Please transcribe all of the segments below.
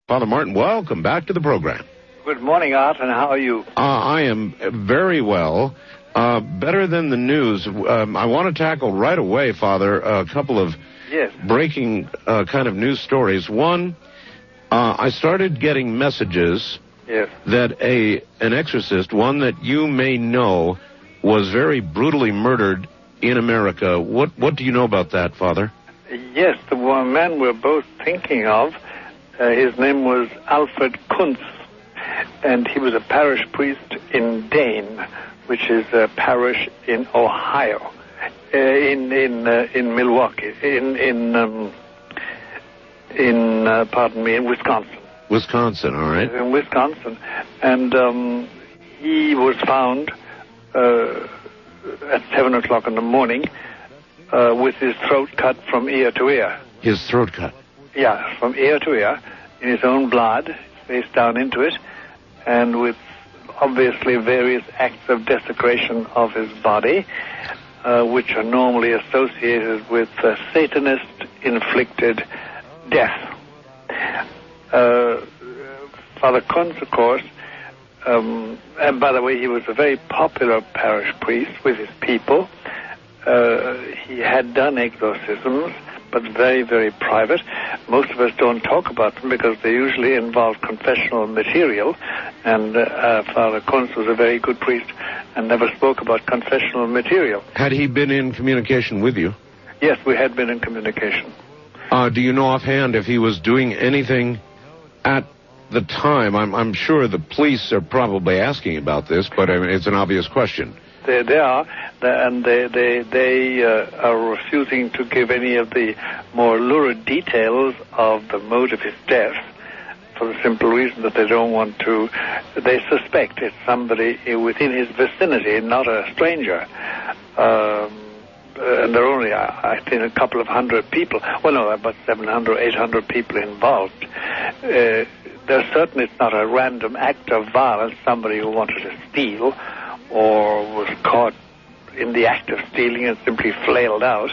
Father Martin, welcome back to the program. Good morning, Art, and how are you? I am very well. Better than the news. I want to tackle right away, Father, a couple of breaking kind of news stories. One, I started getting messages that an exorcist, one that you may know, was very brutally murdered in America. What do you know about that, Father? Yes, the one man we're both thinking of, his name was Alfred Kuntz, and he was a parish priest in Dane, which is a parish in Ohio, in Milwaukee, in Wisconsin. Wisconsin, all right. In Wisconsin, and he was found at 7 o'clock in the morning with his throat cut from ear to ear. His throat cut? Yeah, from ear to ear, in his own blood, face down into it, and with obviously various acts of desecration of his body, which are normally associated with Satanist-inflicted death. Father Kuntz, of course, and by the way, he was a very popular parish priest with his people. He had done exorcisms, but very, very private. Most of us don't talk about them because they usually involve confessional material, and Father Kuntz was a very good priest and never spoke about confessional material. Had he been in communication with you? Yes, we had been in communication. Do you know offhand if he was doing anything at the time? I'm sure the police are probably asking about this, but I mean, it's an obvious question. They are, and they are refusing to give any of the more lurid details of the mode of his death, for the simple reason that they don't want to. They suspect it's somebody within his vicinity, not a stranger. And there are only, I think, a couple of hundred people. Well, no, about 700, 800 people involved. There's certainly it's not a random act of violence, somebody who wanted to steal or was caught in the act of stealing and simply flailed out.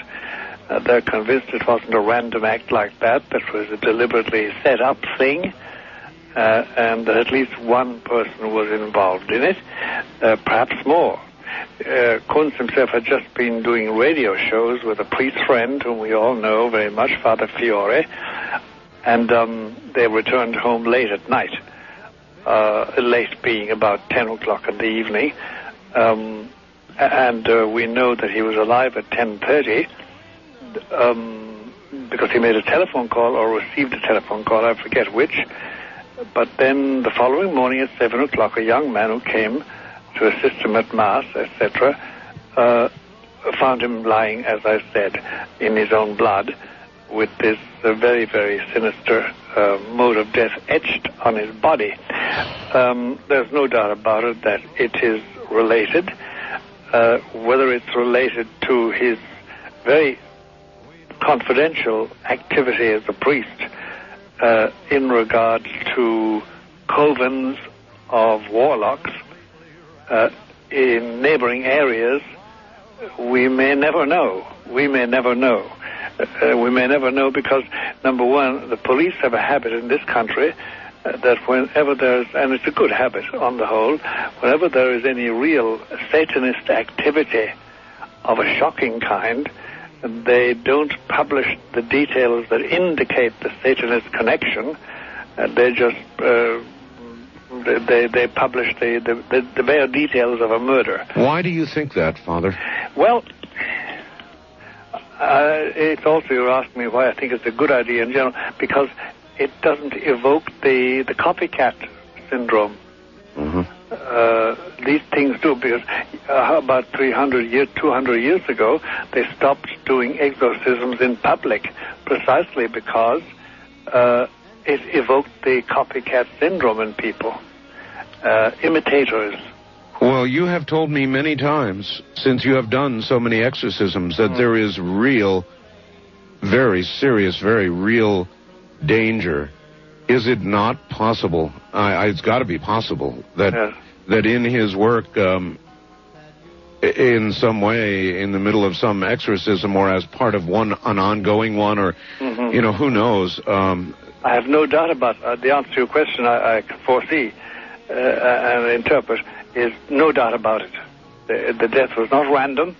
They're convinced it wasn't a random act like that, that was a deliberately set up thing, and that at least one person was involved in it, perhaps more. Kuntz himself had just been doing radio shows with a priest friend whom we all know very much, Father Fiore, and they returned home late at night, late being about 10 o'clock in the evening, and we know that he was alive at 10:30 because he made a telephone call or received a telephone call, I forget which, but then the following morning at 7 o'clock, a young man who came to assist him at Mass, etc., found him lying, as I said, in his own blood, with this very, very sinister mode of death etched on his body. There's no doubt about it that it is related. Whether it's related to his very confidential activity as a priest in regard to covens of warlocks in neighboring areas, we may never know. We may never know. We may never know because, number one, the police have a habit in this country that whenever there's, and it's a good habit on the whole, whenever there is any real Satanist activity of a shocking kind, they don't publish the details that indicate the Satanist connection. They just they publish the bare details of a murder. Why do you think that, Father? Well, it's also, you're asking me why I think it's a good idea in general, because it doesn't evoke the copycat syndrome. These things do, because about 200 years ago, they stopped doing exorcisms in public precisely because it evoked the copycat syndrome in people, imitators. Well, you have told me many times, since you have done so many exorcisms, that there is real, very serious, very real danger. Is it not possible? It's got to be possible that that in his work, in some way, in the middle of some exorcism, or as part of an ongoing one, or you know, who knows, I have no doubt about the answer to your question. I can foresee and interpret is no doubt about it. The death was not random.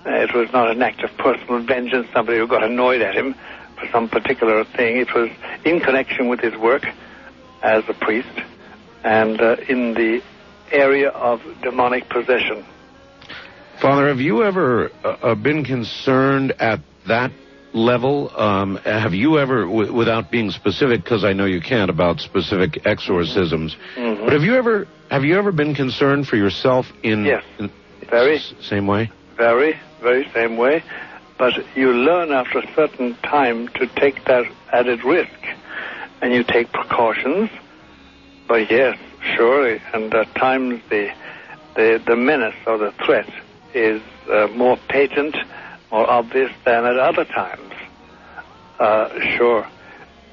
It was not an act of personal vengeance, somebody who got annoyed at him for some particular thing. It was in connection with his work as a priest and in the area of demonic possession. Father, have you ever been concerned at that level? Have you ever, without being specific, because I know you can't about specific exorcisms, but have you ever been concerned for yourself in... Yes, very. Same way? Very, very same way. But you learn after a certain time to take that added risk, and you take precautions. But yes, surely, and at times the menace or the threat is more patent, more obvious than at other times. Sure.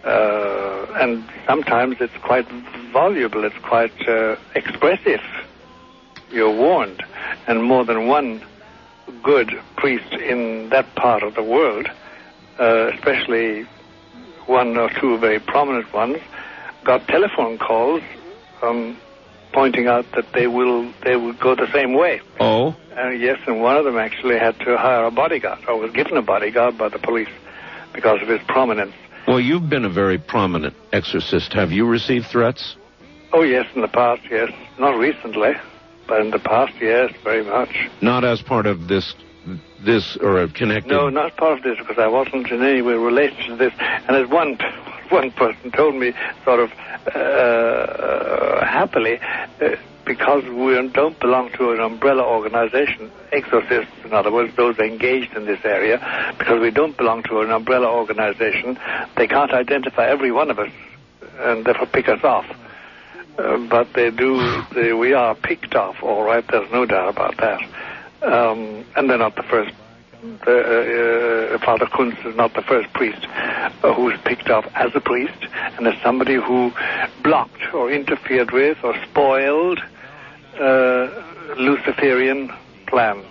And sometimes it's quite voluble, it's quite expressive. You're warned. And more than one good priest in that part of the world, especially one or two very prominent ones, got telephone calls pointing out that they would go the same way. Oh? Yes, and one of them actually had to hire a bodyguard, or was given a bodyguard by the police because of his prominence. Well, you've been a very prominent exorcist. Have you received threats? Oh, yes, in the past, yes. Not recently, but in the past, yes, very much. Not as part of this or connected? No, not part of this, because I wasn't in any way related to this. And as one person told me, sort of happily, because we don't belong to an umbrella organization, exorcists, in other words, those engaged in this area, because we don't belong to an umbrella organization, they can't identify every one of us and therefore pick us off. But they do, we are picked off, all right, there's no doubt about that. And they're not the first. Father Kunz is not the first priest who's picked off as a priest, and as somebody who blocked or interfered with or spoiled Luciferian plans.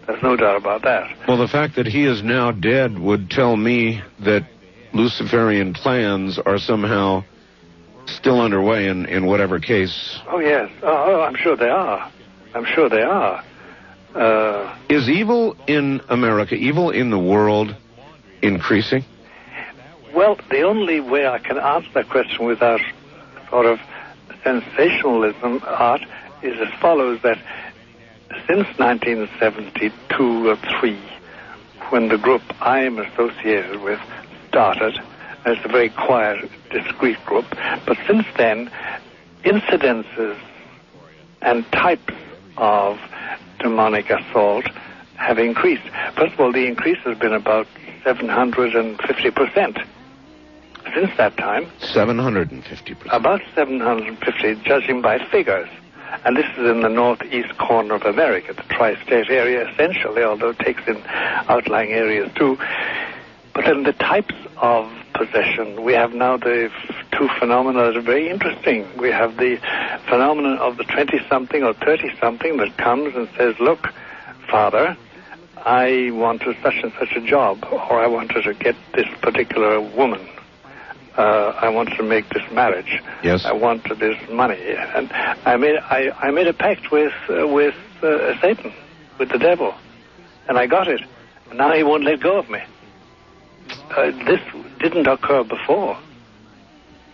There's no doubt about that. Well, the fact that he is now dead would tell me that Luciferian plans are somehow still underway in whatever case. Oh, yes. Oh, I'm sure they are. I'm sure they are. Is evil in America, evil in the world, increasing? Well, the only way I can answer that question without sort of sensationalism, Art, is as follows, that since 1972 or 3, when the group I am associated with started, it's a very quiet, discreet group, but since then, incidences and types of demonic assault have increased. First of all, the increase has been about 750% since that time. 750%. About 750, judging by figures. And this is in the northeast corner of America, the tri-state area essentially, although it takes in outlying areas too. But then the types of possession, we have now the two phenomena that are very interesting. We have the phenomenon of the 20-something or 30-something that comes and says, look, Father, I wanted such and such a job, or I wanted to get this particular woman. I wanted to make this marriage. Yes. I wanted this money. And I made a pact with Satan, with the devil, and I got it. And now he won't let go of me. This didn't occur before,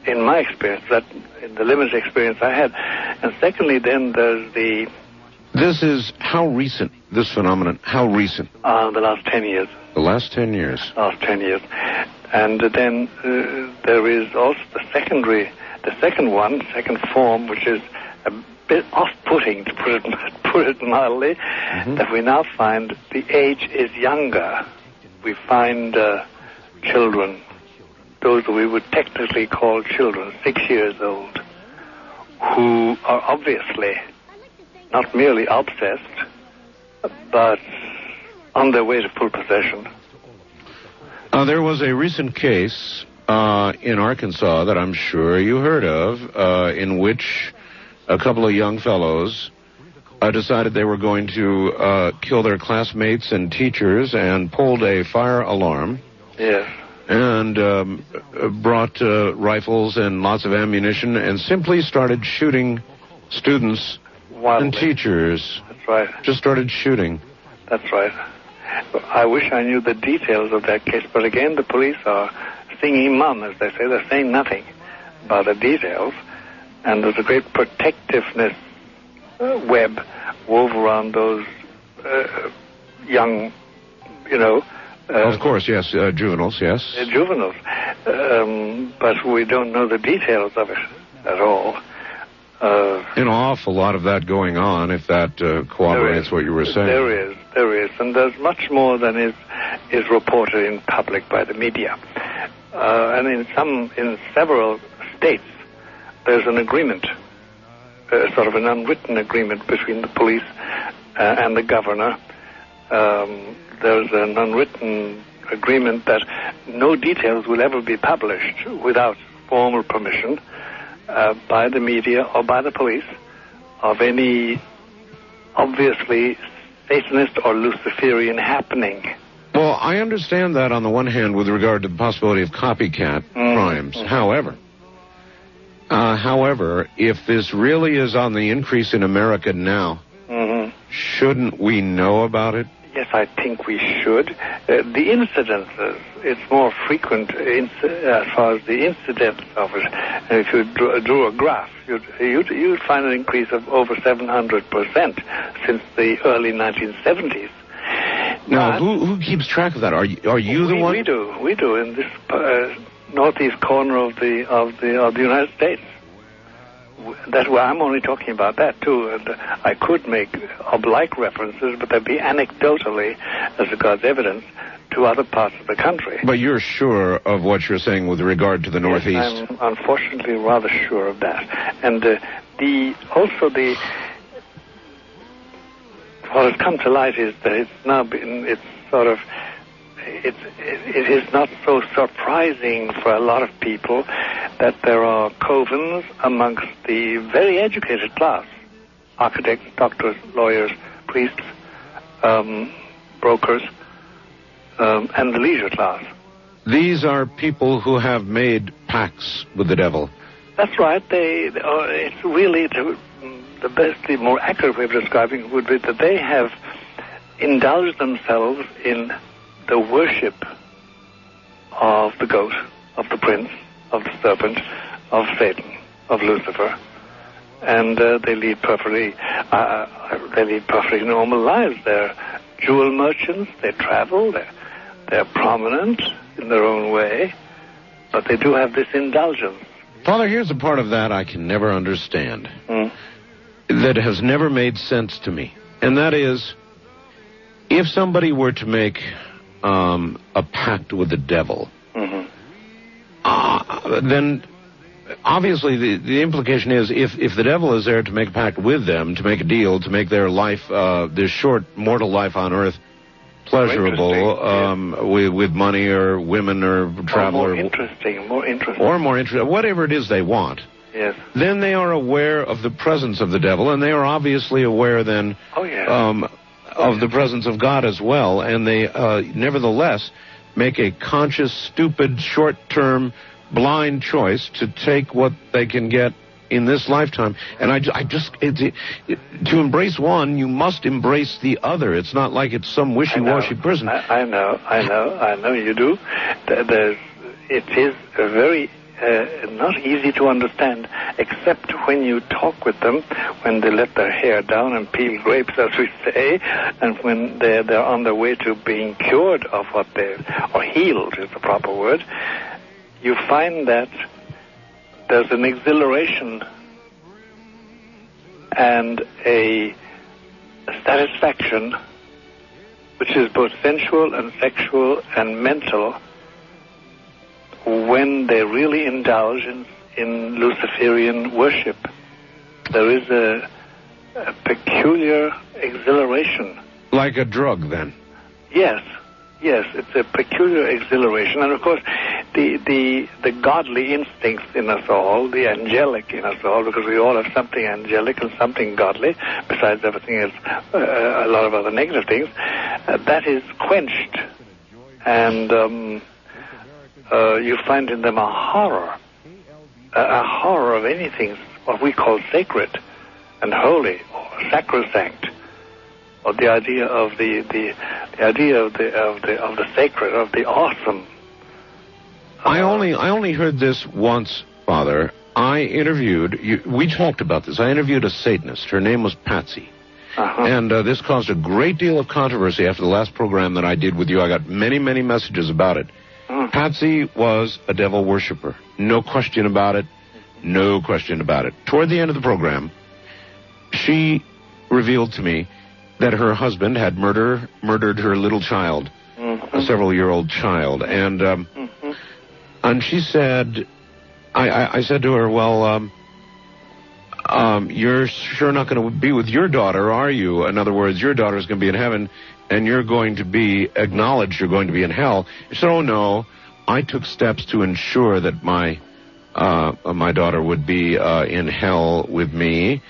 in my experience, in the limited experience I had. And secondly, then there's the... This is how recent, this phenomenon, how recent? The last 10 years. The last 10 years. Last 10 years. And then there is also the second form, which is a bit off-putting, to put it mildly, that we now find the age is younger. We find children, those we would technically call children, 6 years old, who are obviously not merely obsessed, but on their way to full possession. There was a recent case in Arkansas that I'm sure you heard of, in which a couple of young fellows decided they were going to kill their classmates and teachers and pulled a fire alarm. Yes. and brought rifles and lots of ammunition and simply started shooting students and teachers. That's right. Just started shooting. That's right. I wish I knew the details of that case, but again, the police are singing mum, as they say. They're saying nothing about the details, and there's a great protectiveness web wove around those young, of course, yes, juveniles, yes. Juveniles. But we don't know the details of it at all. An awful lot of that going on, if that corroborates what you were saying. There is. And there's much more than is reported in public by the media. And in several states, there's an agreement, sort of an unwritten agreement between the police and the governor. There's an unwritten agreement that no details will ever be published without formal permission by the media or by the police of any obviously Satanist or Luciferian happening. Well, I understand that on the one hand with regard to the possibility of copycat crimes. However, if this really is on the increase in America now, shouldn't we know about it? Yes, I think we should. The incidences, it's more frequent as far as the incidence of it. And if you drew a graph, you'd find an increase of over 700% since the early 1970s. Now, who keeps track of that? Are you the one? We do in this northeast corner of the United States. That's why I'm only talking about that too, and I could make oblique references, but they'd be anecdotally, as regards evidence, to other parts of the country. But you're sure of what you're saying with regard to the Northeast? Yes, I'm unfortunately rather sure of that. And what has come to light is that it is not so surprising for a lot of people that there are covens amongst the very educated class, architects, doctors, lawyers, priests, brokers, and the leisure class. These are people who have made pacts with the devil. That's right. It's really the best, the more accurate way of describing it would be that they have indulged themselves in the worship of the goat, of the prince, of the serpent, of Satan, of Lucifer, and they lead perfectly normal lives. They're jewel merchants. They travel. They're prominent in their own way, but they do have this indulgence. Father, here's a part of that I can never understand, that has never made sense to me, and that is, if somebody were to make a pact with the devil, then obviously the implication is if the devil is there to make a pact with them, to make a deal, to make their life, their short mortal life on earth, pleasurable, with money or women or travel, more interesting, whatever it is they want. Yes. Then they are aware of the presence of the devil, and they are obviously aware then of the presence of God as well, and they nevertheless make a conscious, stupid, short-term, blind choice to take what they can get in this lifetime. And to embrace one, you must embrace the other. It's not like it's some wishy-washy person. I know you do. It is a very not easy to understand, except when you talk with them, when they let their hair down and peel grapes, as we say, and when they're on their way to being cured of or healed is the proper word. You find that there's an exhilaration and a satisfaction which is both sensual and sexual and mental when they really indulge in Luciferian worship. There is a peculiar exhilaration. Like a drug, then? Yes, it's a peculiar exhilaration. And of course, the godly instincts in us all, the angelic in us all, because we all have something angelic and something godly, besides everything else, a lot of other negative things, that is quenched. And you find in them a horror of anything what we call sacred and holy or sacrosanct, or the idea of the idea of the sacred, of the awesome. I only heard this once, Father. I interviewed, we talked about this, I interviewed a Satanist. Her name was Patsy. And this caused a great deal of controversy after the last program that I did with you. I got many, many messages about it. Patsy was a devil worshiper. No question about it. No question about it. Toward the end of the program, she revealed to me that her husband had murdered her little child, a several-year-old child. And she said, I said to her, well, you're sure not going to be with your daughter, are you? In other words, your daughter's going to be in heaven, and you're going to be acknowledged you're going to be in hell. She said, oh, no, I took steps to ensure that my daughter would be in hell with me.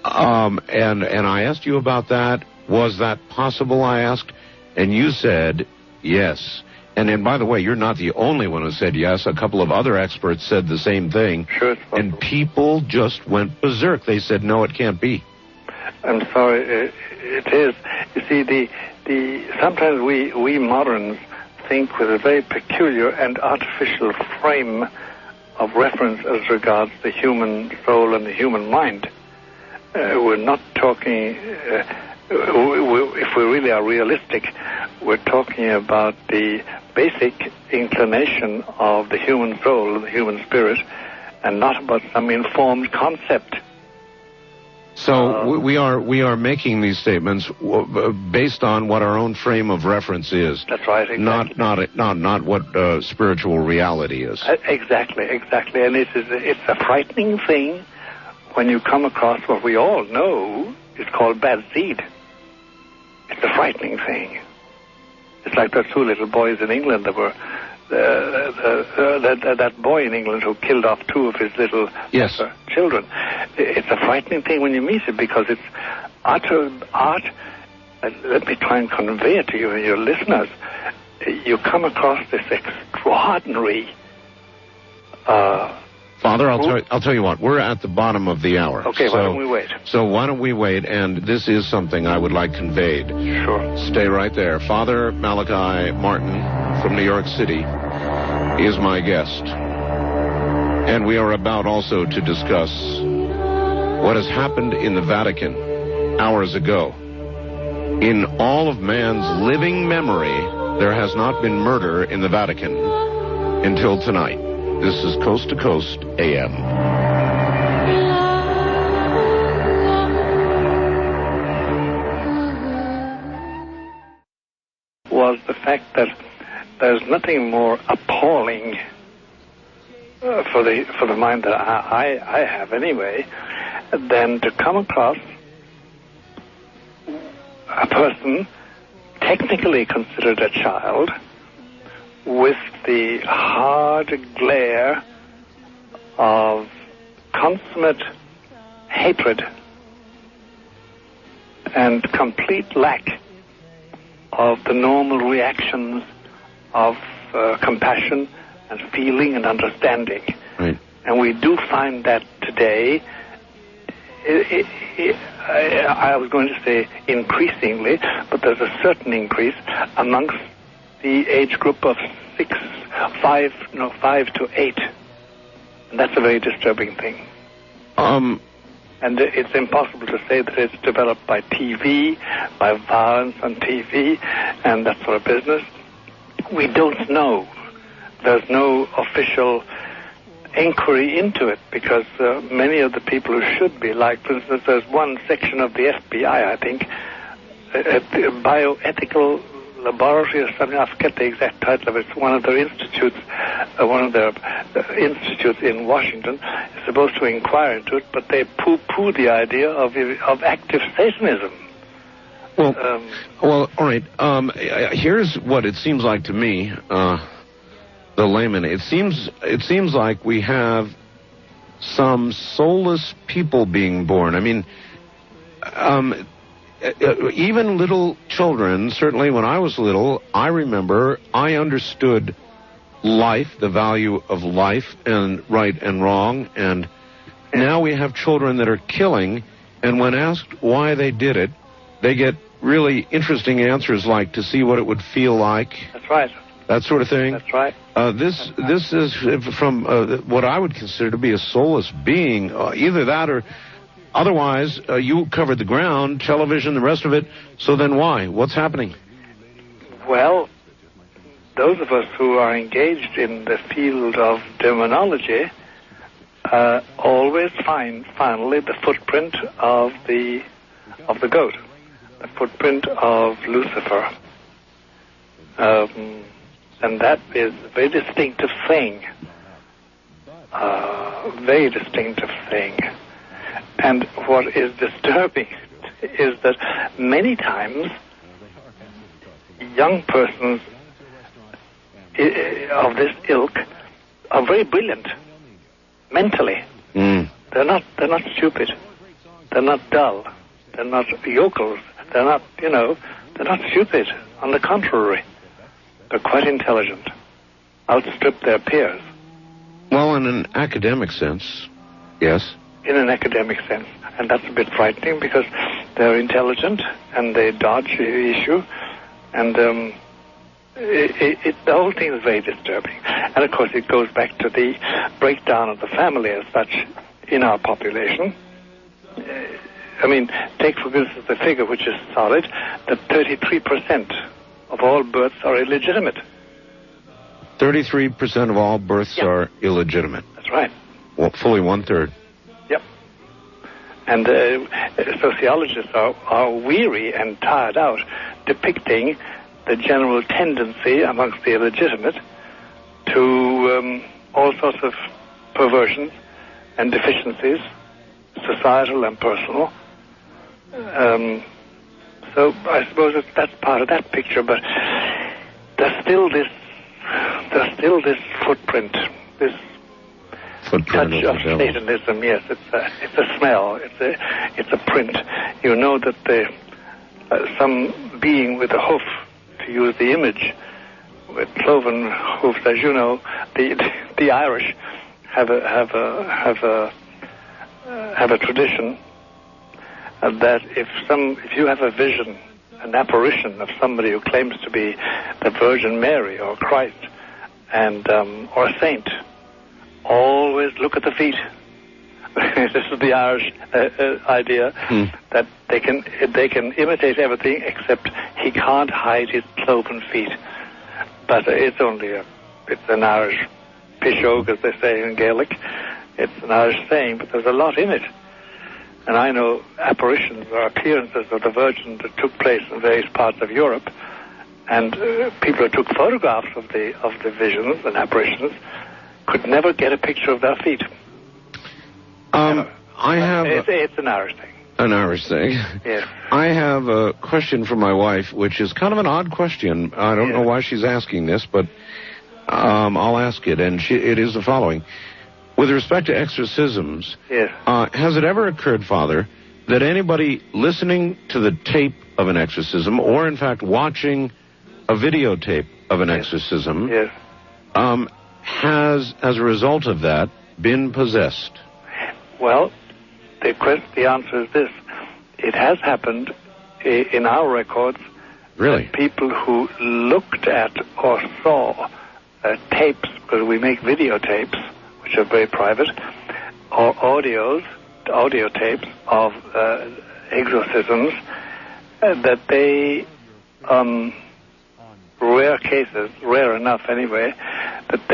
And I asked you about that. Was that possible, I asked? And you said yes. And by the way, you're not the only one who said yes. A couple of other experts said the same thing. Sure. And people just went berserk. They said, no, it can't be. I'm sorry, it is. You see, sometimes we moderns think with a very peculiar and artificial frame of reference as regards the human soul and the human mind. We're not talking, if we really are realistic, we're talking about the basic inclination of the human soul, the human spirit, and not about some informed concept. So we are making these statements based on what our own frame of reference is. That's right. Exactly. Not what spiritual reality is. Exactly, and it's a frightening thing when you come across what we all know is called bad seed. It's a frightening thing. It's like those two little boys in England that were that boy in England who killed off two of his little children. It's a frightening thing when you meet it because it's utter art. Let me try and convey it to you and your listeners. You come across this extraordinary. Father, I'll tell you what. We're at the bottom of the hour. Okay, why don't we wait? So why don't we wait? And this is something I would like conveyed. Sure. Stay right there. Father Malachi Martin from New York City is my guest. And we are about also to discuss what has happened in the Vatican hours ago. In all of man's living memory, there has not been murder in the Vatican until tonight. This is Coast to Coast AM. Was the fact that there's nothing more appalling for the mind that I have anyway, than to come across a person technically considered a child with the hard glare of consummate hatred and complete lack of the normal reactions of compassion and feeling and understanding. Right. And we do find that today, I was going to say increasingly, but there's a certain increase amongst the age group of 5 to 8. And that's a very disturbing thing. And it's impossible to say that it's developed by TV, by violence on TV, and that sort of business. We don't know. There's no official inquiry into it because many of the people who should be, like, for instance, there's one section of the FBI, I think, a bioethical laboratory or something, I forget the exact title of it. It's one of their institutes, institutes in Washington is supposed to inquire into it, but they poo-poo the idea of active Satanism. Well, all right. Here's what it seems like to me, the layman. It seems like we have some soulless people being born. I mean, even little children, certainly when I was little, I remember I understood life, the value of life and right and wrong, and now we have children that are killing, and when asked why they did it, they get really interesting answers like to see what it would feel like. That's right. That sort of thing. That's right. This is from what I would consider to be a soulless being. Either that or otherwise, you covered the ground, television, the rest of it. So then why? What's happening? Well, those of us who are engaged in the field of demonology always find finally the footprint of the goat, the footprint of Lucifer. And that is a very distinctive thing. Very distinctive thing. And what is disturbing is that many times young persons of this ilk are very brilliant mentally. They're not stupid. They're not dull. They're not yokels. They're not stupid. On the contrary, they're quite intelligent, outstrip their peers. Well, in an academic sense, yes. In an academic sense. And that's a bit frightening because they're intelligent and they dodge the issue. And the whole thing is very disturbing. And, of course, it goes back to the breakdown of the family as such in our population. Take, for instance, the figure, which is solid, that 33% of all births are illegitimate. 33% of all births are illegitimate. That's right. Well, fully one-third. Yep. And sociologists are weary and tired out depicting the general tendency amongst the illegitimate to all sorts of perversions and deficiencies, societal and personal. So I suppose that's part of that picture, but there's still this footprint, this touch of Satanism. Yes, it's a smell, it's a print. You know that some being with a hoof, to use the image, with cloven hoofs, as you know, the Irish have a tradition that if you have a vision, an apparition of somebody who claims to be the Virgin Mary or Christ and or a saint, always look at the feet. This is the Irish idea that they can imitate everything except he can't hide his cloven feet. But it's an Irish pishogue, as they say in Gaelic. It's an Irish saying, but there's a lot in it. And I know apparitions or appearances of the Virgin that took place in various parts of Europe, and people who took photographs of the visions and apparitions could never get a picture of their feet. It's an Irish thing. An Irish thing. Yes. I have a question from my wife, which is kind of an odd question. I don't know why she's asking this, but I'll ask it, and it is the following. With respect to exorcisms, has it ever occurred, Father, that anybody listening to the tape of an exorcism, or in fact watching a videotape of an exorcism, has, as a result of that, been possessed? Well, the answer is this. It has happened in our records. Really? People who looked at or saw tapes, because we make videotapes, which are very private, or audio tapes of exorcisms, that they, rare enough anyway, that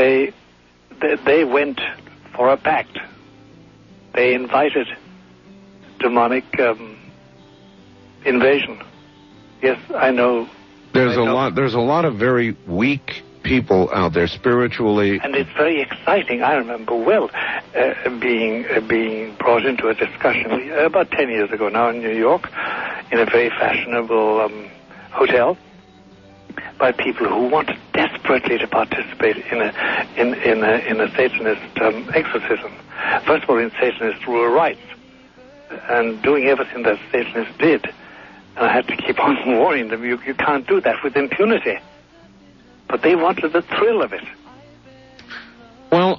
they went for a pact. They invited demonic invasion. Yes, I know. There's a lot of very weak people out there spiritually, and it's very exciting. I remember well being brought into a discussion about 10 years ago now in New York, in a very fashionable hotel, by people who wanted desperately to participate in a Satanist exorcism. First of all, in Satanist rule rites, and doing everything that Satanists did. And I had to keep on warning them, you can't do that with impunity. But they wanted the thrill of it. Well,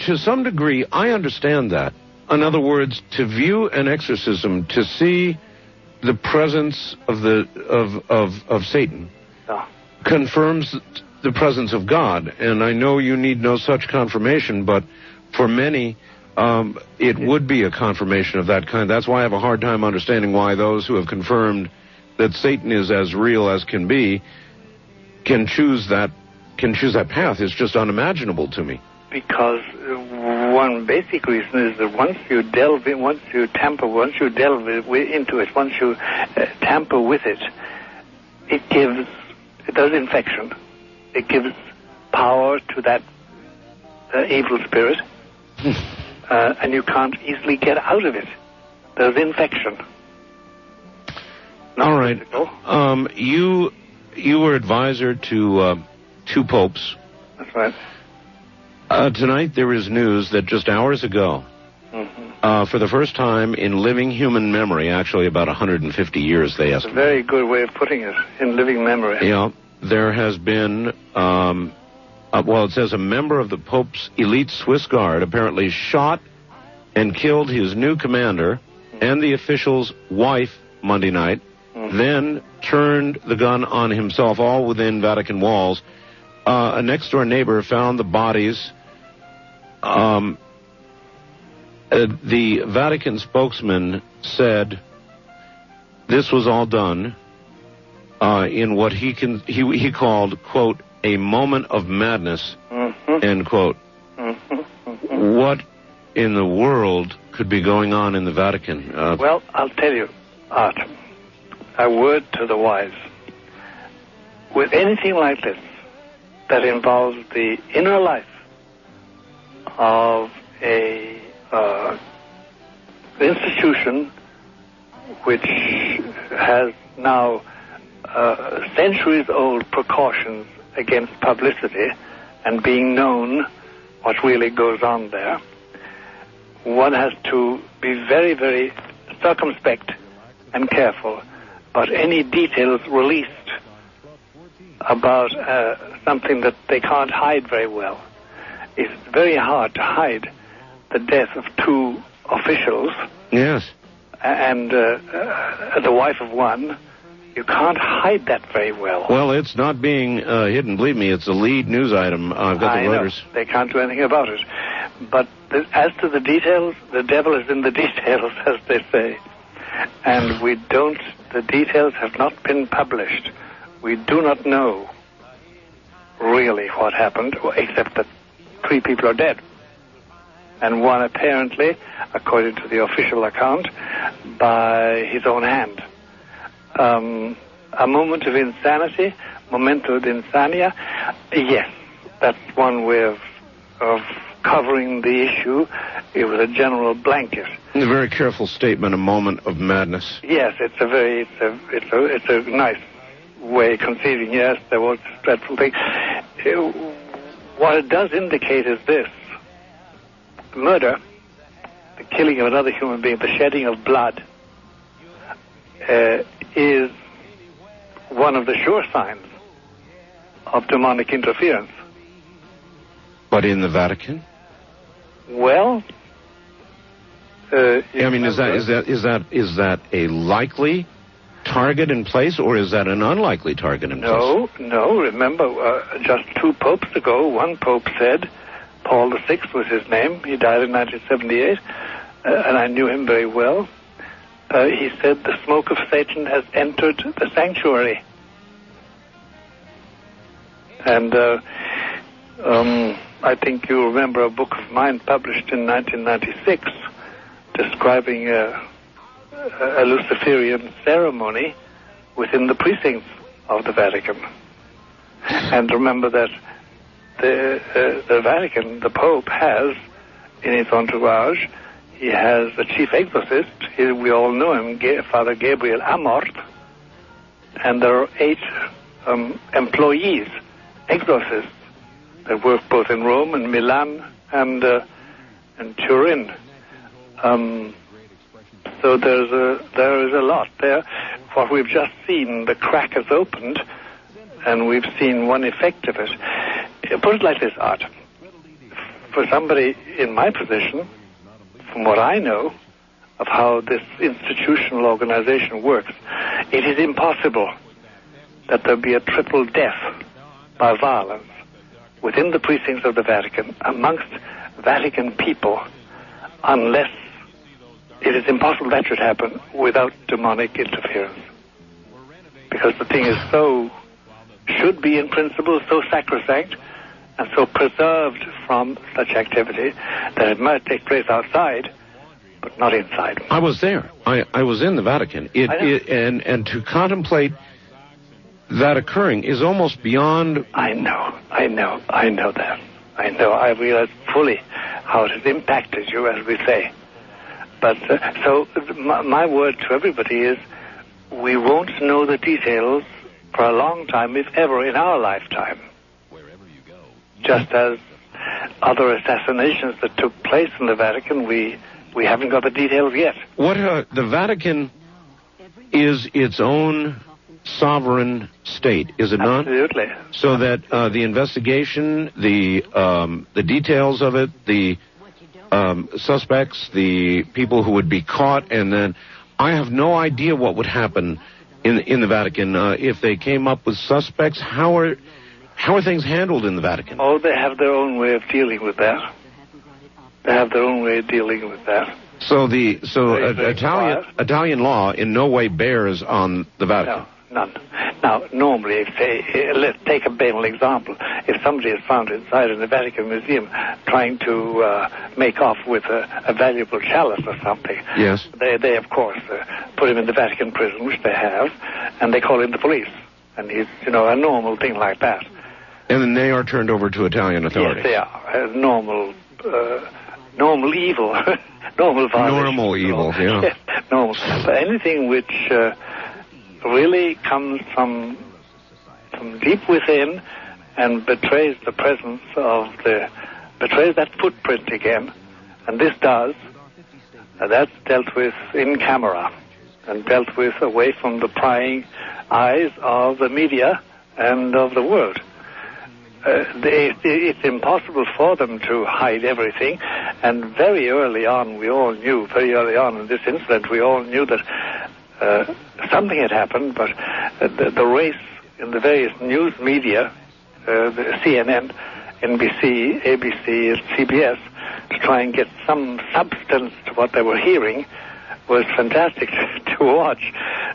to some degree, I understand that. In other words, to view an exorcism, to see the presence of Satan, confirms the presence of God. And I know you need no such confirmation, but for many, it would be a confirmation of that kind. That's why I have a hard time understanding why those who have confirmed that Satan is as real as can be can choose that path. It's just unimaginable to me. Because one basic reason is that once you delve into it, once you tamper with it, it does infection. It gives power to that evil spirit, and you can't easily get out of it. There's infection. All right. You were advisor to two popes. That's right. Tonight there is news that just hours ago, for the first time in living human memory, actually about 150 years, they estimate. It's a very good way of putting it, in living memory. Yeah, there has been, it says a member of the Pope's elite Swiss Guard apparently shot and killed his new commander and the official's wife Monday night, then turned the gun on himself, all within Vatican walls. A next-door neighbor found the bodies. The Vatican spokesman said this was all done in what he called, quote, a moment of madness, end quote. What in the world could be going on in the Vatican? Well, I'll tell you, Art, a word to the wise. With anything like this, that involves the inner life of a institution which has now centuries-old precautions against publicity and being known what really goes on there. One has to be very, very circumspect and careful about any details released about something that they can't hide very well. It's very hard to hide the death of two officials. Yes. And the wife of one. You can't hide that very well. Well, it's not being hidden. Believe me, it's a lead news item. I've got the Reuters. They can't do anything about it. But as to the details, the devil is in the details, as they say. And the details have not been published. We do not know really what happened, except that 3 people are dead. And one apparently, according to the official account, by his own hand. A moment of insanity, momento d'insania, yes, that's one way of covering the issue. It was a general blanket. A very careful statement, a moment of madness. Yes, it's a nice way conceiving. Yes, there was a dreadful thing. What it does indicate is this: murder, the killing of another human being, the shedding of blood, is one of the sure signs of demonic interference. But in the Vatican? Well, I mean, is that a likely target in place, or is that an unlikely target in place? No. Remember, just 2 popes ago, one pope said, Paul VI was his name. He died in 1978, and I knew him very well. He said the smoke of Satan has entered the sanctuary. And I think you remember a book of mine published in 1996 describing a Luciferian ceremony within the precincts of the Vatican. And remember that the Vatican, the Pope, has in his entourage, he has a chief exorcist. We all know him, Father Gabriel Amort. And there are 8 employees, exorcists, that work both in Rome and Milan and Turin. So there is a lot there. What we've just seen, the crack has opened, and we've seen one effect of it. Put it like this, Art. for somebody in my position, from what I know of how this institutional organization works, it is impossible that there be a triple death by violence within the precincts of the Vatican amongst Vatican people unless it is impossible that should happen without demonic interference. Because the thing is should be in principle so sacrosanct and so preserved from such activity that it might take place outside, but not inside. I was there. I was in the Vatican. And to contemplate that occurring is almost beyond... I know that. I realize fully how it has impacted you, as we say. But so my word to everybody is we won't know the details for a long time, if ever, in our lifetime. Just as other assassinations that took place in the Vatican, we haven't got the details yet. The Vatican is its own sovereign state, is it not? Absolutely. So that the investigation, the details of it, the suspects, the people who would be caught, and then I have no idea what would happen in the Vatican if they came up with suspects. How are things handled in the Vatican? Oh, they have their own way of dealing with that. So Italian law in no way bears on the Vatican. No. None. Now, normally, let's take a banal example. If somebody is found inside in the Vatican Museum trying to make off with a valuable chalice or something, yes, they of course, put him in the Vatican prison, which they have, and they call in the police. And he's, a normal thing like that. And then they are turned over to Italian authorities. Yes, they are. Normal evil. Normal violation. Normal evil, yeah. Yes, normal. But anything which... really comes from deep within and betrays the presence betrays that footprint again. And this does. That's dealt with in camera and dealt with away from the prying eyes of the media and of the world. It's impossible for them to hide everything. And very early on in this incident, we all knew that something had happened, but the race in the various news media, the CNN, NBC, ABC, and CBS, to try and get some substance to what they were hearing was fantastic to watch.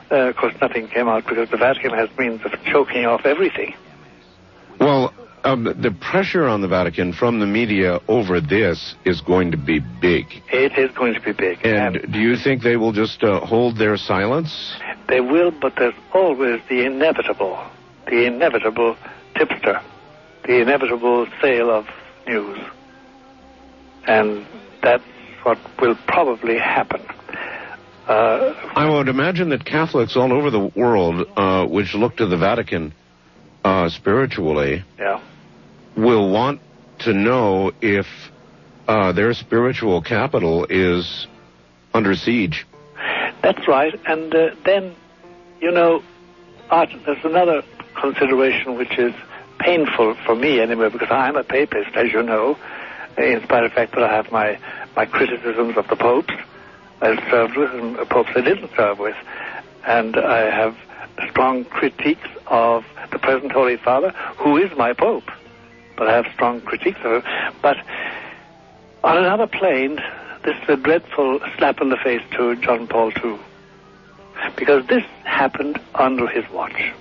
Of course, nothing came out because the Vatican has means of choking off everything. Well, the pressure on the Vatican from the media over this is going to be big. It is going to be big. And do you think they will just hold their silence? They will, but there's always the inevitable tipster, the inevitable sale of news. And that's what will probably happen. I would imagine that Catholics all over the world, which look to the Vatican spiritually, will want to know if their spiritual capital is under siege. That's right. And then, Art, there's another consideration which is painful for me anyway, because I'm a papist, as you know, in spite of the fact that I have my criticisms of the popes I've served with and popes I didn't serve with. And I have strong critiques of the present Holy Father, who is my pope. But I have strong critiques of him. But on another plane, this is a dreadful slap in the face to John Paul II. Because this happened under his watch.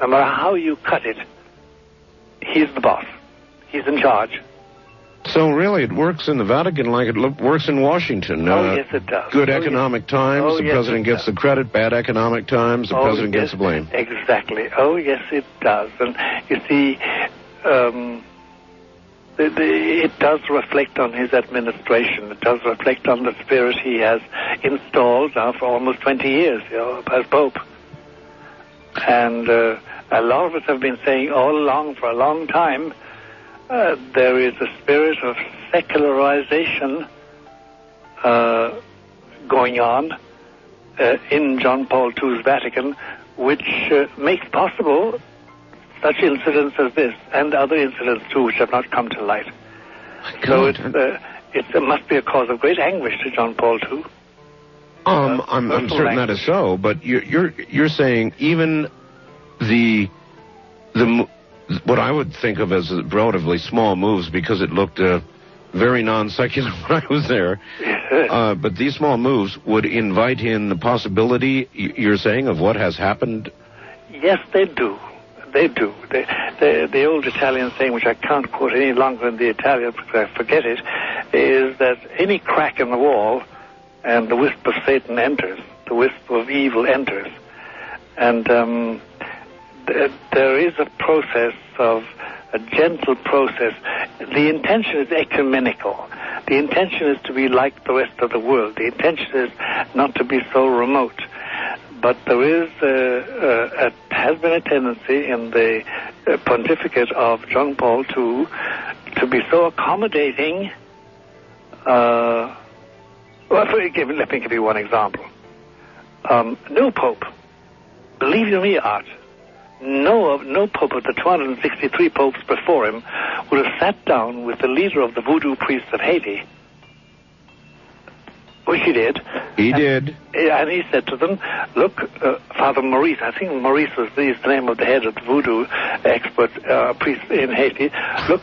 No matter how you cut it, he's the boss. He's in charge. So really it works in the Vatican like it works in Washington. Yes, it does. Good economic times, the president gets the credit. Bad economic times, the president gets the blame. Exactly. Oh, yes, it does. And you see, it does reflect on his administration. It does reflect on the spirit he has installed now for almost 20 years, as Pope. And a lot of us have been saying all along, for a long time, there is a spirit of secularization going on in John Paul II's Vatican, which makes possible such incidents as this, and other incidents too, which have not come to light. So it must be a cause of great anguish to John Paul II. I'm certain that is so, but you're saying even the what I would think of as relatively small moves, because it looked very non-secular when I was there. But these small moves would invite in the possibility, you're saying, of what has happened? Yes, they do. They do. The old Italian saying, which I can't quote any longer in the Italian because I forget it, is that any crack in the wall and the wisp of Satan enters, the wisp of evil enters. And there is a process a gentle process. The intention is ecumenical. The intention is to be like the rest of the world. The intention is not to be so remote. But there is has been a tendency in the pontificate of John Paul II to be so accommodating. Let me give you one example. No pope, believe you me, Art, no pope of the 263 popes before him would have sat down with the leader of the voodoo priests of Haiti, which he did. He did. And he said to them, look, Father Maurice, I think Maurice was the name of the head of the voodoo expert priest in Haiti, look,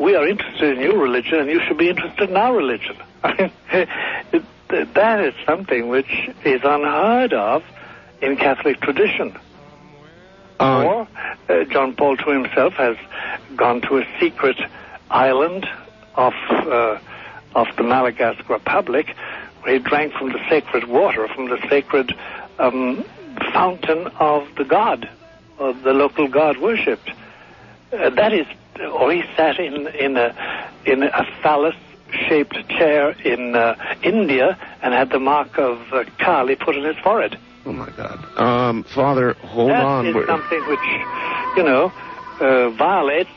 we are interested in your religion and you should be interested in our religion. I mean, that is something which is unheard of in Catholic tradition. Or John Paul II himself has gone to a secret island off the Madagascar Republic, where he drank from the sacred water, from the sacred fountain of the god, of the local god worshipped. That is, or he sat in a phallus-shaped chair in India and had the mark of Kali put on his forehead. Oh, my God. Father, hold on. That is something which, violates...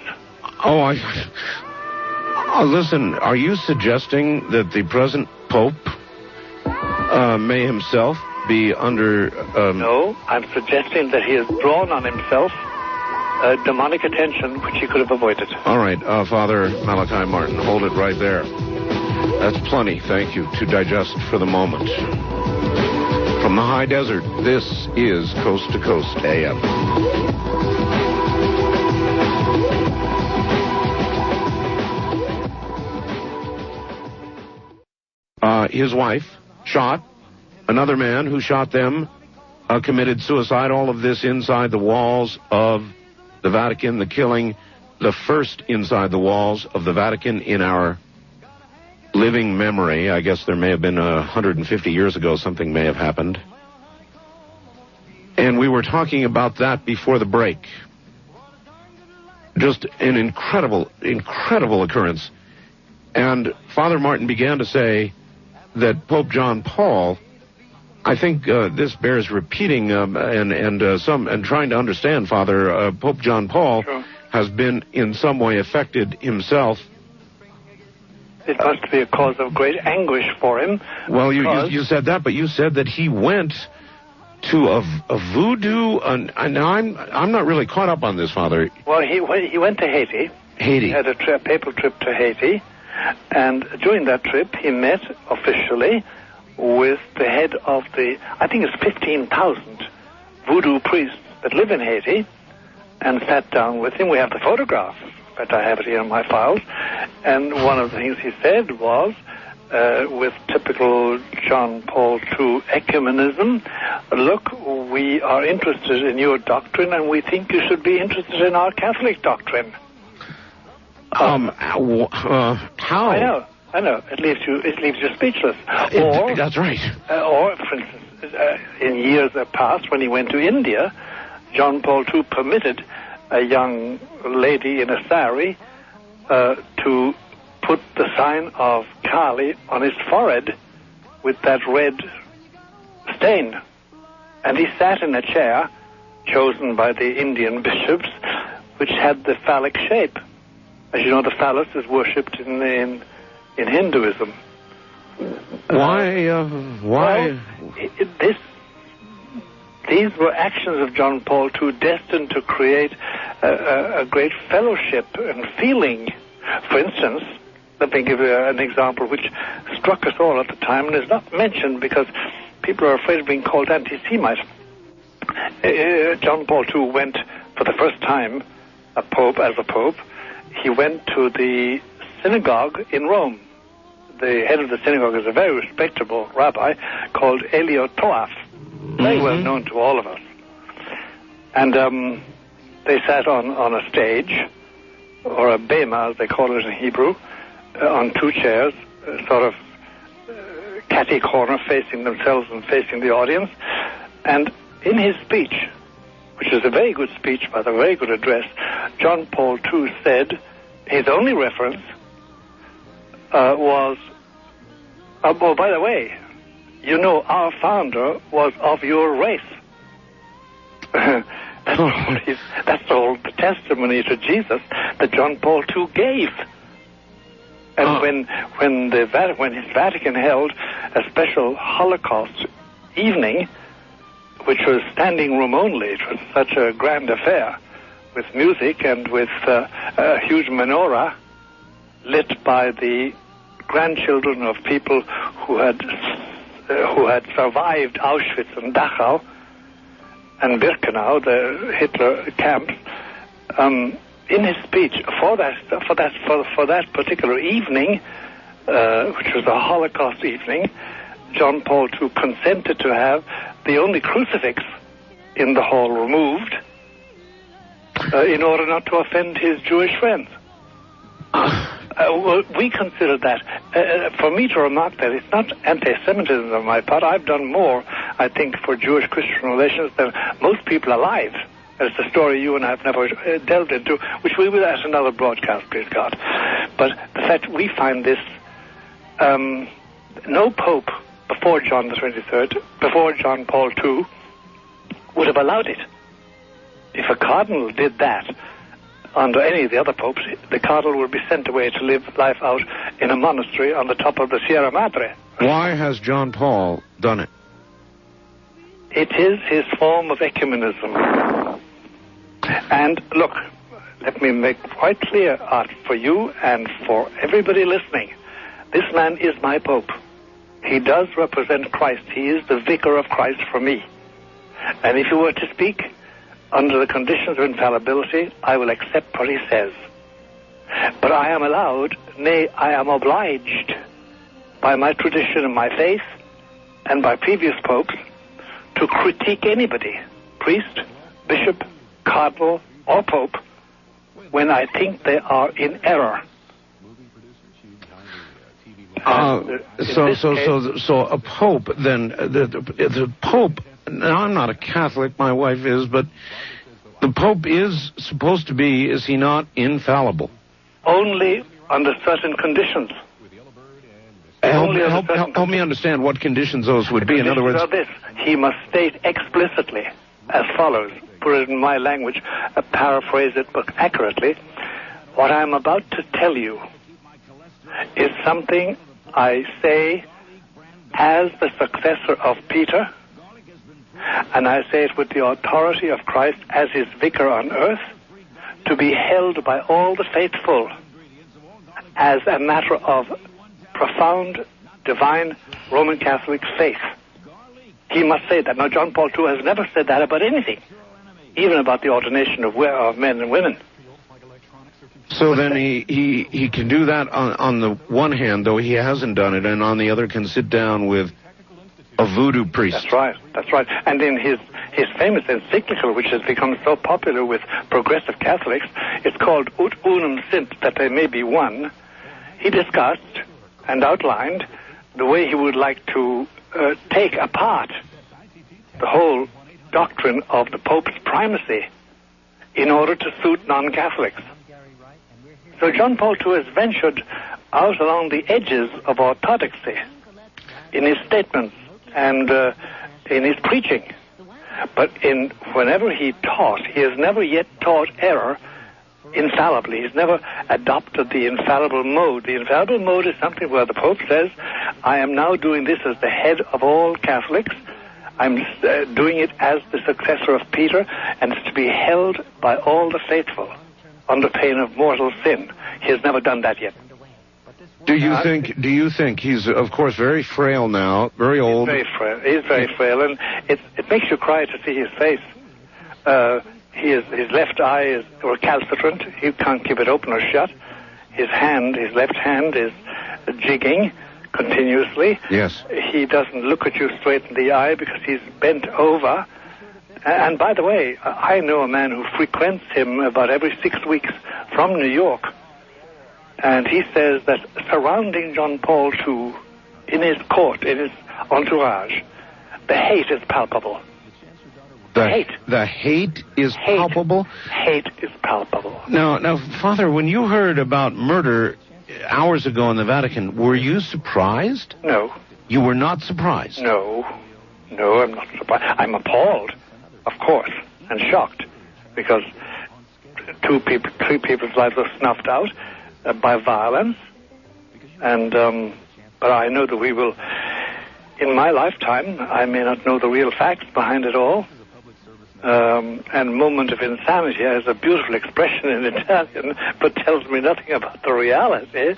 Listen, are you suggesting that the present Pope may himself be under... No, I'm suggesting that he has drawn on himself demonic attention which he could have avoided. All right, Father Malachi Martin, hold it right there. That's plenty, thank you, to digest for the moment. From the high desert, this is Coast to Coast AM. His wife shot another man who shot them, committed suicide. All of this inside the walls of the Vatican, the killing, the first inside the walls of the Vatican in our living memory. I guess there may have been 150 years ago something may have happened. And we were talking about that before the break. Just an incredible, incredible occurrence. And Father Martin began to say that Pope John Paul, I think this bears repeating and trying to understand, Father, Pope John Paul has been in some way affected himself. It must be a cause of great anguish for him. Well, you said that, but you said that he went to a voodoo. Now I'm not really caught up on this, Father. Well, he went to Haiti. He had a papal trip to Haiti, and during that trip he met officially with the head of I think it's 15,000 voodoo priests that live in Haiti, and sat down with him. We have the photograph, but I have it here in my files. And one of the things he said was, with typical John Paul II ecumenism, look, we are interested in your doctrine, and we think you should be interested in our Catholic doctrine. How? I know. It leaves you speechless. That's right. Or, for instance, in years past, when he went to India, John Paul II permitted a young lady in a sari to put the sign of Kali on his forehead with that red stain. And he sat in a chair chosen by the Indian bishops, which had the phallic shape. As you know, the phallus is worshipped in Hinduism. Why? Well, these were actions of John Paul II destined to create a great fellowship and feeling. For instance, Let me give you an example which struck us all at the time and is not mentioned because people are afraid of being called anti-Semite. John Paul II went for the first time as a pope. He went to the synagogue in Rome. The head of the synagogue is a very respectable rabbi called Elio Toaf, very well known to all of us. And they sat on a stage, or a bema, as they call it in Hebrew, on two chairs, sort of catty corner, facing themselves and facing the audience. And in his speech, which is a very good speech, by the very good address, John Paul II said his only reference was, oh, by the way, you know, our founder was of your race. That's all the testimony to Jesus that John Paul II gave. And when his Vatican held a special Holocaust evening, which was standing room only, it was such a grand affair, with music and with a huge menorah lit by the grandchildren of people who had survived Auschwitz and Dachau and Birkenau, the Hitler camps. In his speech for that particular evening, which was a Holocaust evening, John Paul II consented to have the only crucifix in the hall removed in order not to offend his Jewish friends. Well, we consider that, for me to remark that, it's not anti-Semitism on my part. I've done more, I think, for Jewish-Christian relations than most people alive. It's a story you and I have never delved into, which we will at another broadcast, please God. But the fact we find this, no pope before John the 23rd, before John Paul II, would have allowed it. If a cardinal did that under any of the other popes, the cardinal would be sent away to live life out in a monastery on the top of the Sierra Madre. Why has John Paul done it? It is his form of ecumenism. And look, let me make quite clear, Art, for you and for everybody listening, this man is my pope. He does represent Christ. He is the vicar of Christ for me. And if you were to speak under the conditions of infallibility, I will accept what he says. But I am allowed, nay, I am obliged by my tradition and my faith and by previous popes to critique anybody, priest, bishop, cardinal, or pope, when I think they are in error. So a pope, then, the pope, now I'm not a Catholic, my wife is, but the pope is supposed to be, is he not, infallible? Only under certain conditions. Help me understand what conditions those would be. In other words, this, he must state explicitly as follows, put it in my language, paraphrase it but accurately. What I'm about to tell you is something I say as the successor of Peter, and I say it with the authority of Christ as his vicar on earth, to be held by all the faithful as a matter of profound, divine Roman Catholic faith. He must say that. Now, John Paul II has never said that about anything, even about the ordination of men and women. So then he can do that on the one hand, though he hasn't done it, and on the other can sit down with a voodoo priest. That's right. And in his famous encyclical, which has become so popular with progressive Catholics, it's called Ut Unum Sint, that they may be one, he discussed and outlined the way he would like to take apart the whole doctrine of the Pope's primacy in order to suit non-Catholics. So John Paul II has ventured out along the edges of orthodoxy in his statements and in his preaching. But whenever he taught, he has never yet taught error infallibly. He's never adopted the infallible mode. The infallible mode is something where the Pope says, I am now doing this as the head of all Catholics. I'm doing it as the successor of Peter, and it's to be held by all the faithful under pain of mortal sin. He has never done that yet. Do you think he's, of course, very frail now, very old? He's very frail, and it makes you cry to see his face. His left eye is recalcitrant. He can't keep it open or shut. His left hand is jigging continuously. Yes. He doesn't look at you straight in the eye because he's bent over. And by the way, I know a man who frequents him about every 6 weeks from New York. And he says that surrounding John Paul II, in his court, in his entourage, the hate is palpable. The hate is palpable? Hate is palpable. Now, Father, when you heard about murder hours ago in the Vatican, were you surprised? No. You were not surprised? No, I'm not surprised. I'm appalled, of course, and shocked, because 3 people's lives were snuffed out by violence, and but I know that we will, in my lifetime, I may not know the real facts behind it all, and moment of insanity has a beautiful expression in Italian, but tells me nothing about the reality.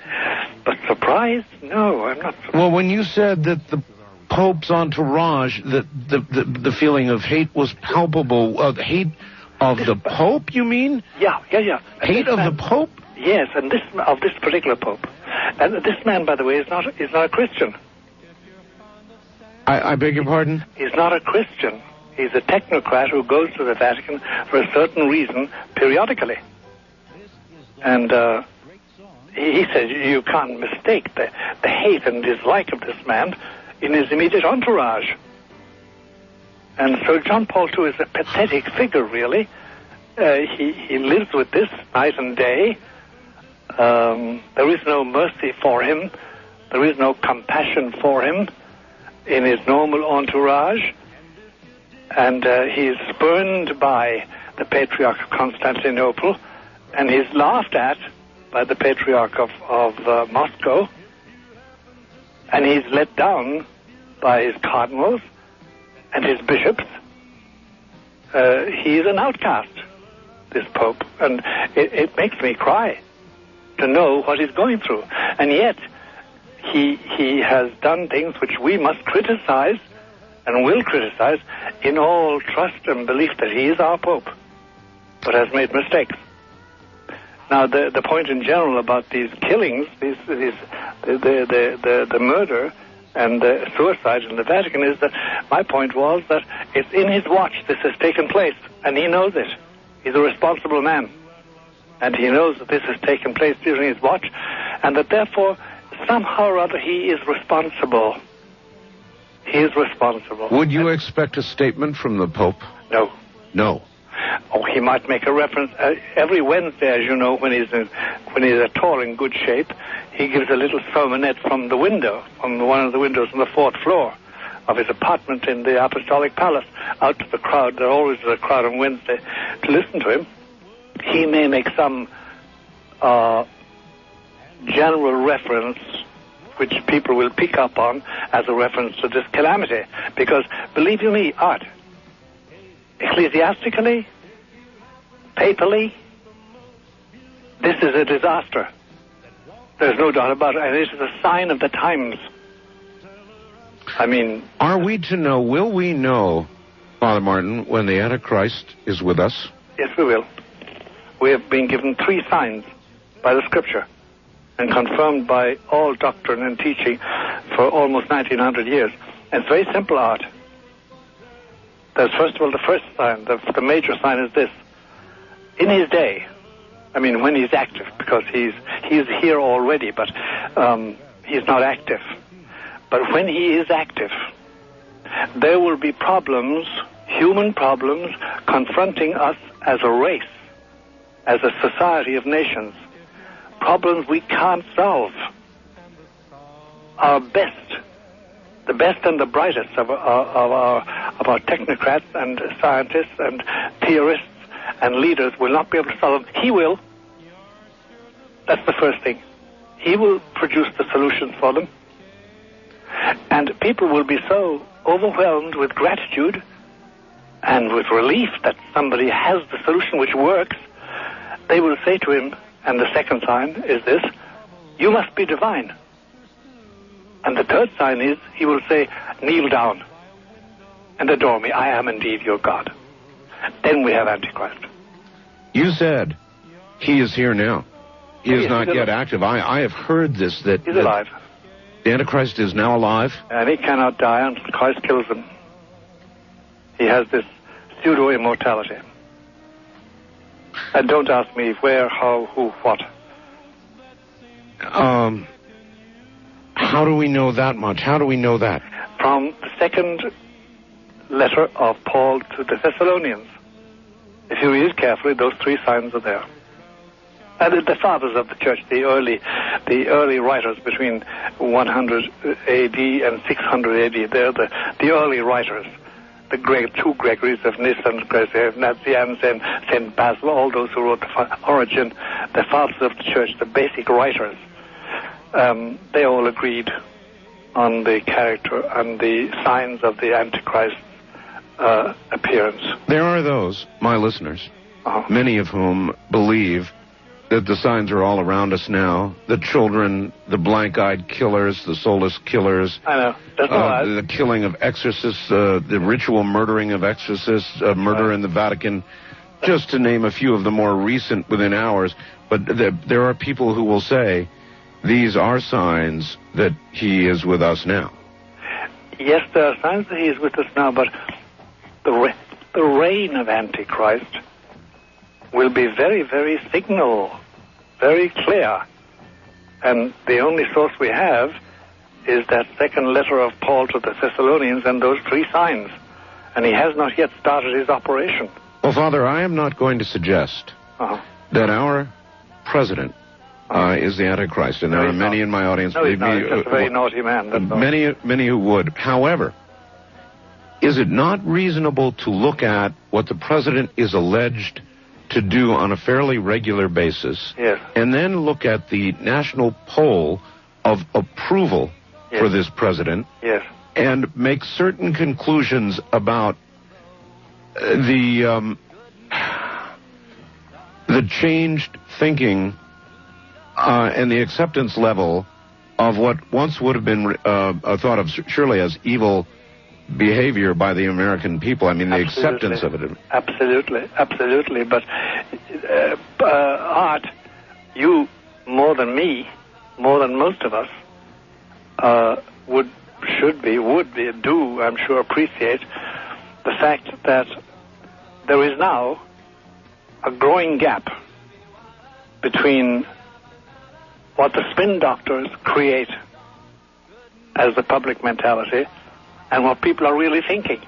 But surprised? No, I'm not surprised. Well, when you said that the Pope's entourage, that the feeling of hate was palpable, hate of the Pope, you mean? Yeah. Hate of the Pope? Yes, and this particular Pope. And this man, by the way, is not a Christian. I beg your pardon? He's not a Christian. He's a technocrat who goes to the Vatican for a certain reason periodically. And he said you can't mistake the hate and dislike of this man in his immediate entourage. And so John Paul II is a pathetic figure, really. He lives with this night and day. There is no mercy for him. There is no compassion for him in his normal entourage. And he's spurned by the Patriarch of Constantinople, and he's laughed at by the Patriarch of Moscow, and he's let down by his cardinals and his bishops. He's an outcast, this Pope, and it makes me cry to know what he's going through. And yet, he has done things which we must criticize and will criticize in all trust and belief that he is our Pope, but has made mistakes. Now, the point in general about these killings, the murder and the suicide in the Vatican is that my point was that it's in his watch this has taken place, and he knows it. He's a responsible man, and he knows that this has taken place during his watch, and that therefore, somehow or other, he is responsible. He is responsible. Would you expect a statement from the Pope? No. No. Oh, he might make a reference. Every Wednesday, as you know, when he's at all in good shape, he gives a little sermonette from the window, from one of the windows on the 4th floor of his apartment in the Apostolic Palace, out to the crowd. There always is a crowd on Wednesday to listen to him. He may make some general reference which people will pick up on as a reference to this calamity. Because, believe you me, Art, ecclesiastically, papally, this is a disaster. There's no doubt about it. And it is a sign of the times. I mean... Are we to know, will we know, Father Martin, when the Antichrist is with us? Yes, we will. We have been given 3 signs by the Scripture, and confirmed by all doctrine and teaching for almost 1900 years. And it's very simple, Art. There's, first of all, the first sign, the major sign is this. In his day, I mean, when he's active, because he's here already, but he's not active. But when he is active, there will be problems, human problems, confronting us as a race, as a society of nations. Problems we can't solve. Our best, the best and the brightest of our technocrats and scientists and theorists and leaders will not be able to solve them. He will. That's the first thing. He will produce the solutions for them. And people will be so overwhelmed with gratitude and with relief that somebody has the solution which works, they will say to him, and the second sign is this, you must be divine. And the third sign is he will say, kneel down and adore me. I am indeed your God. Then we have Antichrist. You said he is here now. He is not yet active. I have heard this, that he's alive. The Antichrist is now alive? And he cannot die until Christ kills him. He has this pseudo-immortality. And don't ask me where, how, who, what. How do we know that much? How do we know that? From the second letter of Paul to the Thessalonians. If you read carefully, those three signs are there. And the fathers of the church, the early writers between 100 AD and 600 AD, they're the early writers. The two Gregories of Nyssa and Nazianzus and St. Basil, all those who wrote the Origin, the fathers of the church, the basic writers, they all agreed on the character and the signs of the Antichrist appearance. There are those, my listeners, many of whom believe that the signs are all around us now. The children, the blank-eyed killers, the soulless killers. I know. That's the killing of exorcists, the ritual murdering of exorcists, murder in the Vatican, just to name a few of the more recent within hours. But there are people who will say, these are signs that he is with us now. Yes, there are signs that he is with us now, but the reign of Antichrist will be very, very signal, very clear. And the only source we have is that second letter of Paul to the Thessalonians and those three signs. And he has not yet started his operation. Well, Father, I am not going to suggest that our president is the Antichrist. And there are many in my audience. No, he's not. He's just a very naughty man. Many who would. However, is it not reasonable to look at what the president is alleged to do on a fairly regular basis, yes, and then look at the national poll of approval for this president, yes, and make certain conclusions about the changed thinking and the acceptance level of what once would have been thought of surely as evil behavior by the American people? I mean, the acceptance of it. Absolutely. But Art, you more than me, more than most of us, would I'm sure, appreciate the fact that there is now a growing gap between what the spin doctors create as the public mentality and what people are really thinking.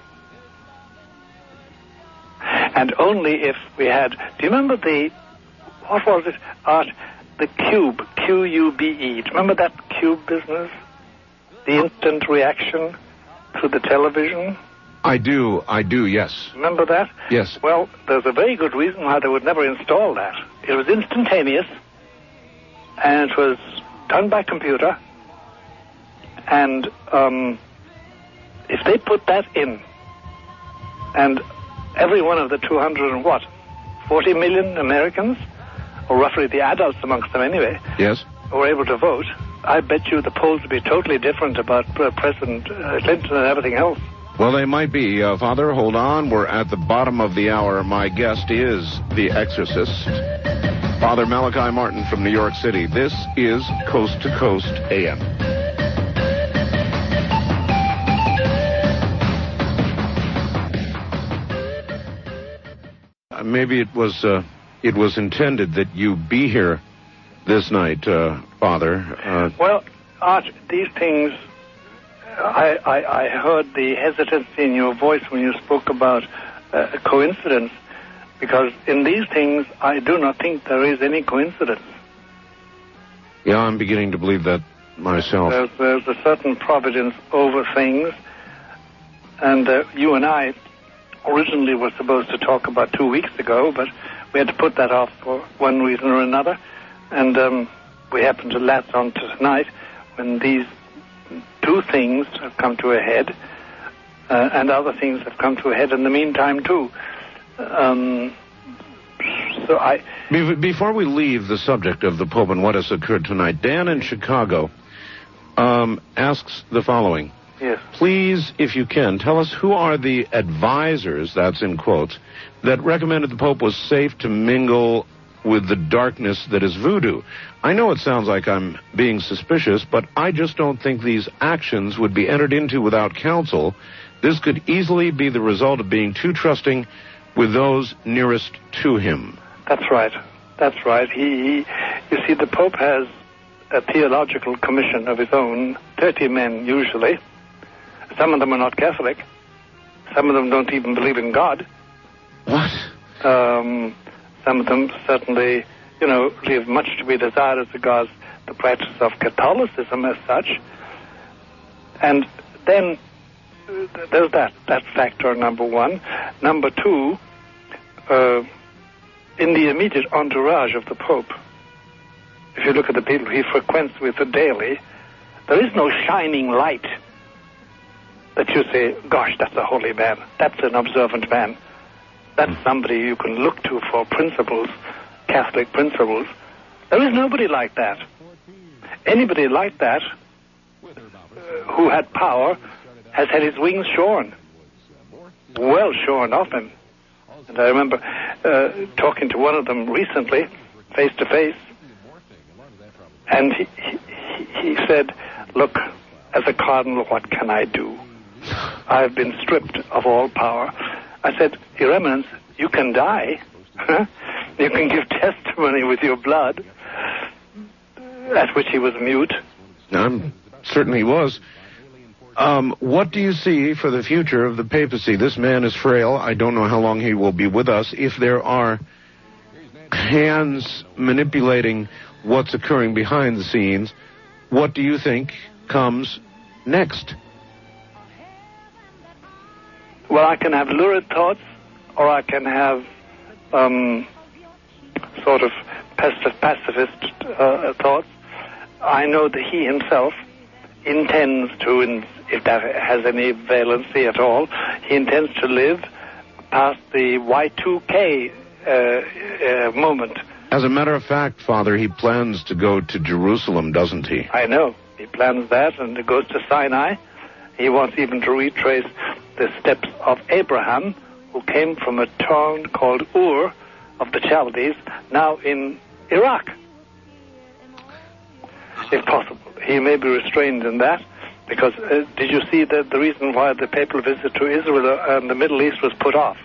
And only if we had... Do you remember what was it, Art? The Cube, Q-U-B-E. Do you remember that Cube business? The instant reaction to the television? I do, yes. Remember that? Yes. Well, there's a very good reason why they would never install that. It was instantaneous, and it was done by computer, and if they put that in, and every one of the 40 million Americans, or roughly the adults amongst them anyway, yes, were able to vote, I bet you the polls would be totally different about President Clinton and everything else. Well, they might be. Father, hold on. We're at the bottom of the hour. My guest is the exorcist, Father Malachi Martin from New York City. This is Coast to Coast AM. Maybe it was intended that you be here this night, Father. Well, Art, these things, I heard the hesitancy in your voice when you spoke about a coincidence, because in these things, I do not think there is any coincidence. Yeah, I'm beginning to believe that myself. There's a certain providence over things, and you and I originally were supposed to talk about 2 weeks ago, but we had to put that off for one reason or another, and we happened to latch on to tonight when these two things have come to a head, and other things have come to a head in the meantime too. Before we leave the subject of the Pope and what has occurred tonight, Dan in Chicago asks the following. Yes. Please, if you can, tell us who are the advisors, that's in quotes, that recommended the Pope was safe to mingle with the darkness that is voodoo. I know it sounds like I'm being suspicious, but I just don't think these actions would be entered into without counsel. This could easily be the result of being too trusting with those nearest to him. That's right. That's right. You see, the Pope has a theological commission of his own, 30 men usually. Some of them are not Catholic. Some of them don't even believe in God. What? Some of them certainly, leave much to be desired as regards the practice of Catholicism as such. And then there's that factor, number one. Number two, in the immediate entourage of the Pope, if you look at the people he frequents with daily, there is no shining light that you say, gosh, that's a holy man, that's an observant man, that's somebody you can look to for principles, Catholic principles. There is nobody like that. Anybody like that who had power has had his wings shorn, well shorn off him. And I remember talking to one of them recently, face to face, and he said, look, as a cardinal, what can I do? I've been stripped of all power. I said, Your Eminence, you can die. You can give testimony with your blood. At which he was mute. Certainly was. What do you see for the future of the papacy? This man is frail. I don't know how long he will be with us. If there are hands manipulating what's occurring behind the scenes, what do you think comes next? Well, I can have lurid thoughts, or I can have sort of pacifist thoughts. I know that he himself intends to, if that has any valency at all, he intends to live past the Y2K moment. As a matter of fact, Father, he plans to go to Jerusalem, doesn't he? I know. He plans that, and it goes to Sinai. He wants even to retrace the steps of Abraham, who came from a town called Ur of the Chaldees, now in Iraq. If possible. He may be restrained in that, because did you see the reason why the papal visit to Israel and the Middle East was put off?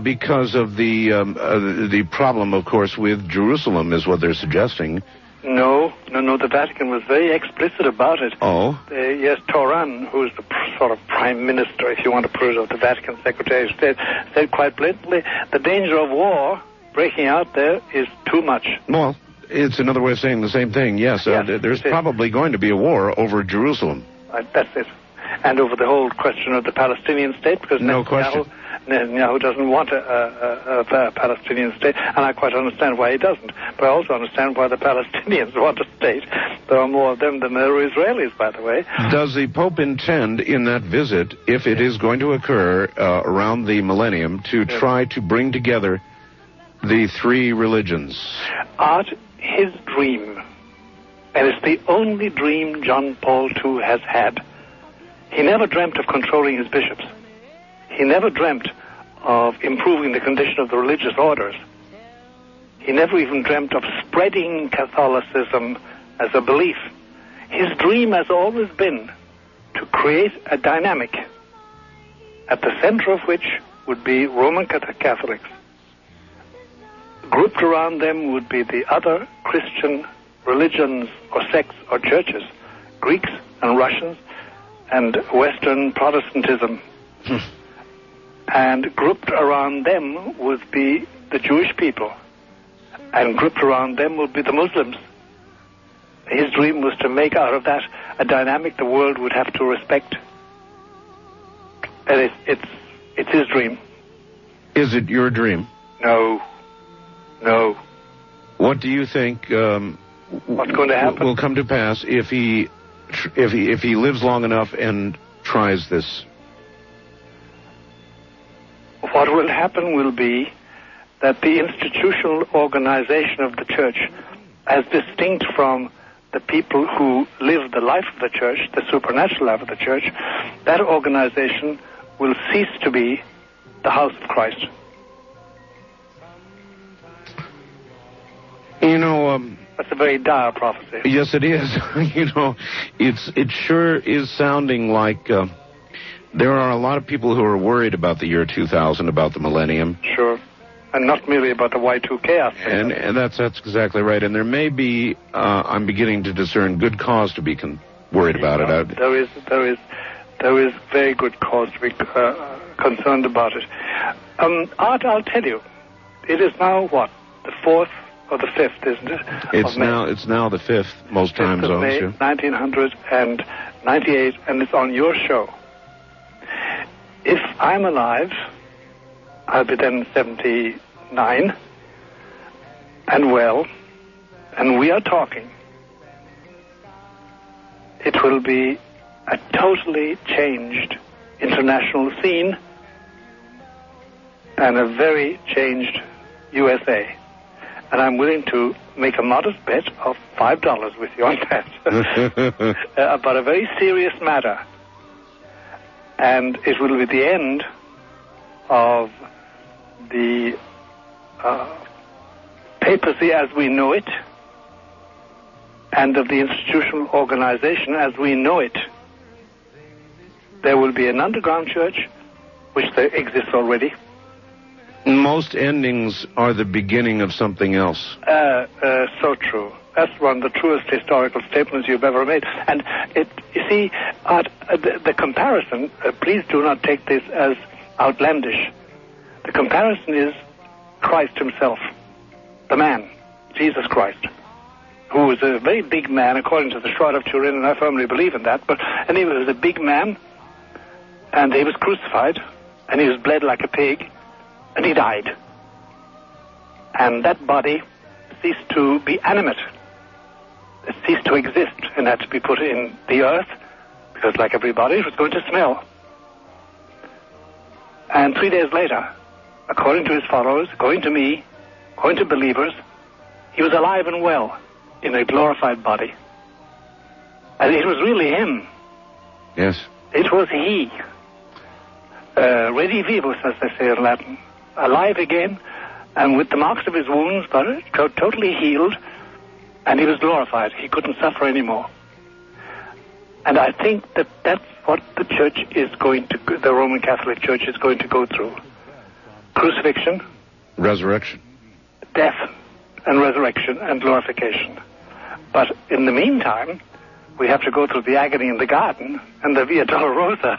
Because of the problem, of course, with Jerusalem, is what they're suggesting. No, the Vatican was very explicit about it. Oh? Yes, Toran, who is the sort of prime minister, if you want to put it, of the Vatican Secretary of State, said quite blatantly, the danger of war breaking out there is too much. Well, it's another way of saying the same thing, yes. There's probably going to be a war over Jerusalem. That's it. And over the whole question of the Palestinian state, because Netanyahu doesn't want a Palestinian state, and I quite understand why he doesn't. But I also understand why the Palestinians want a state. There are more of them than there are Israelis, by the way. Does the Pope intend in that visit, if it is going to occur around the millennium, to try to bring together the three religions? Art, his dream, and it's the only dream John Paul II has had. He never dreamt of controlling his bishops. He never dreamt of improving the condition of the religious orders. He never even dreamt of spreading Catholicism as a belief. His dream has always been to create a dynamic at the center of which would be Roman Catholics. Grouped around them would be the other Christian religions or sects or churches, Greeks and Russians and Western Protestantism. And grouped around them would be the Jewish people. And grouped around them would be the Muslims. His dream was to make out of that a dynamic the world would have to respect. And it's his dream. Is it your dream? No. What do you think what's going to happen will come to pass if he lives long enough and tries this? What will happen will be that the institutional organization of the church, as distinct from the people who live the life of the church, the supernatural life of the church, that organization will cease to be the house of Christ. You know, that's a very dire prophecy. Yes, it is. You know, it sure is sounding like there are a lot of people who are worried about the year 2000, about the millennium. Sure. And not merely about the Y2K aspect. And that's exactly right. And there may be, I'm beginning to discern good cause to be worried about it. There is very good cause to be concerned about it. Art, I'll tell you, it is now what, the 4th or the 5th, isn't it? It's now the 5th, most time zones. May, 1998, and it's on your show. If I'm alive, I'll be then 79 and well, and we are talking. It will be a totally changed international scene and a very changed USA. And I'm willing to make a modest bet of $5 with you on that about a very serious matter. And it will be the end of the papacy as we know it and of the institutional organization as we know it. There will be an underground church, which there exists already. Most endings are the beginning of something else. So true. That's one of the truest historical statements you've ever made. And you see, the comparison, please do not take this as outlandish. The comparison is Christ himself, the man, Jesus Christ, who was a very big man, according to the Shroud of Turin, and I firmly believe in that. But anyway, he was a big man, and he was crucified, and he was bled like a pig, and he died. And that body ceased to be animate. It ceased to exist and had to be put in the earth, because like everybody, it was going to smell. And 3 days later, according to his followers, according to me, according to believers, he was alive and well in a glorified body. And it was really him. Yes. It was he. Redivivus, as they say in Latin. Alive again, and with the marks of his wounds, but totally healed, and he was glorified. He couldn't suffer anymore. And I think that that's what the church is going to, the Roman Catholic Church is going to go through. Crucifixion. Resurrection. Death and resurrection and glorification. But in the meantime, we have to go through the agony in the garden and the Via Dolorosa.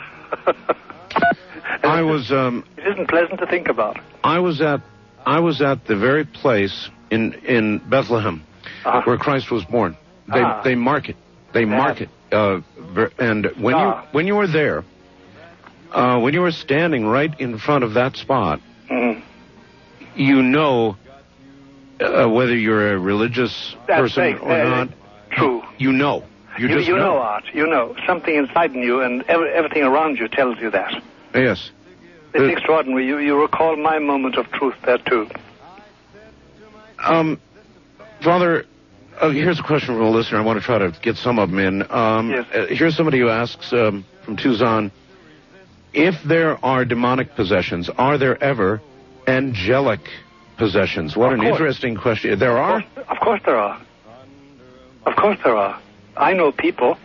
It isn't pleasant to think about. I was at the very place in Bethlehem where Christ was born. They mark it. They mark it. And when you were there, when you were standing right in front of that spot, you know whether you're a religious person or not. True. You know. You know, Art. You know. Something inside you and everything around you tells you that. Yes. It's extraordinary. You recall my moment of truth there, too. Father, here's a question from a listener. I want to try to get some of them in. Yes. Here's somebody who asks from Tucson, if there are demonic possessions, are there ever angelic possessions? What an interesting question. There are? Of course there are. Of course there are. I know people,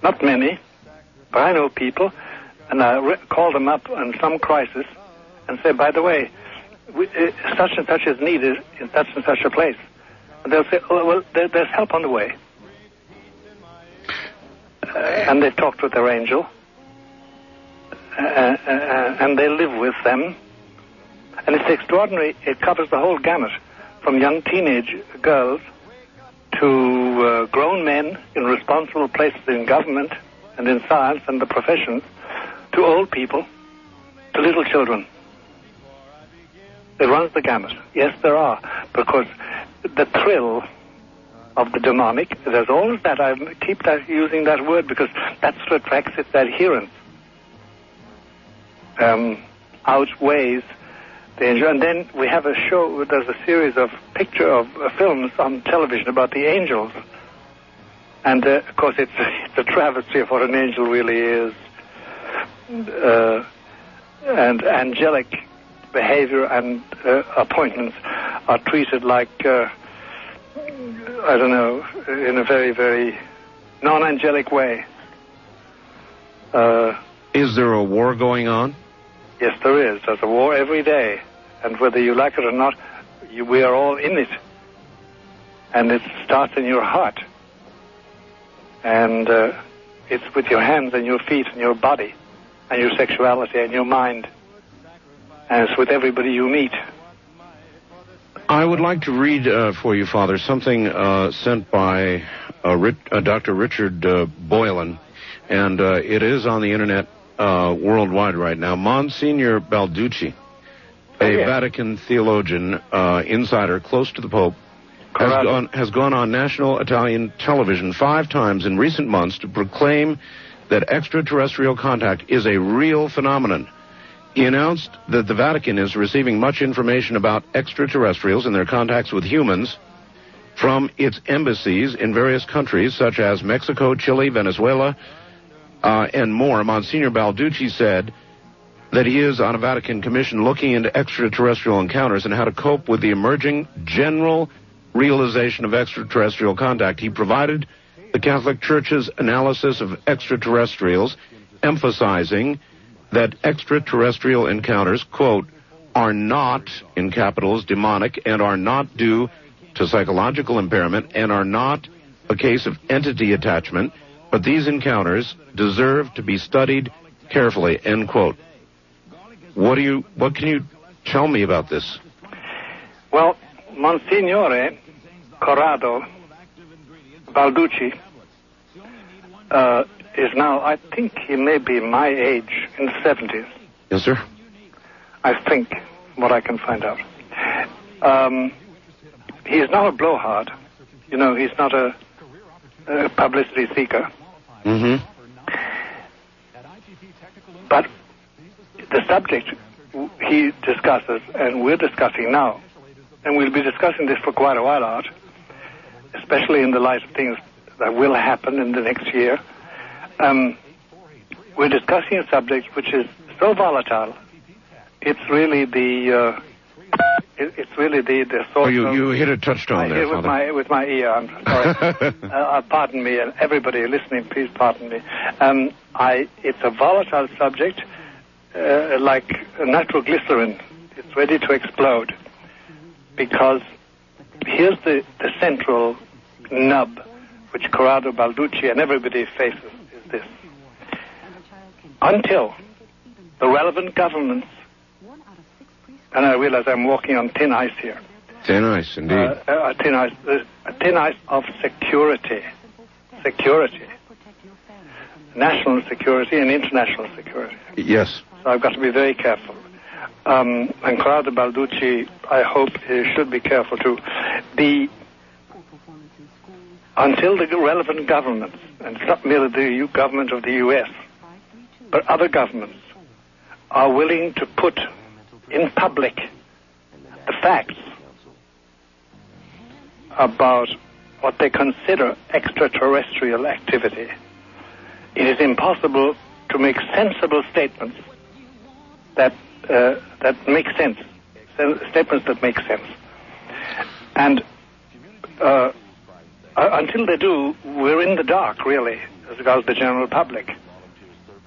not many, but I know people, and I call them up in some crisis and say, by the way, such and such is needed in such and such a place. And they'll say, oh, well, there's help on the way. And they've talked with their angel, and they live with them. And it's extraordinary. It covers the whole gamut, from young teenage girls to grown men in responsible places in government and in science and the professions, to old people, to little children. It runs the gamut. Yes, there are, because the thrill of the demonic, there's always that. I keep using that word because that's what attracts its adherents. Outweighs danger. And then we have a show, there's a series of films on television about the angels And, of course, it's a travesty of what an angel really is. And angelic behavior and appointments are treated like, I don't know, in a very, very non-angelic way. Is there a war going on? Yes, there is. There's a war every day. And whether you like it or not, we are all in it. And it starts in your heart. And it's with your hands and your feet and your body and your sexuality and your mind. And it's with everybody you meet. I would like to read for you, Father, something sent by Dr. Richard Boylan, and it is on the Internet worldwide right now. Monsignor Balducci, a Vatican theologian, insider close to the Pope, has gone on national Italian television 5 times in recent months to proclaim that extraterrestrial contact is a real phenomenon. He announced that the Vatican is receiving much information about extraterrestrials and their contacts with humans from its embassies in various countries such as Mexico, Chile, Venezuela, and more. Monsignor Balducci said that he is on a Vatican commission looking into extraterrestrial encounters and how to cope with the emerging general realization of extraterrestrial contact. He provided the Catholic Church's analysis of extraterrestrials, emphasizing that extraterrestrial encounters, quote, are not, in capitals, demonic, and are not due to psychological impairment, and are not a case of entity attachment, but these encounters deserve to be studied carefully, end quote. What can you tell me about this? Well, Monsignore Corrado Balducci is now, I think he may be my age, in the 70s. Yes, sir. I think, what I can find out. He's not a blowhard. You know, he's not a publicity seeker. Mm-hmm. But the subject he discusses, and we're discussing now, and we'll be discussing this for quite a while, Art, especially in the light of things that will happen in the next year. We're discussing a subject which is so volatile. It's really the source. Oh, you hit a touchstone there, Father. With my ear. I'm sorry. Pardon me, and everybody listening, please pardon me. It's a volatile subject, like natural glycerin. It's ready to explode, because here's the central nub, which Corrado Balducci and everybody faces, is this. Until the relevant governments, and I realize I'm walking on thin ice here. Thin ice, indeed. Thin ice of security. Security. National security and international security. Yes. So I've got to be very careful. And Corrado Balducci, I hope, should be careful too. Until the relevant governments, and it's not merely the government of the U.S., but other governments, are willing to put in public the facts about what they consider extraterrestrial activity, it is impossible to make sensible statements that make sense, statements that make sense. And until they do, we're in the dark, really, as regards the general public.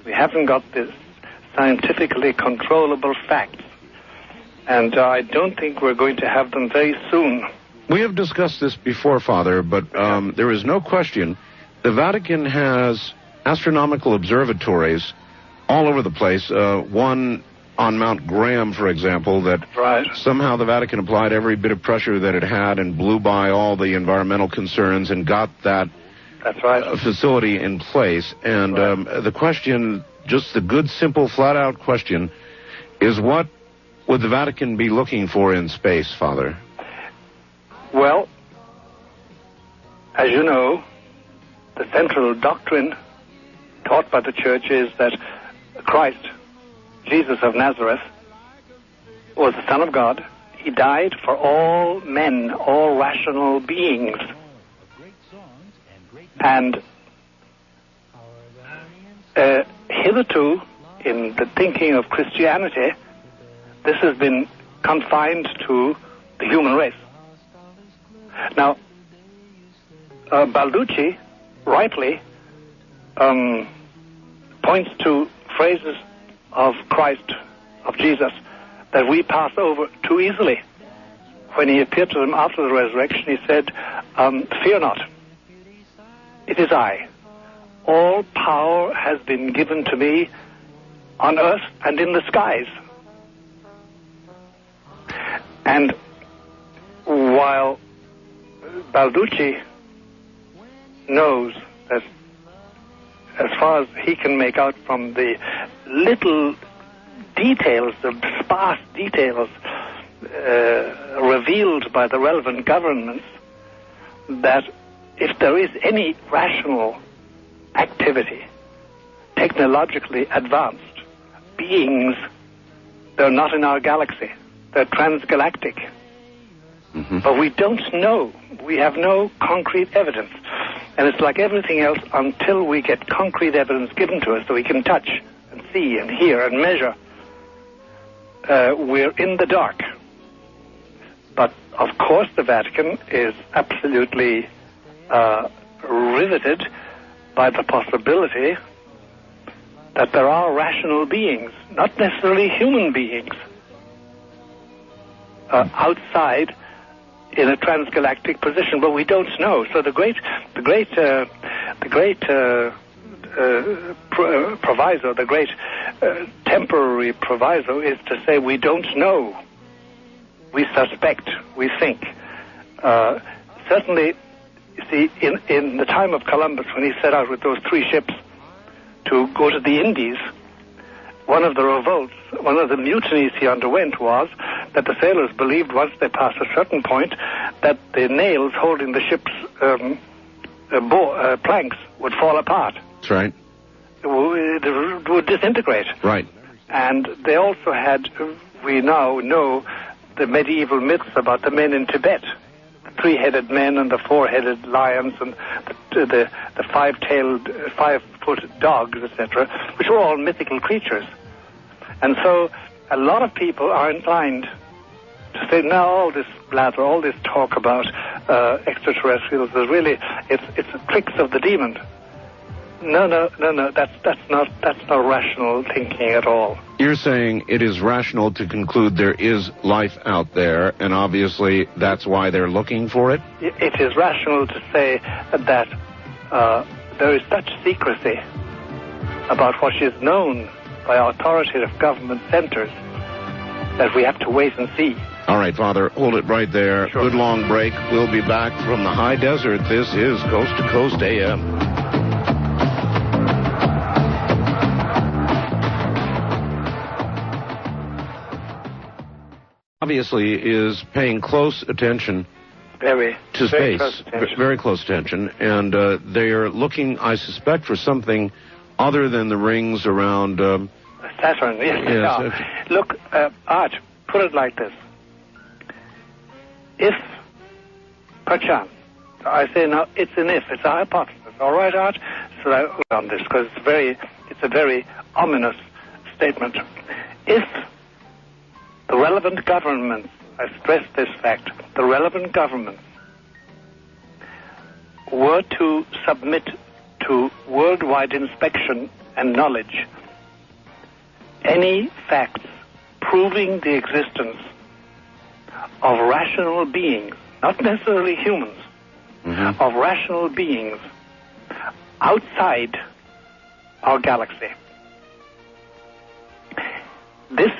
We haven't got this scientifically controllable facts, and I don't think we're going to have them very soon. We have discussed this before, Father, but there is no question the Vatican has astronomical observatories all over the place. One on Mount Graham, for example, that somehow the Vatican applied every bit of pressure that it had and blew by all the environmental concerns and got that facility in place. And the question, just the good, simple, flat-out question, is what would the Vatican be looking for in space, Father? Well, as you know, the central doctrine taught by the Church is that Christ, Jesus of Nazareth, was the Son of God. He died for all men, all rational beings. And hitherto, in the thinking of Christianity, this has been confined to the human race. Now, Balducci rightly points to phrases of Christ, of Jesus, that we pass over too easily. When he appeared to them after the resurrection, he said, fear not, it is I. All power has been given to me on earth and in the skies. And while Balducci knows that, as far as he can make out from the little details, the sparse details revealed by the relevant governments, that if there is any rational activity, technologically advanced beings, they're not in our galaxy. They're transgalactic. Mm-hmm. But we don't know. We have no concrete evidence. And it's like everything else, until we get concrete evidence given to us that we can touch and see and hear and measure, we're in the dark. But, of course, the Vatican is absolutely riveted by the possibility that there are rational beings, not necessarily human beings, outside in a transgalactic position, but we don't know. So the great proviso, the great temporary proviso, is to say we don't know. We suspect. We think. Certainly, you see, in the time of Columbus, when he set out with those 3 ships to go to the Indies, one of the revolts, one of the mutinies he underwent was that the sailors believed once they passed a certain point that the nails holding the ship's planks would fall apart. That's right. It would disintegrate. Right. And they also had, we now know, the medieval myths about the men in Tibet, the 3-headed men and the 4-headed lions and the 5-tailed, 5-foot dogs, etc., which were all mythical creatures. And so a lot of people are inclined to say, now all this blather, all this talk about extraterrestrials is really, it's tricks of the demon. No, that's not rational thinking at all. You're saying it is rational to conclude there is life out there, and obviously that's why they're looking for it? It is rational to say that there is such secrecy about what is known by authoritative government centers that we have to wait and see. All right, Father, hold it right there. Sure. Good long break. We'll be back from the high desert. This is Coast to Coast AM. Obviously is paying close attention to space. Very close attention. And they are looking, I suspect, for something other than the rings around Saturn. Yes. Look, Art, put it like this. If, perchance, I say now, it's an if, it's a hypothesis. All right, Art? So I go on this because it's a very ominous statement. If the relevant governments, I stress this fact, the relevant governments were to submit to worldwide inspection and knowledge any facts proving the existence of rational beings, not necessarily humans, of rational beings outside our galaxy, this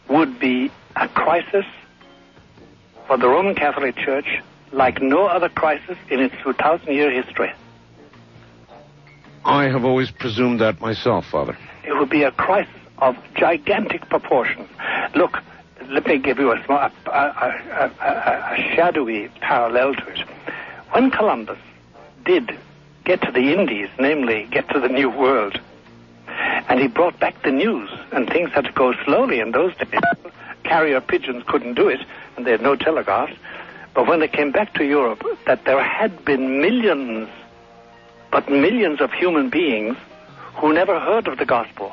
would be a crisis for the Roman Catholic Church like no other crisis in its 2,000-year history. I have always presumed that myself, Father. It would be a crisis of gigantic proportions. Look, let me give you a shadowy parallel to it. When Columbus did get to the Indies, namely get to the New World, and he brought back the news, and things had to go slowly in those days. Carrier pigeons couldn't do it, and they had no telegraphs. But when they came back to Europe, that there had been millions but millions of human beings who never heard of the gospel,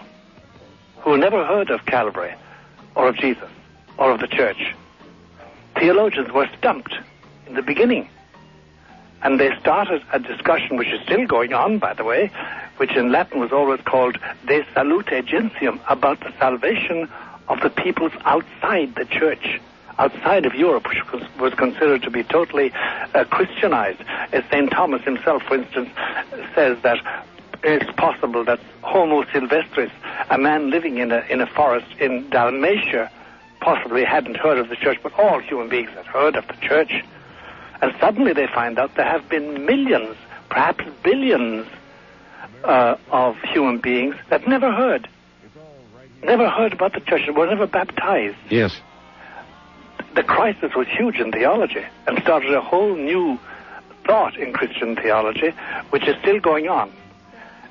who never heard of Calvary, or of Jesus, or of the church. Theologians were stumped in the beginning. And they started a discussion, which is still going on, by the way, which in Latin was always called De Salute Gentium, about the salvation of the peoples outside the church, outside of Europe, which was considered to be totally Christianized. As St. Thomas himself, for instance, says that it's possible that Homo Silvestris, a man living in a forest in Dalmatia, possibly hadn't heard of the church, but all human beings had heard of the church. And suddenly they find out there have been millions, perhaps billions, of human beings that never heard about the church and were never baptized. Yes. The crisis was huge in theology and started a whole new thought in Christian theology, which is still going on.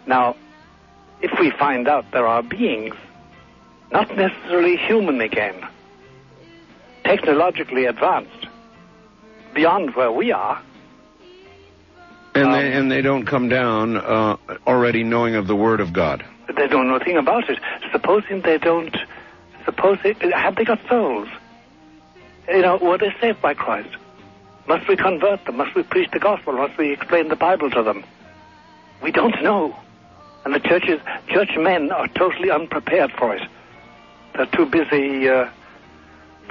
Now, if we find out there are beings, not necessarily human again, technologically advanced, beyond where we are. And they don't come down already knowing of the Word of God. They don't know a thing about it. Supposing have they got souls? Were they saved by Christ? Must we convert them? Must we preach the gospel? Must we explain the Bible to them? We don't know. And the churchmen are totally unprepared for it. They're too busy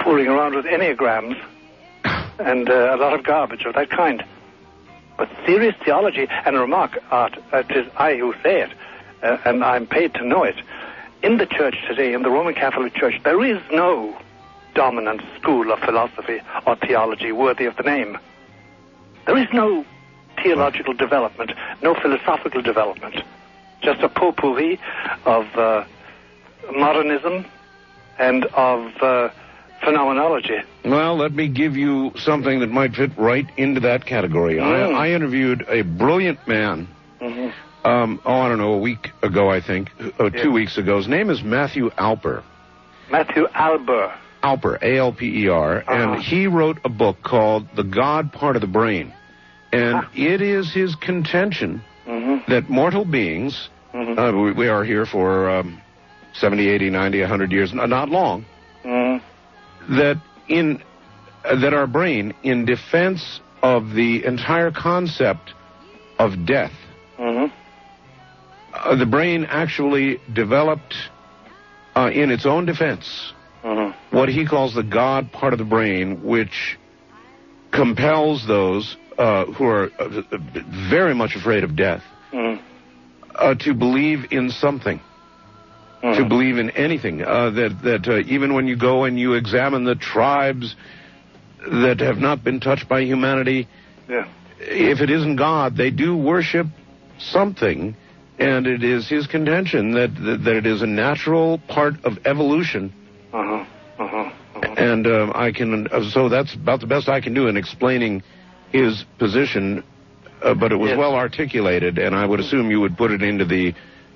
fooling around with enneagrams and a lot of garbage of that kind. But serious theology, and remark, Art, it is I who say it, and I'm paid to know it. In the church today, in the Roman Catholic Church, there is no dominant school of philosophy or theology worthy of the name. There is no theological development, no philosophical development. Just a potpourri of modernism and of phenomenology. Well, let me give you something that might fit right into that category. I interviewed a brilliant man, I don't know, a week ago, I think, 2 weeks ago. His name is Matthew Alper. Matthew Alper. Alper, A-L-P-E-R, and he wrote a book called The God Part of the Brain. And it is his contention that mortal beings, we are here for 70, 80, 90, 100 years, not long, that our brain, in defense of the entire concept of death, the brain actually developed in its own defense what he calls the God part of the brain, which compels those who are very much afraid of death to believe in something. To believe in anything, that even when you go and you examine the tribes that have not been touched by humanity, if it isn't God, they do worship something, and it is his contention that it is a natural part of evolution. And so that's about the best I can do in explaining his position, but it was well articulated, and I would assume you would put it into the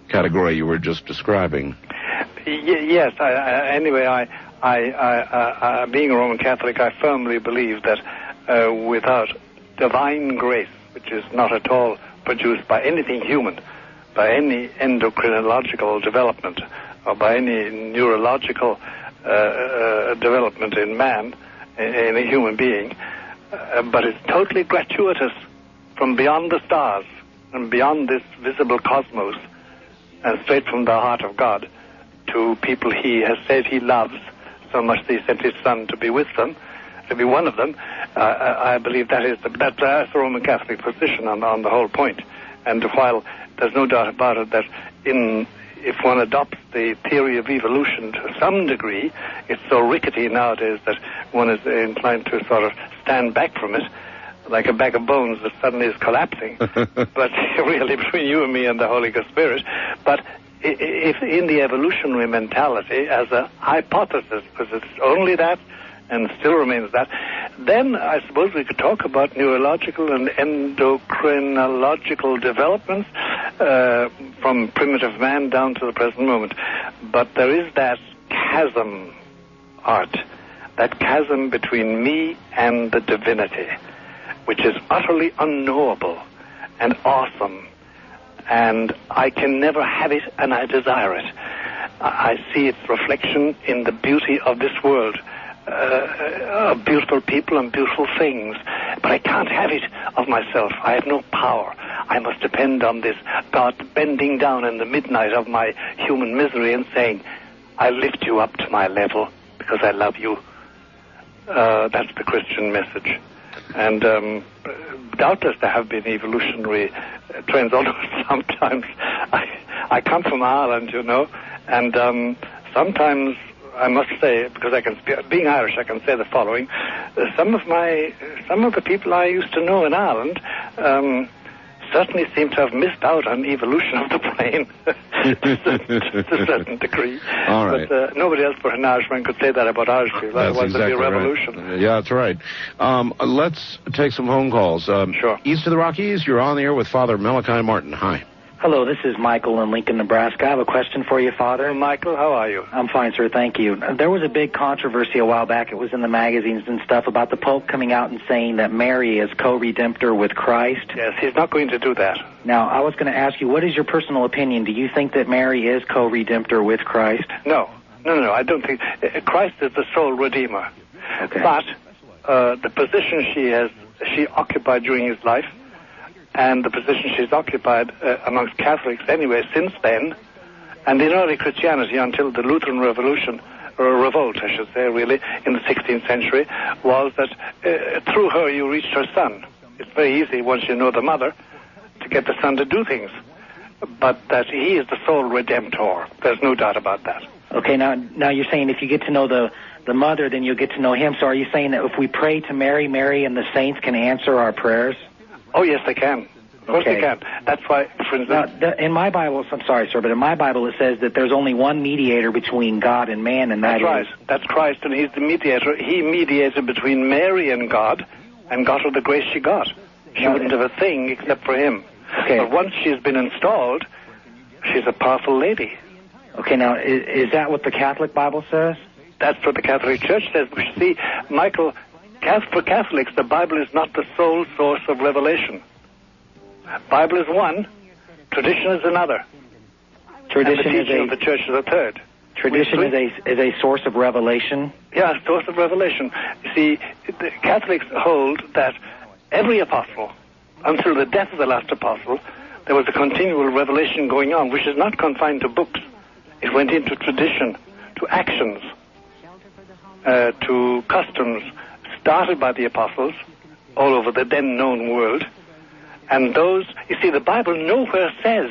category you were just describing. Yes. Anyway, I being a Roman Catholic, I firmly believe that without divine grace, which is not at all produced by anything human, by any endocrinological development, or by any neurological development in man, in a human being, but it's totally gratuitous from beyond the stars and beyond this visible cosmos, and straight from the heart of God to people he has said he loves so much that he sent his son to be with them, to be one of them. I believe that's the Roman Catholic position on the whole point. And while there's no doubt about it that if one adopts the theory of evolution to some degree, it's so rickety nowadays that one is inclined to sort of stand back from it, like a bag of bones that suddenly is collapsing. But really, between you and me and the Holy Spirit. But if in the evolutionary mentality, as a hypothesis, because it's only that and still remains that, then I suppose we could talk about neurological and endocrinological developments from primitive man down to the present moment. But there is that chasm, Art, that chasm between me and the divinity, which is utterly unknowable and awesome and I can never have it, and I desire it. I see its reflection in the beauty of this world, of beautiful people and beautiful things, but I can't have it of myself. I have no power. I must depend on this God bending down in the midnight of my human misery and saying, I lift you up to my level because I love you. That's the Christian message. And doubtless there have been evolutionary trends, although sometimes I come from Ireland, you know, and sometimes I must say, because I can being Irish, I can say the following: some of the people I used to know in Ireland certainly seem to have missed out on evolution of the brain to a certain degree. All right. But nobody else but an Irishman could say that about Irish people. Otherwise there'd be a revolution. Right. Yeah, that's right. Let's take some phone calls. Sure. East of the Rockies, you're on the air with Father Malachi Martin. Hi. Hello, this is Michael in Lincoln, Nebraska. I have a question for you, Father. Michael, how are you? I'm fine, sir. Thank you. There was a big controversy a while back. It was in the magazines and stuff about the Pope coming out and saying that Mary is co-redemptor with Christ. Yes, he's not going to do that. Now, I was going to ask you, what is your personal opinion? Do you think that Mary is co-redemptor with Christ? No, I don't think. Christ is the sole Redeemer. Okay. But the position she occupied during his life, and the position she's occupied amongst Catholics anyway since then, and in early Christianity until the Lutheran Revolution, or revolt, I should say, really, in the 16th century, was that through her you reached her son. It's very easy, once you know the mother, to get the son to do things. But that he is the sole Redemptor. There's no doubt about that. Okay, now you're saying if you get to know the mother, then you'll get to know him. So are you saying that if we pray to Mary, Mary and the saints can answer our prayers? Oh, yes, they can. Of course they can. That's why, for instance... Now, in my Bible, I'm sorry, sir, but in my Bible it says that there's only one mediator between God and man, and that's right. That's Christ, and he's the mediator. He mediated between Mary and God got her the grace she got. She wouldn't have a thing except for him. Okay. But once she's been installed, she's a powerful lady. Okay, now, is that what the Catholic Bible says? That's what the Catholic Church says. But you see, Michael, for Catholics, the Bible is not the sole source of revelation. Bible is one, tradition is another. Tradition and the teaching of the Church is a third. Tradition is a source of revelation? Yeah, source of revelation. You see, the Catholics hold that every apostle, until the death of the last apostle, there was a continual revelation going on, which is not confined to books. It went into tradition, to actions, to customs started by the apostles all over the then known world. And those, you see, the Bible nowhere says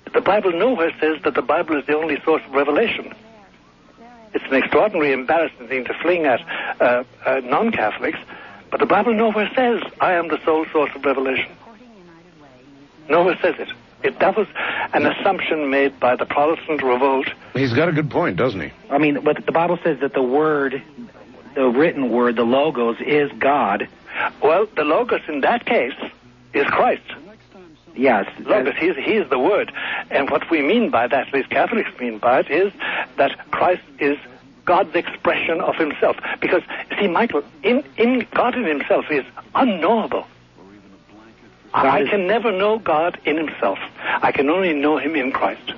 that the Bible is the only source of revelation. It's an extraordinary, embarrassing thing to fling at non-Catholics, but the Bible nowhere says, I am the sole source of revelation. Nowhere says it. That was an assumption made by the Protestant revolt. He's got a good point, doesn't he? I mean, but the Bible says that the Word, the written Word, the Logos, is God. Well, the Logos in that case is Christ. Yes. Logos, he is the Word. And what we mean by that, at least Catholics mean by it, is that Christ is God's expression of himself. Because, see, Michael, in God in himself is unknowable. I can never know God in himself. I can only know him in Christ.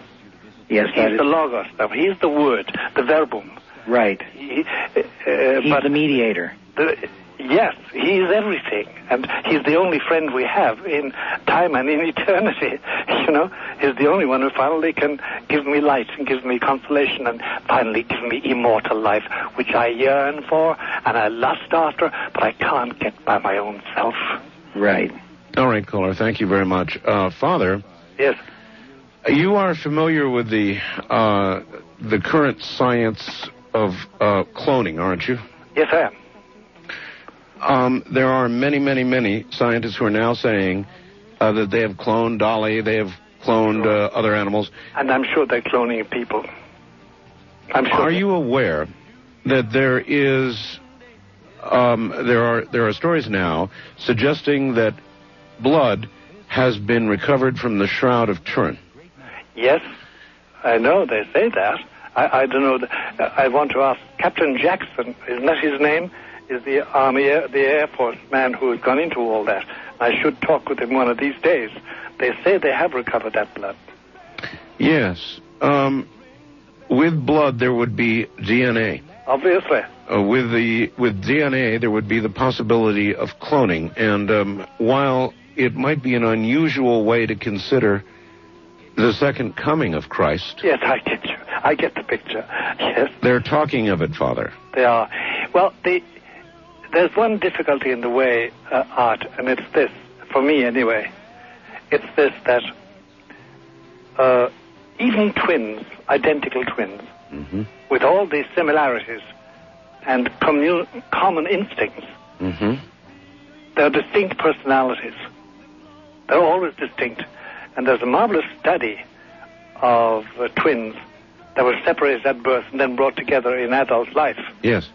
Yes, he's the Logos. He's the Word, the Verbum. Right. He's the mediator. Yes, he is everything, and he's the only friend we have in time and in eternity. You know, he's the only one who finally can give me light and give me consolation and finally give me immortal life, which I yearn for and I lust after, but I can't get by my own self. Right. All right, caller, thank you very much. Father? Yes? You are familiar with the current science of cloning, aren't you? Yes, I am. There are many scientists who are now saying that they have cloned Dolly, they have cloned other animals. And I'm sure they're cloning people. I'm sure. Are you aware that there are stories now suggesting that blood has been recovered from the Shroud of Turin? Yes, I know they say that. I don't know. I want to ask Captain Jackson, isn't that his name? Is the Army, the Air Force man who has gone into all that. I should talk with him one of these days. They say they have recovered that blood. Yes. With blood, there would be DNA. Obviously. With DNA, there would be the possibility of cloning. And while it might be an unusual way to consider the second coming of Christ. Yes, I get you. I get the picture. Yes. They're talking of it, Father. They are. Well, there's one difficulty in the way, Art, and it's this, for me anyway. It's this, that even twins, identical twins, with all these similarities and common instincts, they're distinct personalities. They're always distinct. And there's a marvelous study of twins that were separated at birth and then brought together in adult life. Yes.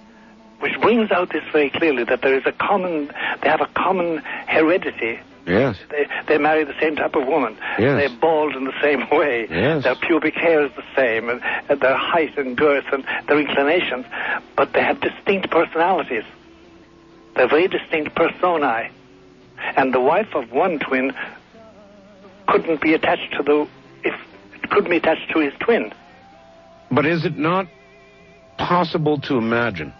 Which brings out this very clearly, that there is they have a common heredity. Yes. They marry the same type of woman. Yes. They're bald in the same way. Yes. Their pubic hair is the same, and their height and girth and their inclinations. But they have distinct personalities. They're very distinct personae. And the wife of one twin couldn't be attached to his twin. But is it not possible to imagine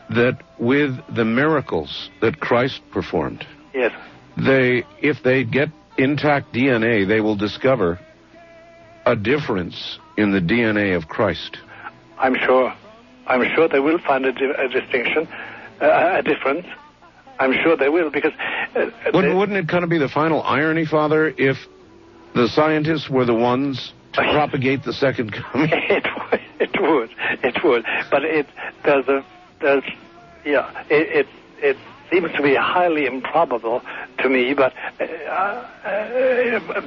that with the miracles that Christ performed, yes, if they get intact DNA, they will discover a difference in the DNA of Christ? I'm sure they will find a distinction, a difference. I'm sure they will, because... Wouldn't it kind of be the final irony, Father, if the scientists were the ones to propagate the second coming? It would. But it seems to be highly improbable to me, but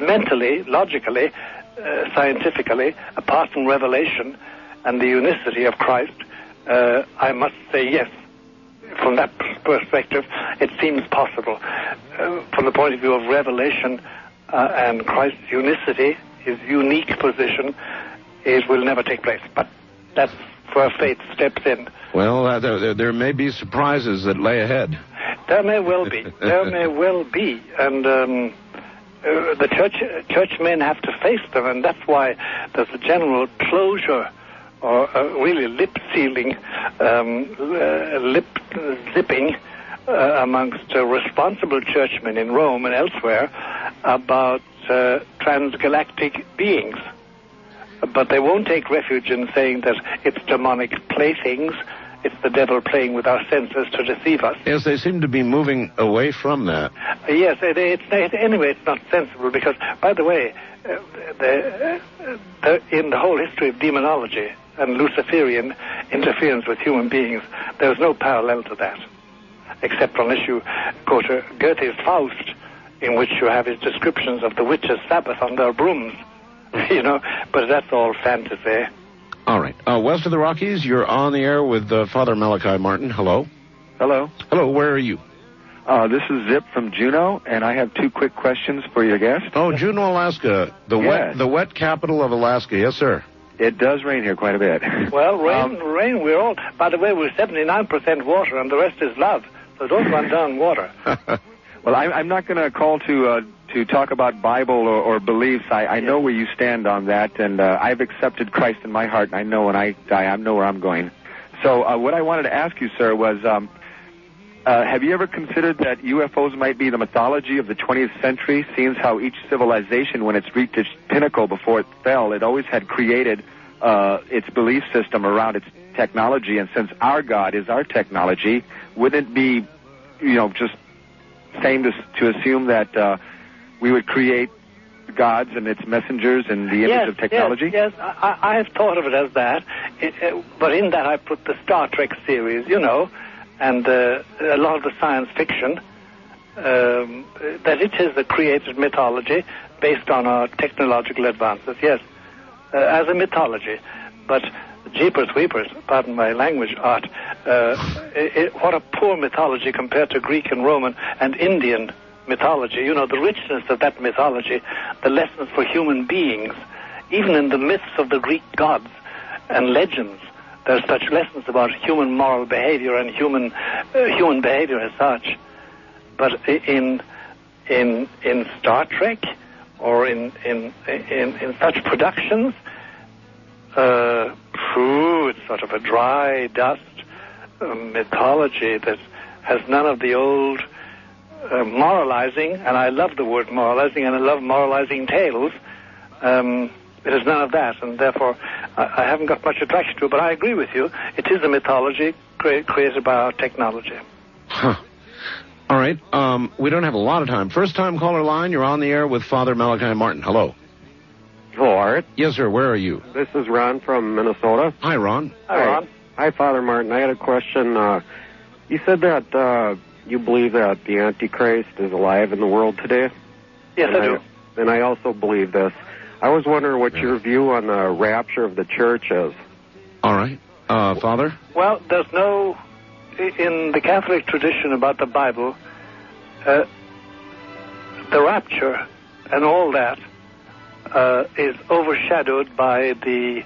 mentally, logically, scientifically, apart from revelation and the unicity of Christ, I must say yes. From that perspective, it seems possible. From the point of view of revelation and Christ's unicity, his unique position, it will never take place. But that's where faith steps in. Well, there may be surprises that lay ahead. There may well be. And the churchmen have to face them, and that's why there's a general closure, or really lip-sealing, lip-zipping amongst responsible churchmen in Rome and elsewhere about transgalactic beings. But they won't take refuge in saying that it's demonic playthings, it's the devil playing with our senses to deceive us. Yes, they seem to be moving away from that. Yes, anyway, it's not sensible, because, by the way, in the whole history of demonology and Luciferian interference with human beings, there's no parallel to that, except unless you go to Goethe's Faust, in which you have his descriptions of the witches' Sabbath on their brooms, but that's all fantasy. All right. West of the Rockies, you're on the air with Father Malachi Martin. Hello. Hello. Hello, where are you? This is Zip from Juneau, and I have two quick questions for your guest. Oh, Juneau, Alaska, the wet capital of Alaska. Yes, sir. It does rain here quite a bit. Well, rain, we're all... By the way, we're 79% water, and the rest is love, so don't run down water. Well, I'm not going to call to talk about Bible or beliefs. I know where you stand on that, and I've accepted Christ in my heart, and I know when I die, I know where I'm going. So what I wanted to ask you, sir, was have you ever considered that UFOs might be the mythology of the 20th century, seeing how each civilization, when it's reached its pinnacle before it fell, it always had created its belief system around its technology, and since our God is our technology, wouldn't it be, just same to assume that we would create gods and its messengers in the image of technology? Yes, I have thought of it as that, but in that I put the Star Trek series, and a lot of the science fiction, that it is a created mythology based on our technological advances, yes, as a mythology. But jeepers weepers, pardon my language, Art, what a poor mythology compared to Greek and Roman and Indian mythology. The richness of that mythology, the lessons for human beings, even in the myths of the Greek gods and legends, there's such lessons about human moral behavior and human behavior as such. But in in Star Trek or in such productions, it's sort of a dry dust mythology that has none of the old moralizing, and I love the word moralizing, and I love moralizing tales. It is none of that, and therefore I haven't got much attraction to it, but I agree with you. It is a mythology created by our technology. Huh. All right. We don't have a lot of time. First time caller line, you're on the air with Father Malachi Martin. Hello. Hello, Art. Yes, sir. Where are you? This is Ron from Minnesota. Hi, Ron. Hi, Ron. Hi, Father Martin. I had a question. You said that you believe that the Antichrist is alive in the world today? Yes, I do. And I also believe this. I was wondering what your view on the rapture of the church is. All right. Father? Well, there's no... In the Catholic tradition about the Bible, the rapture and all that is overshadowed by the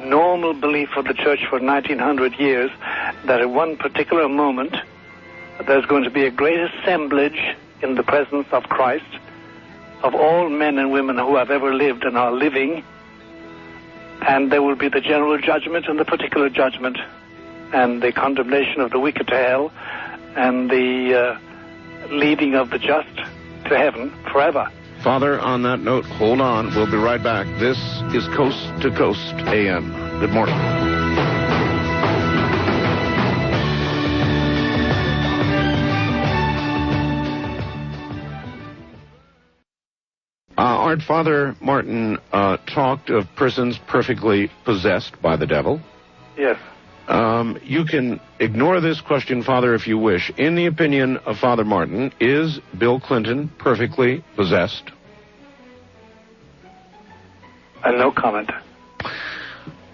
normal belief of the church for 1900 years that at one particular moment there's going to be a great assemblage in the presence of Christ of all men and women who have ever lived and are living, and there will be the general judgment and the particular judgment and the condemnation of the wicked to hell and the leading of the just to heaven forever. Father, on that note, hold on. We'll be right back. This is Coast to Coast AM. Good morning. Art, Father Martin talked of persons perfectly possessed by the devil. Yes. You can ignore this question, Father, if you wish. In the opinion of Father Martin, is Bill Clinton perfectly possessed? No comment.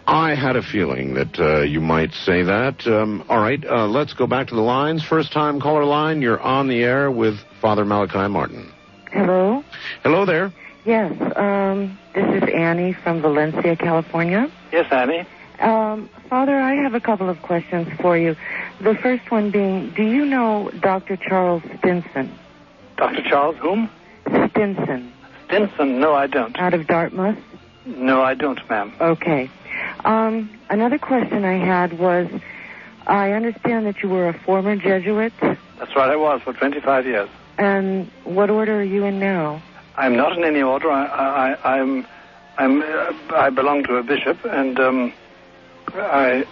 I had a feeling that you might say that. All right, let's go back to the lines. First time caller line, you're on the air with Father Malachi Martin. Hello? Hello there. Yes, this is Annie from Valencia, California. Yes, Annie. Father, I have a couple of questions for you. The first one being, do you know Dr. Charles Stinson? Dr. Charles whom? Stinson. Stinson? No, I don't. Out of Dartmouth? No, I don't, ma'am. Okay. Another question I had was, I understand that you were a former Jesuit. That's right, I was for 25 years. And what order are you in now? I'm not in any order. I belong to a bishop, and I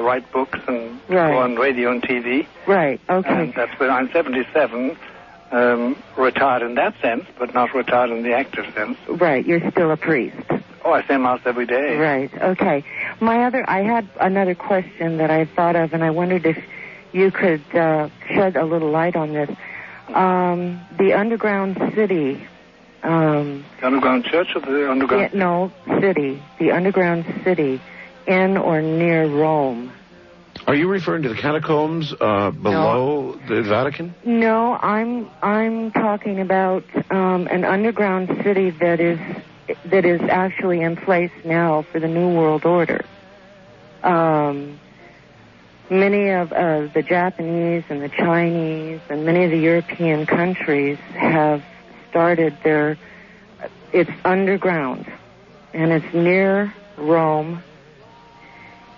write books and go on radio and TV. Right. Okay. And that's when I'm 77, retired in that sense, but not retired in the active sense. Right. You're still a priest. Oh, I say Mass every day. Right. Okay. I had another question that I thought of, and I wondered if you could shed a little light on this. The underground city. The underground church or the underground? No, city. The underground city in or near Rome. Are you referring to the catacombs below the Vatican? No, I'm talking about an underground city that is actually in place now for the New World Order. Many of the Japanese and the Chinese and many of the European countries have started it's underground, and it's near Rome,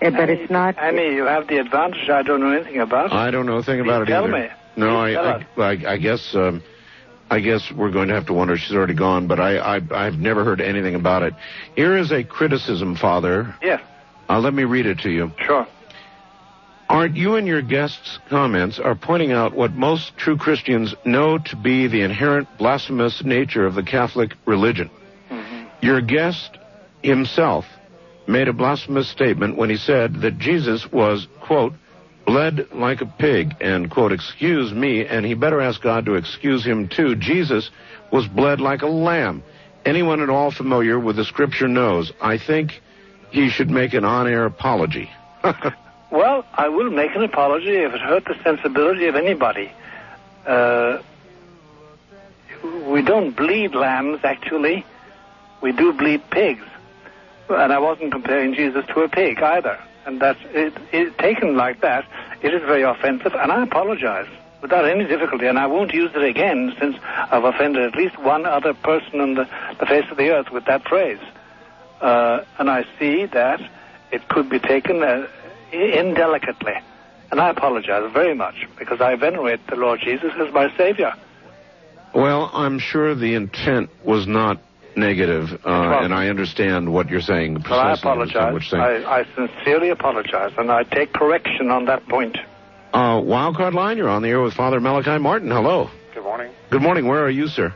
but it's not... Annie, you have the advantage I don't know anything about. I don't know a thing about it either. Tell me. No, I guess we're going to have to wonder. She's already gone, but I've never heard anything about it. Here is a criticism, Father. Yes. Let me read it to you. Sure. Aren't you and your guests' comments are pointing out what most true Christians know to be the inherent blasphemous nature of the Catholic religion? Mm-hmm. Your guest himself made a blasphemous statement when he said that Jesus was, quote, bled like a pig, and, quote, excuse me, and he better ask God to excuse him too. Jesus was bled like a lamb. Anyone at all familiar with the scripture knows. I think he should make an on-air apology. Well, I will make an apology if it hurt the sensibility of anybody. We don't bleed lambs, actually. We do bleed pigs. And I wasn't comparing Jesus to a pig either. And that's it taken like that, it is very offensive, and I apologize. without any difficulty, and I won't use it again since I've offended at least one other person on the face of the earth with that phrase. And I see that it could be taken indelicately. And I apologize very much, because I venerate the Lord Jesus as my Savior. Well, I'm sure the intent was not negative, and I understand what you're saying. Well, I apologize. I sincerely apologize, and I take correction on that point. Wildcard Line, you're on the air with Father Malachi Martin. Hello. Good morning. Good morning. Where are you, sir?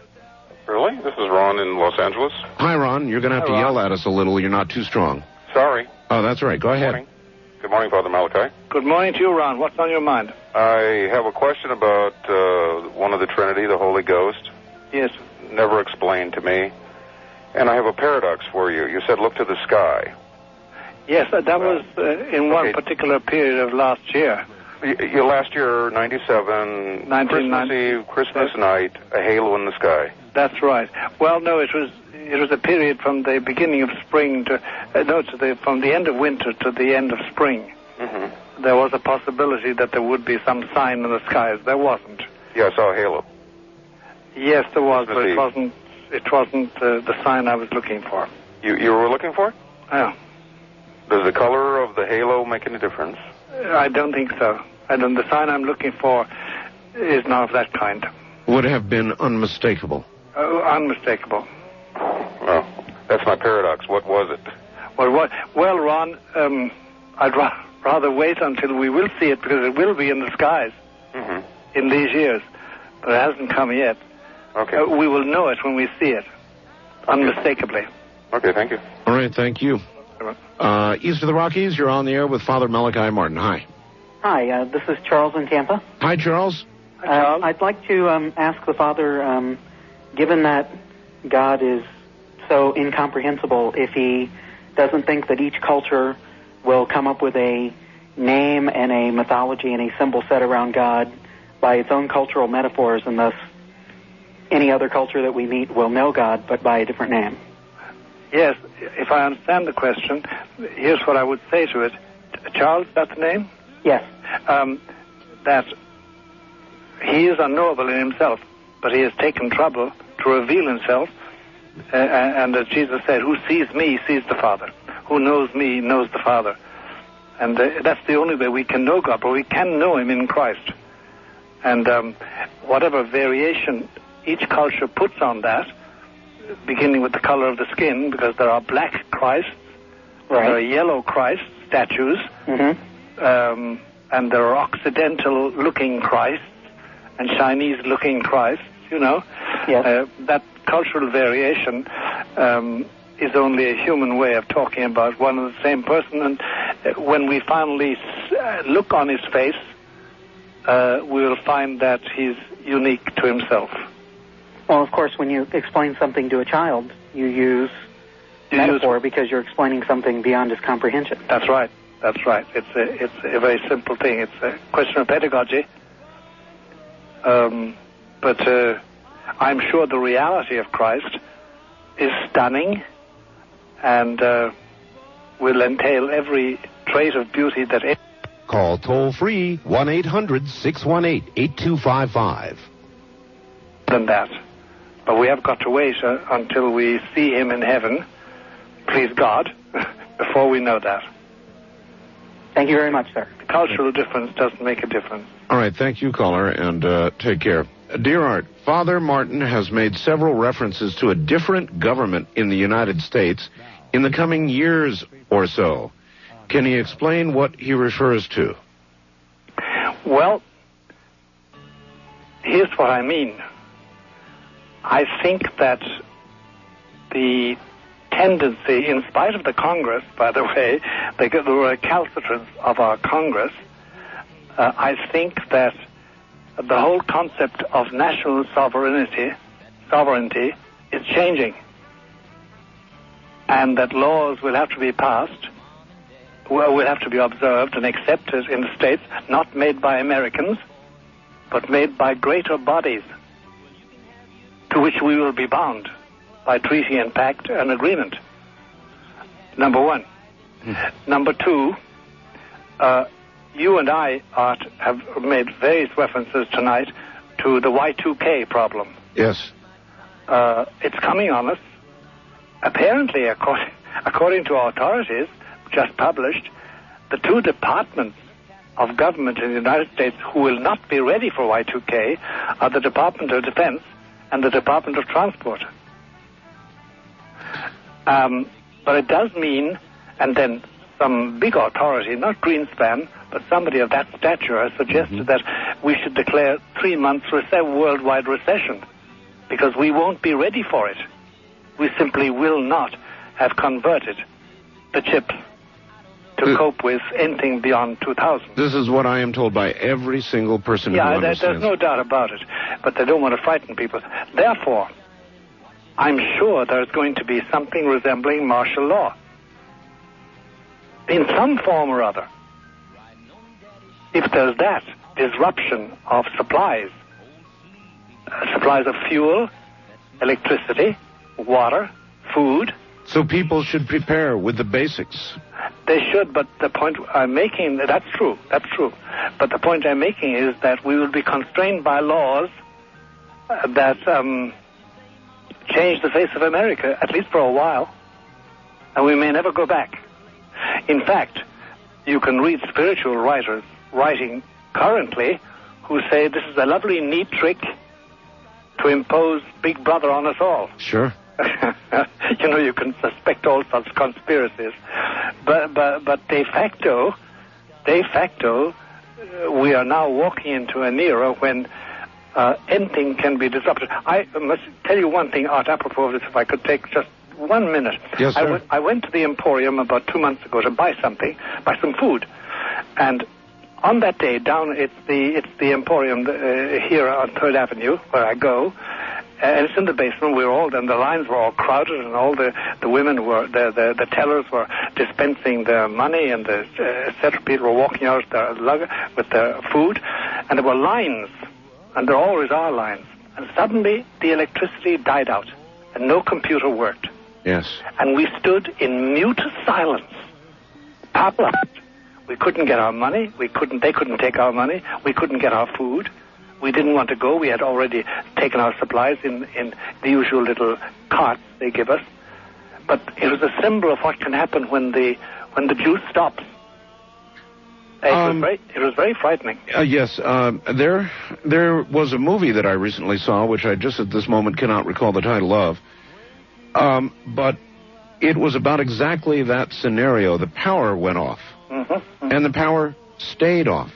Really? This is Ron in Los Angeles. Hi, Ron. You're going to have to yell at us a little. You're not too strong. Sorry. Oh, that's all right. Go ahead. Morning. Good morning, Father Malachi. Good morning to you, Ron. What's on your mind? I have a question about one of the Trinity, the Holy Ghost. Yes. Never explained to me. And I have a paradox for you. You said, look to the sky. Yes, that was in one particular period of last year. You last year, 97, Christmas Eve, Christmas night, a halo in the sky. That's right. Well, no, it was a period from the beginning of spring from the end of winter to the end of spring. Mm-hmm. There was a possibility that there would be some sign in the skies. There wasn't. Yeah, I saw a halo. Yes, there was, but it wasn't the sign I was looking for. You were looking for it? Yeah. Does the color of the halo make any difference? I don't think so. The sign I'm looking for is not of that kind. Would have been unmistakable. Unmistakable. Well, that's my paradox. What was it? Well, Ron, I'd rather wait until we will see it, because it will be in the skies in these years. But it hasn't come yet. Okay. We will know it when we see it, unmistakably. Okay, thank you. All right, thank you. East of the Rockies, you're on the air with Father Malachi Martin. Hi. Hi, this is Charles in Tampa. Hi, Charles. Hi, Charles. I'd like to ask the Father, given that God is so incomprehensible, if he doesn't think that each culture will come up with a name and a mythology and a symbol set around God by its own cultural metaphors, and thus any other culture that we meet will know God, but by a different name. Yes, if I understand the question, here's what I would say to it. Charles, that's the name? Yes. That he is unknowable in himself, but he has taken trouble to reveal himself, and as Jesus said, who sees me sees the Father. Who knows me knows the Father. And that's the only way we can know God, but we can know him in Christ. And whatever variation each culture puts on that, beginning with the color of the skin, because there are black Christs, right. There are yellow Christ statues, and there are Occidental-looking Christs and Chinese-looking Christs, Yes. That cultural variation is only a human way of talking about one and the same person, and when we finally look on his face, we will find that he's unique to himself. Well, of course, when you explain something to a child, you use metaphor because you're explaining something beyond his comprehension. That's right. That's right. It's a very simple thing. It's a question of pedagogy. But I'm sure the reality of Christ is stunning and will entail every trait of beauty that... Call toll-free 1-800-618-8255. Than that. But we have got to wait until we see him in heaven, please God, before we know that. Thank you very much, sir. The cultural difference doesn't make a difference. All right, thank you, caller, and take care. Dear Art, Father Martin has made several references to a different government in the United States in the coming years or so. Can he explain what he refers to? Well, here's what I mean. I think that the tendency, in spite of the Congress, by the way, the recalcitrance of our Congress, I think that the whole concept of national sovereignty is changing, and that laws will have to be passed, will have to be observed and accepted in the states, not made by Americans, but made by greater bodies, to which we will be bound by treaty and pact and agreement. Number one. Number two, you and I, Art, have made various references tonight to the Y2K problem. Yes. It's coming on us. Apparently, according to authorities just published, the two departments of government in the United States who will not be ready for Y2K are the Department of Defense and the Department of Transport. But it does mean, and then some big authority, not Greenspan, but somebody of that stature has suggested that we should declare 3 months worldwide recession because we won't be ready for it. We simply will not have converted the chips to cope with anything beyond 2000. This is what I am told by every single person who understands. There's no doubt about it, but they don't want to frighten people. Therefore, I'm sure there's going to be something resembling martial law in some form or other. If there's that disruption of supplies of fuel, electricity, water, food. So people should prepare with the basics. They should, but the point I'm making, that's true. But the point I'm making is that we will be constrained by laws that change the face of America, at least for a while, and we may never go back. In fact, you can read spiritual writers writing currently who say this is a lovely, neat trick to impose Big Brother on us all. Sure. You can suspect all such conspiracies. But de facto, we are now walking into an era when anything can be disrupted. I must tell you one thing, Art, apropos of this, if I could take just 1 minute. Yes, sir. I went to the Emporium about 2 months ago to buy some food. And on that day, it's the Emporium here on 3rd Avenue, where I go, and it's in the basement. And the lines were all crowded, and all the women were, the tellers were dispensing their money, and the etc. People were walking out with their food, and there were lines, and there always are lines. And suddenly, the electricity died out, and no computer worked. Yes. And we stood in mute silence, paralyzed. We couldn't get our money. They couldn't take our money. We couldn't get our food. We didn't want to go. We had already taken our supplies in the usual little carts they give us. But it was a symbol of what can happen when the juice stops. It was very frightening. Yes. There was a movie that I recently saw, which I just at this moment cannot recall the title of. But it was about exactly that scenario. The power went off. And the power stayed off.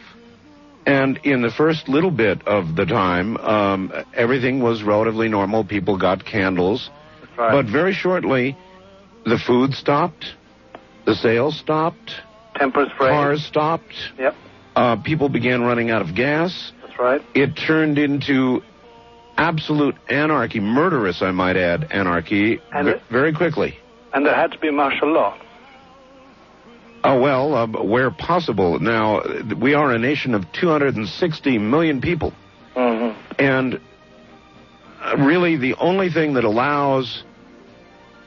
And in the first little bit of the time, everything was relatively normal. People got candles. That's right. But very shortly, the food stopped. The sales stopped. Tempers frayed. Cars stopped. Yep. People began running out of gas. That's right. It turned into absolute anarchy, murderous, I might add, anarchy, very quickly. And there had to be martial law. Oh, well, where possible. Now, we are a nation of 260 million people. And really the only thing that allows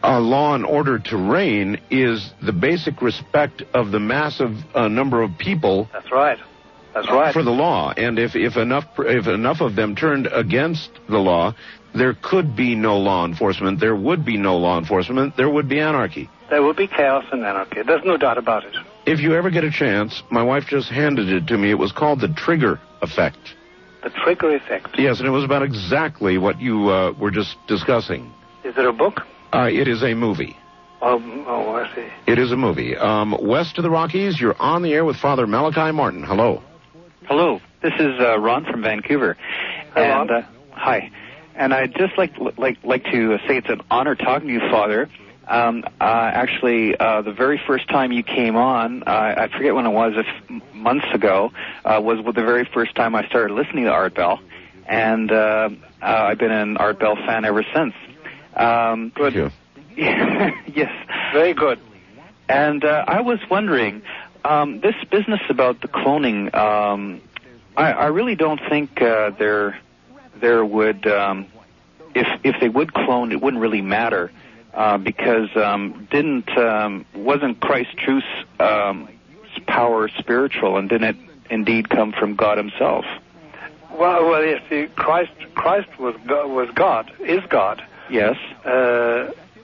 law and order to reign is the basic respect of the massive number of people. That's right. For the law. And if enough of them turned against the law, there could be no law enforcement. There would be no law enforcement. There would be anarchy. There will be chaos and anarchy. There's no doubt about it. If you ever get a chance, my wife just handed it to me. It was called The Trigger Effect. The Trigger Effect? Yes, and it was about exactly what you were just discussing. Is it a book? It is a movie. Oh, I see. It is a movie. West of the Rockies, you're on the air with Father Malachi Martin. Hello. Hello. This is Ron from Vancouver. Hi, Ron. Hi. And I'd just like to say it's an honor talking to you, Father. Actually, the very first time you came on, I forget when it was, months ago, was the very first time I started listening to Art Bell. And I've been an Art Bell fan ever since. Good. Thank you. Yes. Very good. And I was wondering, this business about the cloning, I really don't think there would, if they would clone, it wouldn't really matter, because wasn't Christ's truth power spiritual, and didn't it indeed come from God himself? Well, you see, Christ was God, is God. Yes.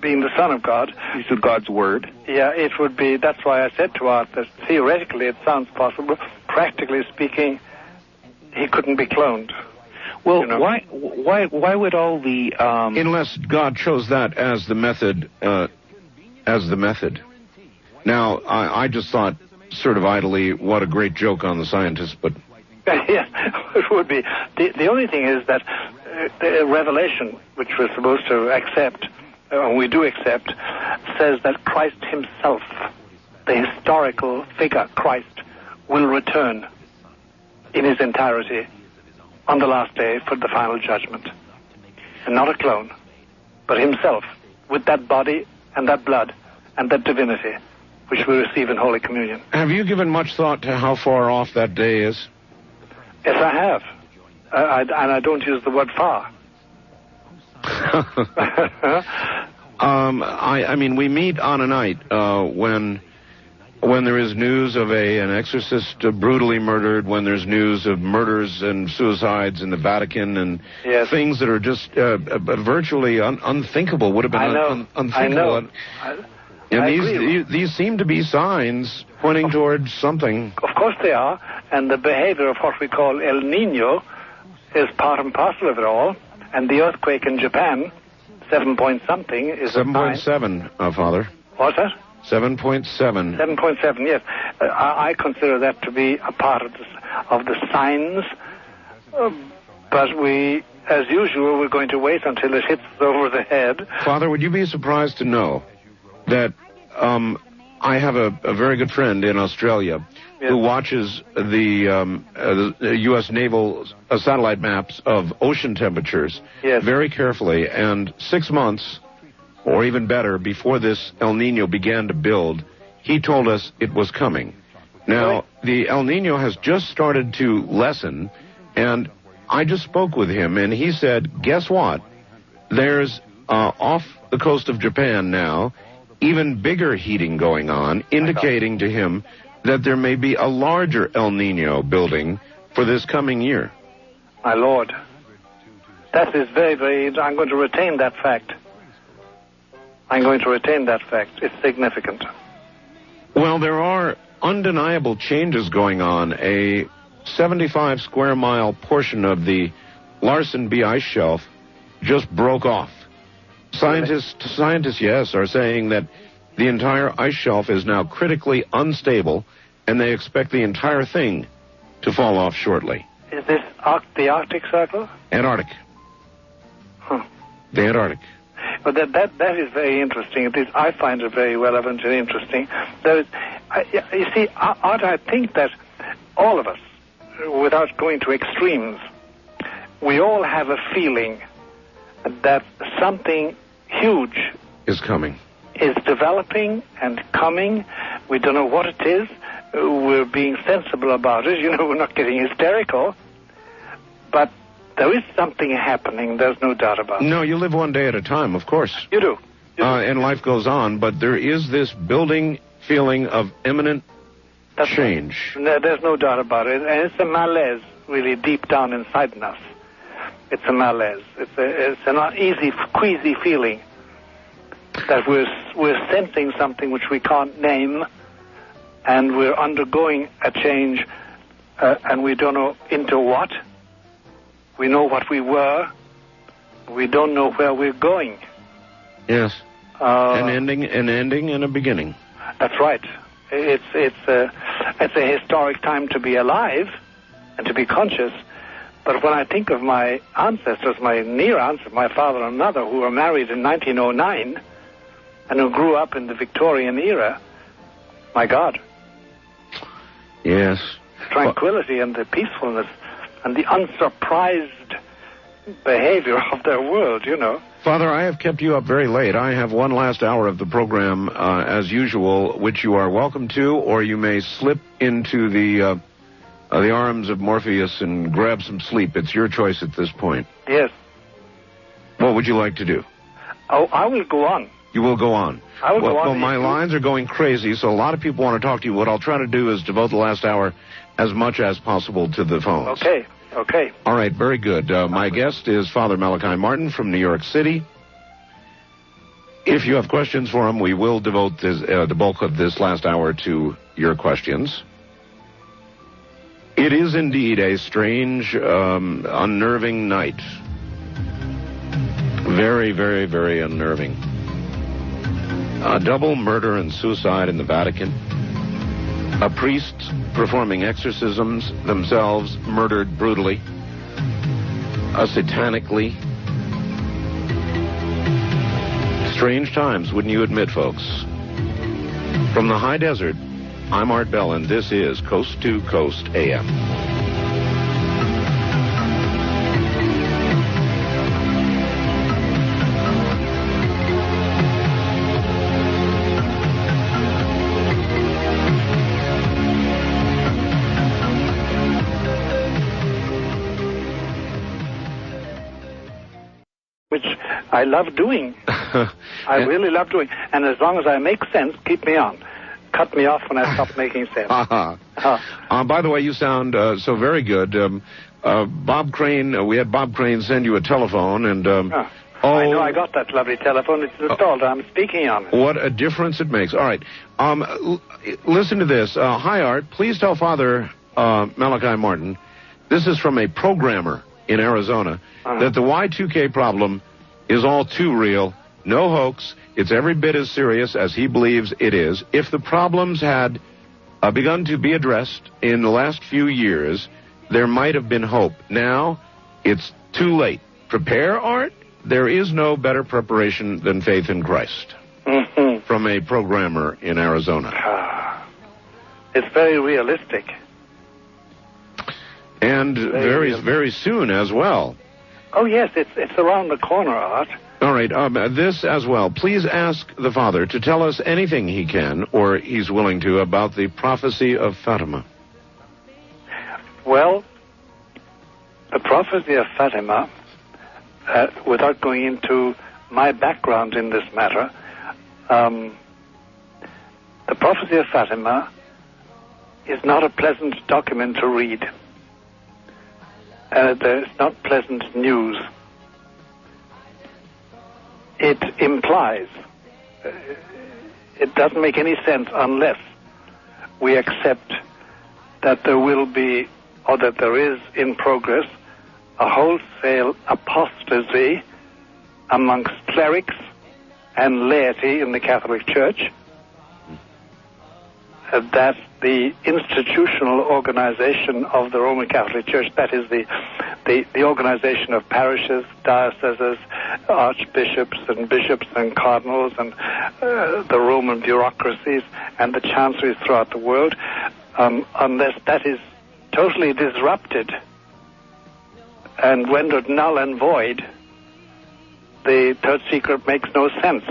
Being the Son of God. He's God's Word. Yeah, it would be, that's why I said to Art that theoretically it sounds possible. Practically speaking, he couldn't be cloned. Well, you know? Why would all the... Unless God chose that as the method, Now, I just thought, sort of idly, what a great joke on the scientists, but... Yes, it would be. The only thing is that the Revelation, which we're supposed to accept, we do accept, says that Christ himself, the historical figure Christ, will return in his entirety on the last day for the final judgment. And not a clone, but himself, with that body and that blood and that divinity, which we receive in Holy Communion. Have you given much thought to how far off that day is? Yes, I have. And I don't use the word far. I mean, we meet on a night when there is news of an exorcist brutally murdered, when there's news of murders and suicides in the Vatican, and things that are just virtually unthinkable, would have been unthinkable. I know. And these seem to be signs pointing towards something. Of course they are, and the behavior of what we call El Nino is part and parcel of it all. And the earthquake in Japan, 7-point-something, is 7.7, Father. What's that? 7.7. 7.7, yes. I consider that to be a part of the signs, but we, as usual, we're going to wait until it hits us over the head. Father, would you be surprised to know that I have a very good friend in Australia who watches the U.S. naval satellite maps of ocean temperatures very carefully, and 6 months, or even better, before this El Nino began to build, he told us it was coming. Now, the El Nino has just started to lessen, and I just spoke with him, and he said, guess what? There's off the coast of Japan now even bigger heating going on, indicating to him that there may be a larger El Nino building for this coming year. My Lord, that is very, very... I'm going to retain that fact. It's significant. Well, there are undeniable changes going on. A 75-square-mile portion of the Larsen B ice shelf just broke off. Scientists, yes, are saying that the entire ice shelf is now critically unstable, and they expect the entire thing to fall off shortly. Is this the Arctic Circle? Antarctic. Huh. The Antarctic. Well, that is very interesting. I find it very relevant and interesting. You see, Art, I think that all of us, without going to extremes, we all have a feeling that something huge is coming, is developing and coming. We don't know what it is. We're being sensible about it. We're not getting hysterical. But there is something happening. There's no doubt about it. No, you live one day at a time, of course. You do. And life goes on, but there is this building feeling of imminent change. Right. There's no doubt about it. And it's a malaise really deep down inside us. It's a malaise. It's an uneasy, queasy feeling that we're sensing something which we can't name, and we're undergoing a change, and we don't know into what. We know what we were. We don't know where we're going. Yes. An ending and a beginning. That's right. It's a historic time to be alive and to be conscious. But when I think of my ancestors, my near ancestors, my father and mother, who were married in 1909 and who grew up in the Victorian era, my God. Yes. The tranquility and the peacefulness and the unsurprised behavior of their world, Father, I have kept you up very late. I have one last hour of the program, as usual, which you are welcome to, or you may slip into the arms of Morpheus and grab some sleep. It's your choice at this point. Yes. What would you like to do? Oh, I will go on. You will go on. I will go on. Well, my lines are going crazy, so a lot of people want to talk to you. What I'll try to do is devote the last hour as much as possible to the phones. Okay. All right, very good. My guest is Father Malachi Martin from New York City. If you have questions for him, we will devote the bulk of this last hour to your questions. It is indeed a strange, unnerving night. Very, very, very unnerving. A double murder and suicide in the Vatican. A priest performing exorcisms themselves murdered brutally. Satanically. Strange times, wouldn't you admit, folks? From the high desert, I'm Art Bell, and this is Coast to Coast AM. Which I love doing. I really love doing. And as long as I make sense, keep me on. Cut me off when I stop making sense. By the way, you sound so very good. Bob Crane, we had Bob Crane send you a telephone, and... I know, I got that lovely telephone. It's installed. I'm speaking on it. What a difference it makes. All right. Listen to this. Hi, Art. Please tell Father Malachi Martin, this is from a programmer in Arizona, that the Y2K problem is all too real. No hoax. It's every bit as serious as he believes it is. If the problems had begun to be addressed in the last few years, there might have been hope. Now, it's too late. Prepare, Art? There is no better preparation than faith in Christ. Mm-hmm. From a programmer in Arizona. It's very realistic. And very, very soon as well. Oh, yes, it's around the corner, Art. All right, this as well. Please ask the Father to tell us anything he can, or he's willing to, about the prophecy of Fatima. Well, the prophecy of Fatima, without going into my background in this matter, the prophecy of Fatima is not a pleasant document to read. It's not pleasant news. It implies, it doesn't make any sense unless we accept that there will be, or that there is in progress, a wholesale apostasy amongst clerics and laity in the Catholic Church, that the institutional organization of the Roman Catholic Church, that is the organization of parishes, dioceses, archbishops and bishops and cardinals and the Roman bureaucracies and the chanceries throughout the world, unless that is totally disrupted and rendered null and void, the third secret makes no sense.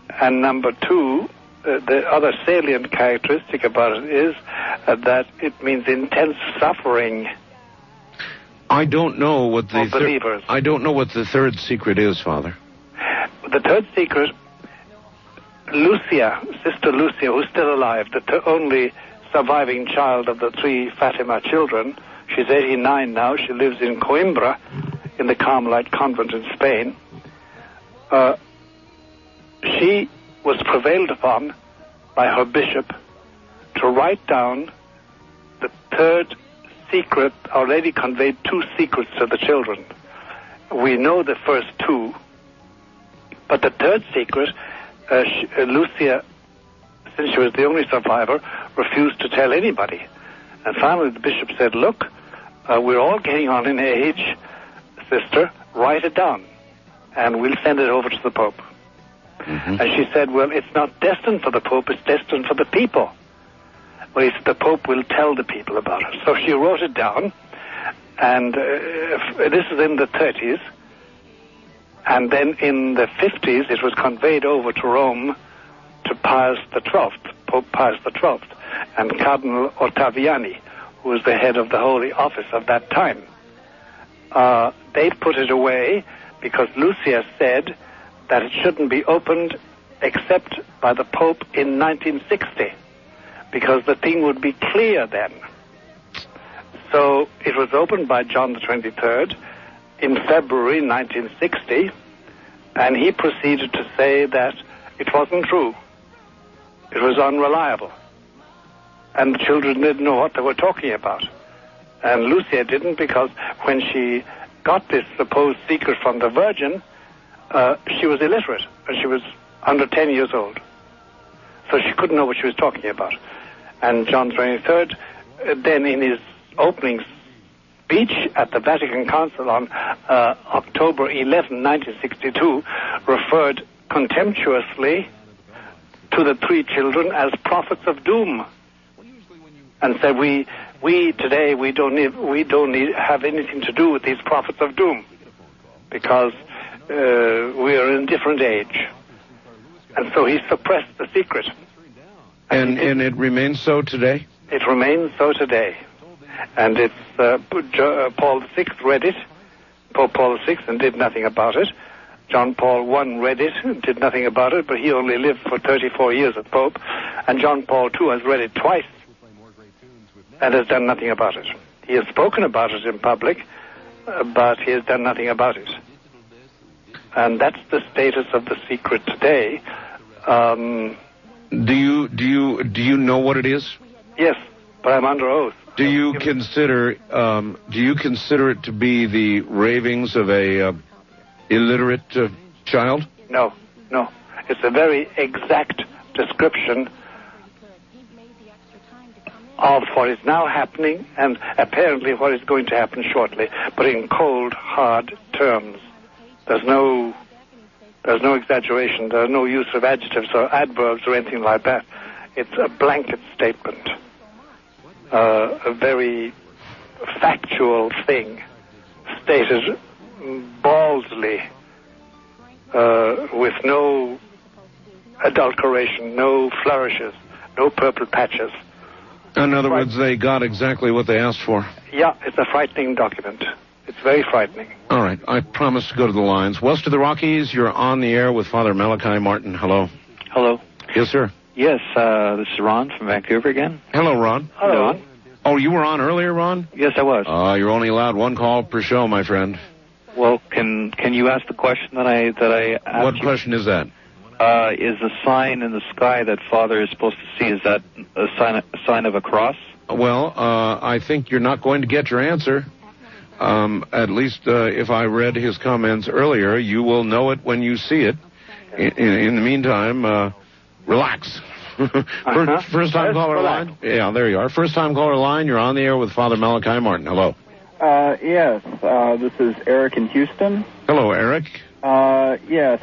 And number two, the other salient characteristic about it is that it means intense suffering. I don't know what the believers. I don't know what the third secret is, Father. The third secret, Lucia, Sister Lucia, who's still alive, the only surviving child of the three Fatima children. She's 89 now. She lives in Coimbra, in the Carmelite convent in Spain. She was prevailed upon by her bishop to write down the third secret. Our Lady conveyed two secrets to the children. We know the first two, but the third secret, Lucia, since she was the only survivor, refused to tell anybody. And finally the bishop said, look, we're all getting on in age, sister, write it down, and we'll send it over to the Pope. Mm-hmm. And she said, well, it's not destined for the Pope, it's destined for the people. Well, he said, the Pope will tell the people about it. So she wrote it down, and this is in the 30s, and then in the 50s it was conveyed over to Rome to Pius XII, Pope Pius XII, and Cardinal Ottaviani, who was the head of the Holy Office of that time. They put it away because Lucia said that it shouldn't be opened except by the Pope in 1960, because the thing would be clear then. So it was opened by John the 23rd in February 1960, and he proceeded to say that it wasn't true. It was unreliable. And the children didn't know what they were talking about. And Lucia didn't, because when she got this supposed secret from the Virgin, she was illiterate, and she was under 10 years old. So she couldn't know what she was talking about. And John XXIII, then in his opening speech at the Vatican Council on October 11, 1962, referred contemptuously to the three children as prophets of doom, and said, we today don't have anything to do with these prophets of doom, because we are in a different age. And so he suppressed the secret. And it remains so today? It remains so today. And it's Paul VI read it, Pope Paul VI, and did nothing about it. John Paul I read it and did nothing about it, but he only lived for 34 years as Pope. And John Paul II has read it twice and has done nothing about it. He has spoken about it in public, but he has done nothing about it. And that's the status of the secret today. Do you know what it is? Yes, but I'm under oath. Do you consider it to be the ravings of a illiterate child? No. It's a very exact description of what is now happening and apparently what is going to happen shortly, but in cold, hard terms. There's no exaggeration. There's no use of adjectives or adverbs or anything like that. It's a blanket statement, a very factual thing, stated baldly, with no adulteration, no flourishes, no purple patches. In other words, they got exactly what they asked for. Yeah, it's a frightening document. It's very frightening. All right, I promise to go to the lines. West of the Rockies, you're on the air with Father Malachi Martin. Hello. Hello. Yes, sir. Yes, this is Ron from Vancouver again. Hello, Ron. Hello, Ron. Oh, you were on earlier, Ron? Yes, I was. You're only allowed one call per show, my friend. Well, can you ask the question that I asked? What question is that? Is the sign in the sky that Father is supposed to see, is that a sign of a cross? Well, I think you're not going to get your answer. At least if I read his comments earlier, you will know it when you see it. In the meantime, relax. First time caller line? Yeah, there you are. First time caller line, you're on the air with Father Malachi Martin. Hello. Yes, this is Eric in Houston. Hello, Eric. Yes,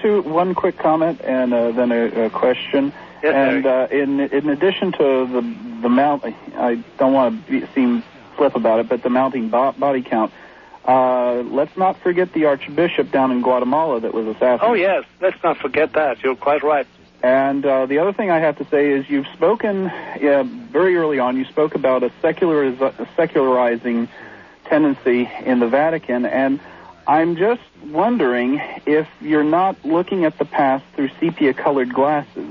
one quick comment and then a question. Yes, and in addition to the mount, I don't want to seem flip about it, but the mounting body count. Let's not forget the Archbishop down in Guatemala that was assassinated. Oh, yes, let's not forget that. You're quite right. And the other thing I have to say is you've spoken, very early on, you spoke about a secularizing tendency in the Vatican, and I'm just wondering if you're not looking at the past through sepia-colored glasses.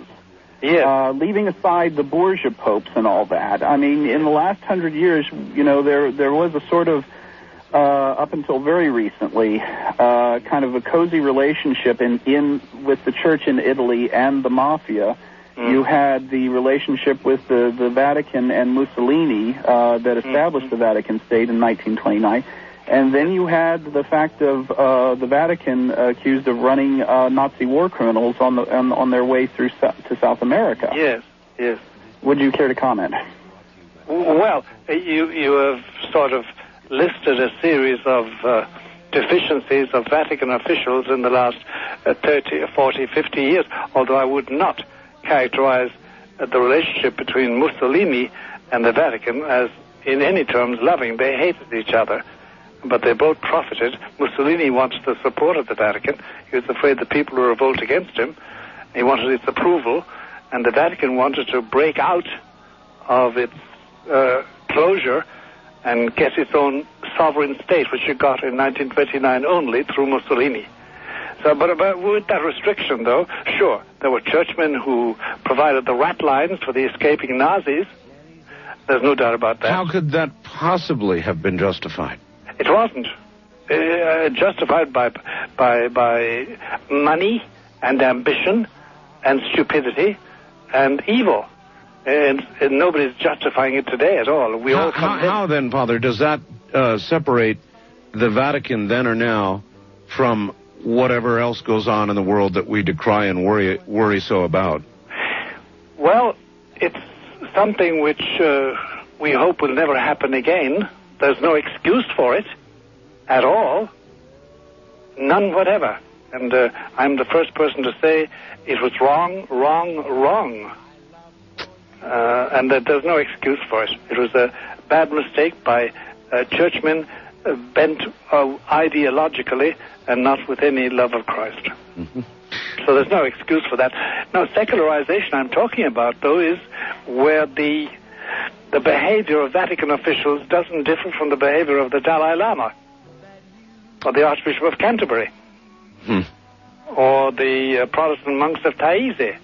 Yeah. Leaving aside the Borgia popes and all that. I mean, in the last 100 years, there was a sort of, up until very recently, kind of a cozy relationship with the church in Italy and the mafia. You had the relationship with the Vatican and Mussolini that established the Vatican State in 1929. And then you had the fact of the Vatican accused of running Nazi war criminals on their way through to South America. Yes. Would you care to comment? Well, you have sort of listed a series of deficiencies of Vatican officials in the last 30, 40, 50 years, although I would not characterize the relationship between Mussolini and the Vatican as in any terms loving. They hated each other, but they both profited. Mussolini wanted the support of the Vatican. He was afraid the people would revolt against him. He wanted its approval, and the Vatican wanted to break out of its closure and get its own sovereign state, which it got in 1929 only through Mussolini. So, but with that restriction, though, sure, there were churchmen who provided the rat lines for the escaping Nazis. There's no doubt about that. How could that possibly have been justified? It wasn't. Justified by money and ambition and stupidity and evil. And nobody's justifying it today at all. How then, Father, does that separate the Vatican then or now from whatever else goes on in the world that we decry and worry so about? Well, it's something which we hope will never happen again. There's no excuse for it at all. None whatever. And I'm the first person to say it was wrong. And that there's no excuse for it. It was a bad mistake by churchmen bent ideologically and not with any love of Christ. Mm-hmm. So there's no excuse for that. Now, secularization I'm talking about, though, is where the behavior of Vatican officials doesn't differ from the behavior of the Dalai Lama or the Archbishop of Canterbury or the Protestant monks of Taizé.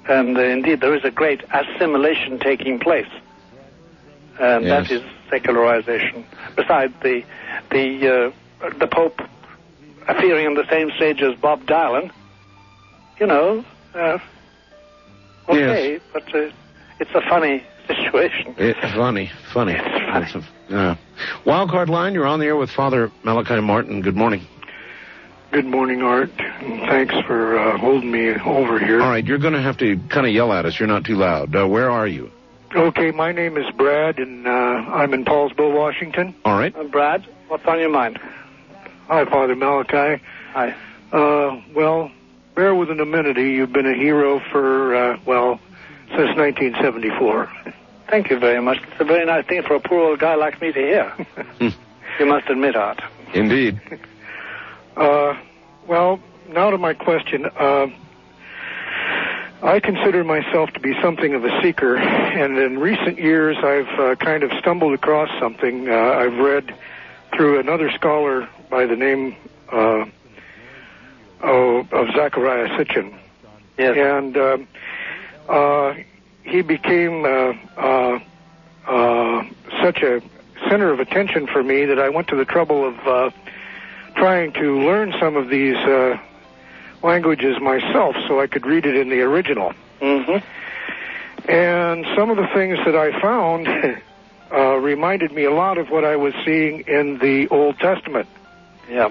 And indeed, there is a great assimilation taking place. And that is secularization. Besides, the Pope appearing on the same stage as Bob Dylan, okay, but it's a funny situation. It's funny. It's funny. Wildcard line, you're on the air with Father Malachi Martin. Good morning. Good morning, Art. Thanks for holding me over here. All right, you're going to have to kind of yell at us. You're not too loud. Where are you? Okay, my name is Brad, and I'm in Paulsville, Washington. All right. Brad, what's on your mind? Hi, Father Malachi. Hi. Well, bear with an amenity. You've been a hero for, since 1974. Thank you very much. It's a very nice thing for a poor old guy like me to hear. You must admit, Art. Indeed. Well, now to my question. I consider myself to be something of a seeker, and in recent years I've kind of stumbled across something I've read through another scholar by the name of Zachariah Sitchin. Yes. And he became such a center of attention for me that I went to the trouble of trying to learn some of these languages myself so I could read it in the original. Mm-hmm. And some of the things that I found reminded me a lot of what I was seeing in the Old Testament. Yeah.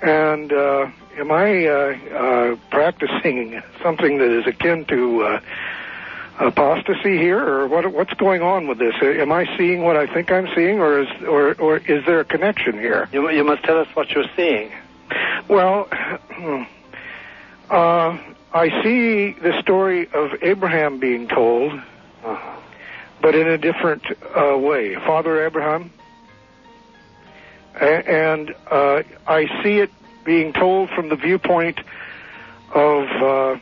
And am I practicing something that is akin to apostasy here, or what's going on with this? Am I seeing what I think I'm seeing, or is there a connection here? You must tell us what you're seeing. Well, I see the story of Abraham being told, but in a different way. Father Abraham. And I see it being told from the viewpoint of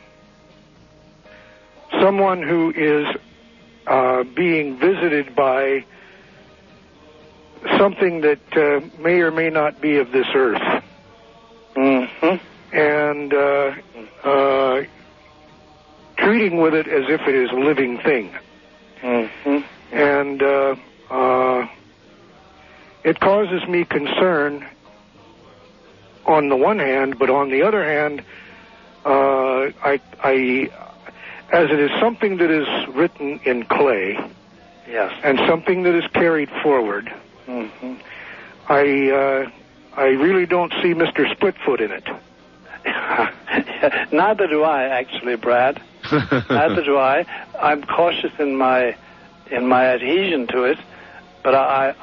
someone who is being visited by something that may or may not be of this earth. Mm-hmm. And treating with it as if it is a living thing. Mm-hmm. And it causes me concern on the one hand, but on the other hand, as it is something that is written in clay, yes, and something that is carried forward, mm-hmm. I really don't see Mr. Splitfoot in it. Neither do I, actually, Brad. Neither do I. I'm cautious in my adhesion to it, but I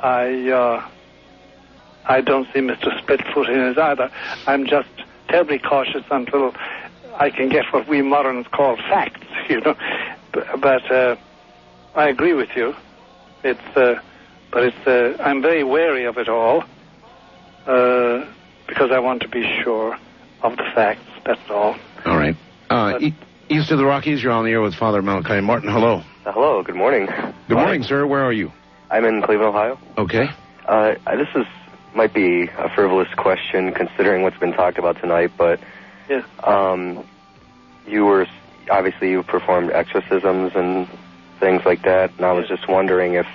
don't see Mr. Splitfoot in it either. I'm just terribly cautious until I can get what we moderns call facts, But I agree with you. I'm very wary of it all because I want to be sure of the facts. That's all. All right. East of the Rockies, you're on the air with Father Malachi Martin. Hello. Hello. Good morning. Good morning, sir. Where are you? I'm in Cleveland, Ohio. Okay. This is might be a frivolous question considering what's been talked about tonight, but you performed exorcisms and things like that, and I was just wondering if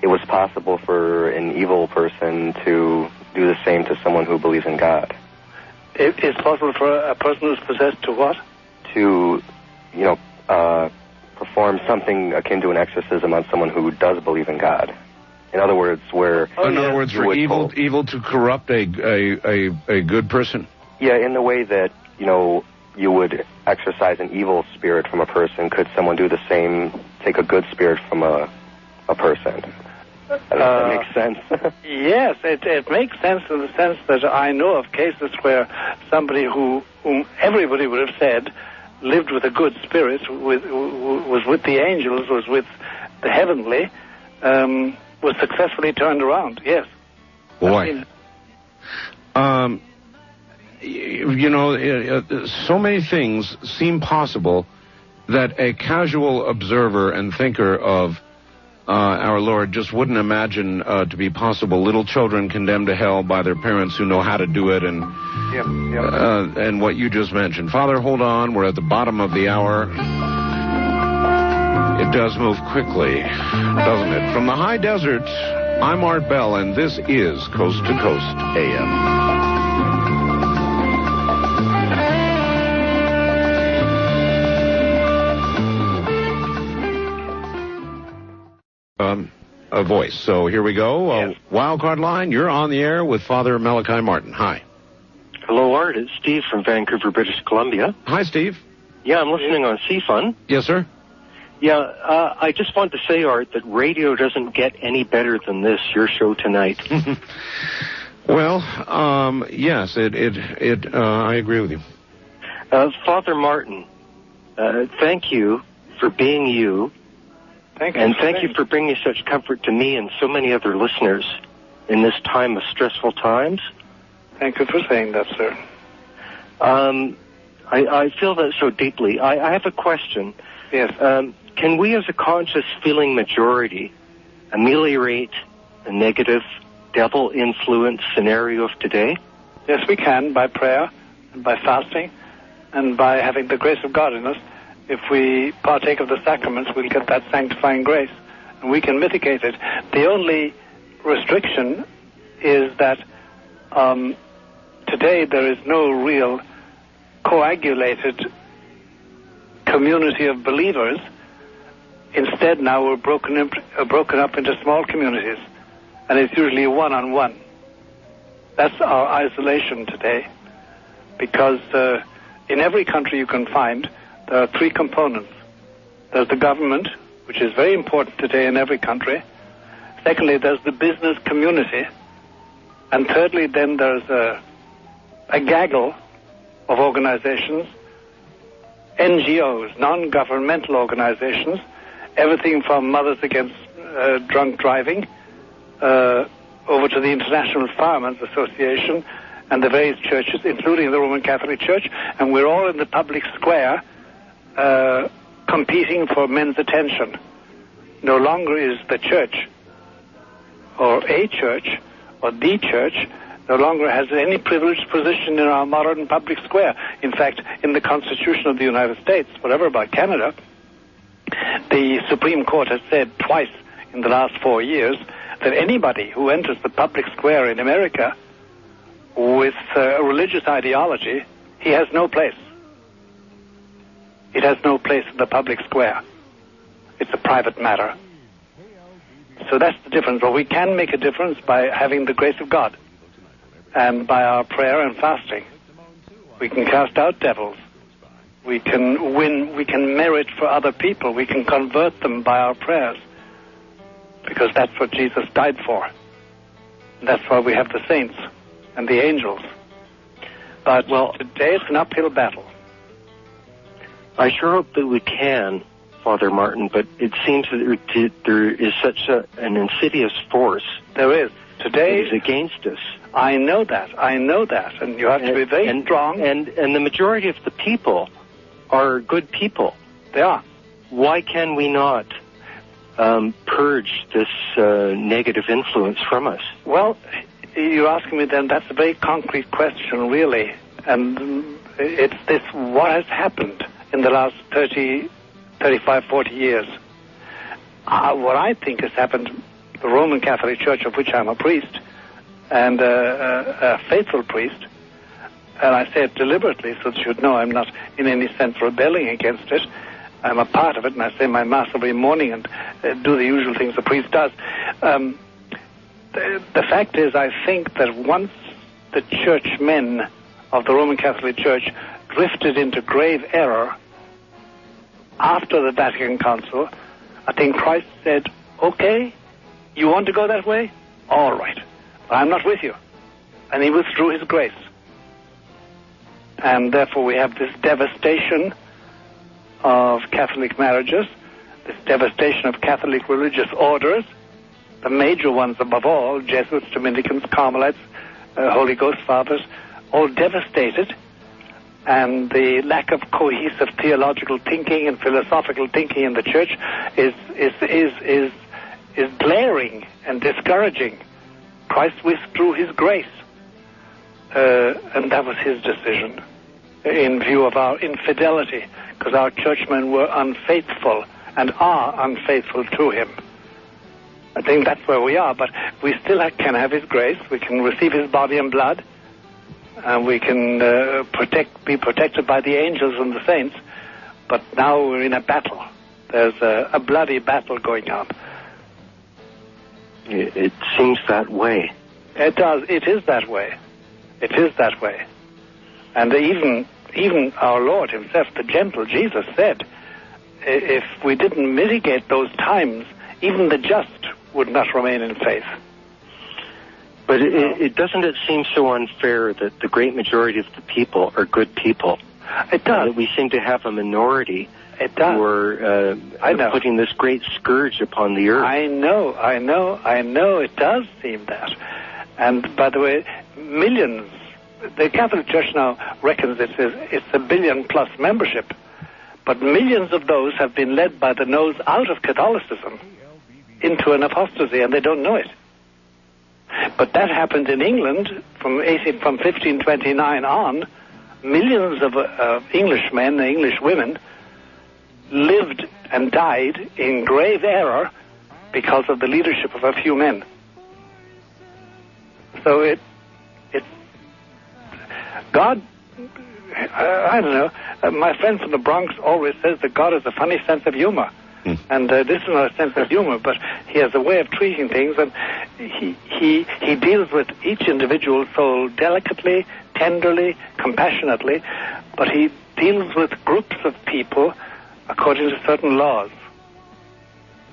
it was possible for an evil person to do the same to someone who believes in God. It's possible for a person who's possessed to what? To, perform something akin to an exorcism on someone who does believe in God. In other words, for evil to corrupt a good person. Yeah, in the way that you would exorcise an evil spirit from a person, could someone do the same? Take a good spirit from a person. I don't know if that makes sense. Yes, it makes sense in the sense that I know of cases where somebody whom everybody would have said lived with a good spirit, was with the angels, was with the heavenly, was successfully turned around. Yes. Boy. So many things seem possible that a casual observer and thinker of our Lord just wouldn't imagine to be possible. Little children condemned to hell by their parents who know how to do it, and what you just mentioned. Father, hold on. We're at the bottom of the hour. It does move quickly, doesn't it? From the high desert, I'm Art Bell, and this is Coast to Coast AM. A voice. So here we go. Yes. Wildcard line, you're on the air with Father Malachi Martin. Hi. Hello, Art. It's Steve from Vancouver, British Columbia. Hi, Steve. Yeah, I'm listening on CFUN. Yes, sir. Yeah, I just want to say, Art, that radio doesn't get any better than this, your show tonight. Well, yes, I agree with you. Father Martin, thank you for being you. Thank you. And thank you for bringing such comfort to me and so many other listeners in this time of stressful times. Thank you for saying that, sir. I feel that so deeply. I have a question. Yes. Can we as a conscious feeling majority ameliorate the negative devil influence scenario of today? Yes, we can, by prayer and by fasting and by having the grace of God in us. If we partake of the sacraments, we'll get that sanctifying grace, and we can mitigate it. The only restriction is that today there is no real coagulated community of believers. Instead, now we're broken up into small communities, and it's usually one-on-one. That's our isolation today, because in every country you can find, there are three components. There's the government, which is very important today in every country. Secondly, there's the business community. And thirdly, then there's a gaggle of organizations, NGOs, non-governmental organizations, everything from Mothers Against Drunk Driving over to the International Firemen's Association and the various churches, including the Roman Catholic Church, and we're all in the public square competing for men's attention. No longer is the church or a church or the church no longer has any privileged position in our modern public square. In fact, in the Constitution of the United States, whatever about Canada, the Supreme Court has said twice in the last 4 years that anybody who enters the public square in America with a religious ideology, he has no place. It has no place in the public square. It's a private matter. So that's the difference. But we can make a difference by having the grace of God and by our prayer and fasting. We can cast out devils. We can win. We can merit for other people. We can convert them by our prayers, because that's what Jesus died for. And that's why we have the saints and the angels. But today it's an uphill battle. I sure hope that we can, Father Martin, but it seems that there is such an insidious force. There is. Today is against us. I know that, and you have to be very strong. And the majority of the people are good people. They are. Why can we not purge this negative influence from us? Well, you're asking me then, that's a very concrete question, really. And it's this, what has happened in the last 30, 35, 40 years? What I think has happened, the Roman Catholic Church, of which I'm a priest, and a faithful priest, and I say it deliberately so that you know I'm not in any sense rebelling against it. I'm a part of it, and I say my Mass every morning and do the usual things the priest does. The fact is, I think that once the churchmen of the Roman Catholic Church drifted into grave error after the Vatican Council, I think Christ said, okay, you want to go that way? All right. I'm not with you. And he withdrew his grace. And therefore we have this devastation of Catholic marriages, this devastation of Catholic religious orders, the major ones above all, Jesuits, Dominicans, Carmelites, Holy Ghost Fathers, all devastated, and the lack of cohesive theological thinking and philosophical thinking in the Church is glaring and discouraging. Christ withdrew his grace, and that was his decision in view of our infidelity, because our churchmen were unfaithful and are unfaithful to him. I think that's where we are, but we still can have his grace. We can receive his body and blood, and we can be protected by the angels and the saints, but now we're in a battle. There's a bloody battle going on. It seems that way. It does. It is that way. It is that way. And even our Lord himself, the gentle Jesus, said, if we didn't mitigate those times, even the just would not remain in faith. But it doesn't it seem so unfair that the great majority of the people are good people? It does. That we seem to have a minority It does. who are putting this great scourge upon the earth. I know. It does seem that. And by the way, millions. The Catholic Church now reckons it's 1 billion plus membership, but millions of those have been led by the nose out of Catholicism into an apostasy, and they don't know it. But that happened in England from 1529 on. Millions of English men and English women lived and died in grave error because of the leadership of a few men. So God, I don't know, my friend from the Bronx always says that God has a funny sense of humor. And this is not a sense of humor, but he has a way of treating things, and he deals with each individual soul delicately, tenderly, compassionately, but he deals with groups of people according to certain laws.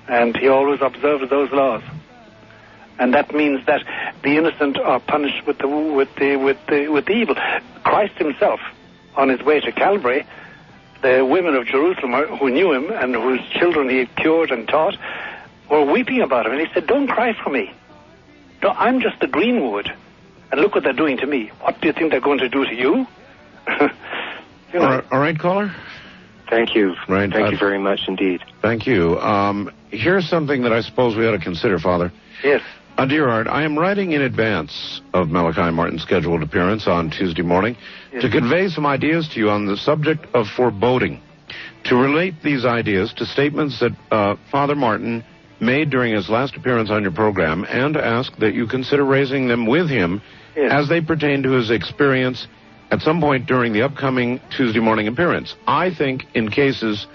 And he always observes those laws. And that means that the innocent are punished with the evil. Christ himself, on his way to Calvary, the women of Jerusalem who knew him and whose children he had cured and taught were weeping about him. And he said, don't cry for me. No, I'm just the greenwood. And look what they're doing to me. What do you think they're going to do to you? You know. All right, caller. Thank you. Right. Thank you very much indeed. Thank you. Here's something that I suppose we ought to consider, Father. Yes. Dear Art, I am writing in advance of Malachi Martin's scheduled appearance on Tuesday morning to convey some ideas to you on the subject of foreboding, to relate these ideas to statements that Father Martin made during his last appearance on your program, and to ask that you consider raising them with him as they pertain to his experience at some point during the upcoming Tuesday morning appearance. I think in cases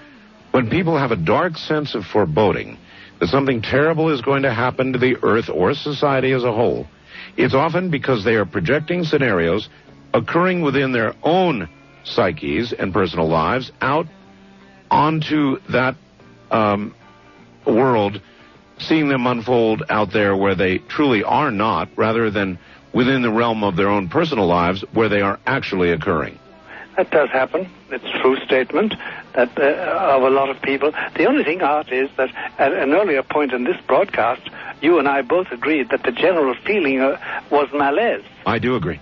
when people have a dark sense of foreboding, that something terrible is going to happen to the earth or society as a whole, it's often because they are projecting scenarios occurring within their own psyches and personal lives out onto that world, seeing them unfold out there where they truly are not, rather than within the realm of their own personal lives where they are actually occurring. That does happen. It's a true statement that of a lot of people. The only thing, Art, is that at an earlier point in this broadcast, you and I both agreed that the general feeling was malaise. I do agree.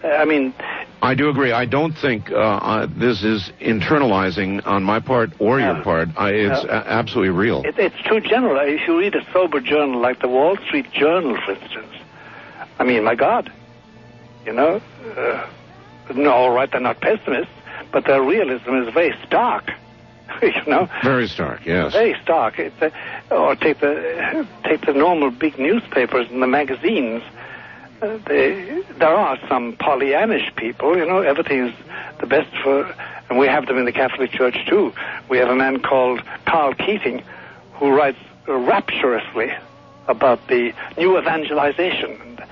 I do agree. I don't think this is internalizing on my part or your part. It's absolutely real. It's too general. If you read a sober journal like the Wall Street Journal, for instance, I mean, my God. You know? No, all right, they're not pessimists, but their realism is very stark. You know? Very stark, yes. Very stark. Or take the normal big newspapers and the magazines. There are some Pollyannish people, you know, everything is the best for, and we have them in the Catholic Church too. We have a man called Carl Keating who writes rapturously about the new evangelization. And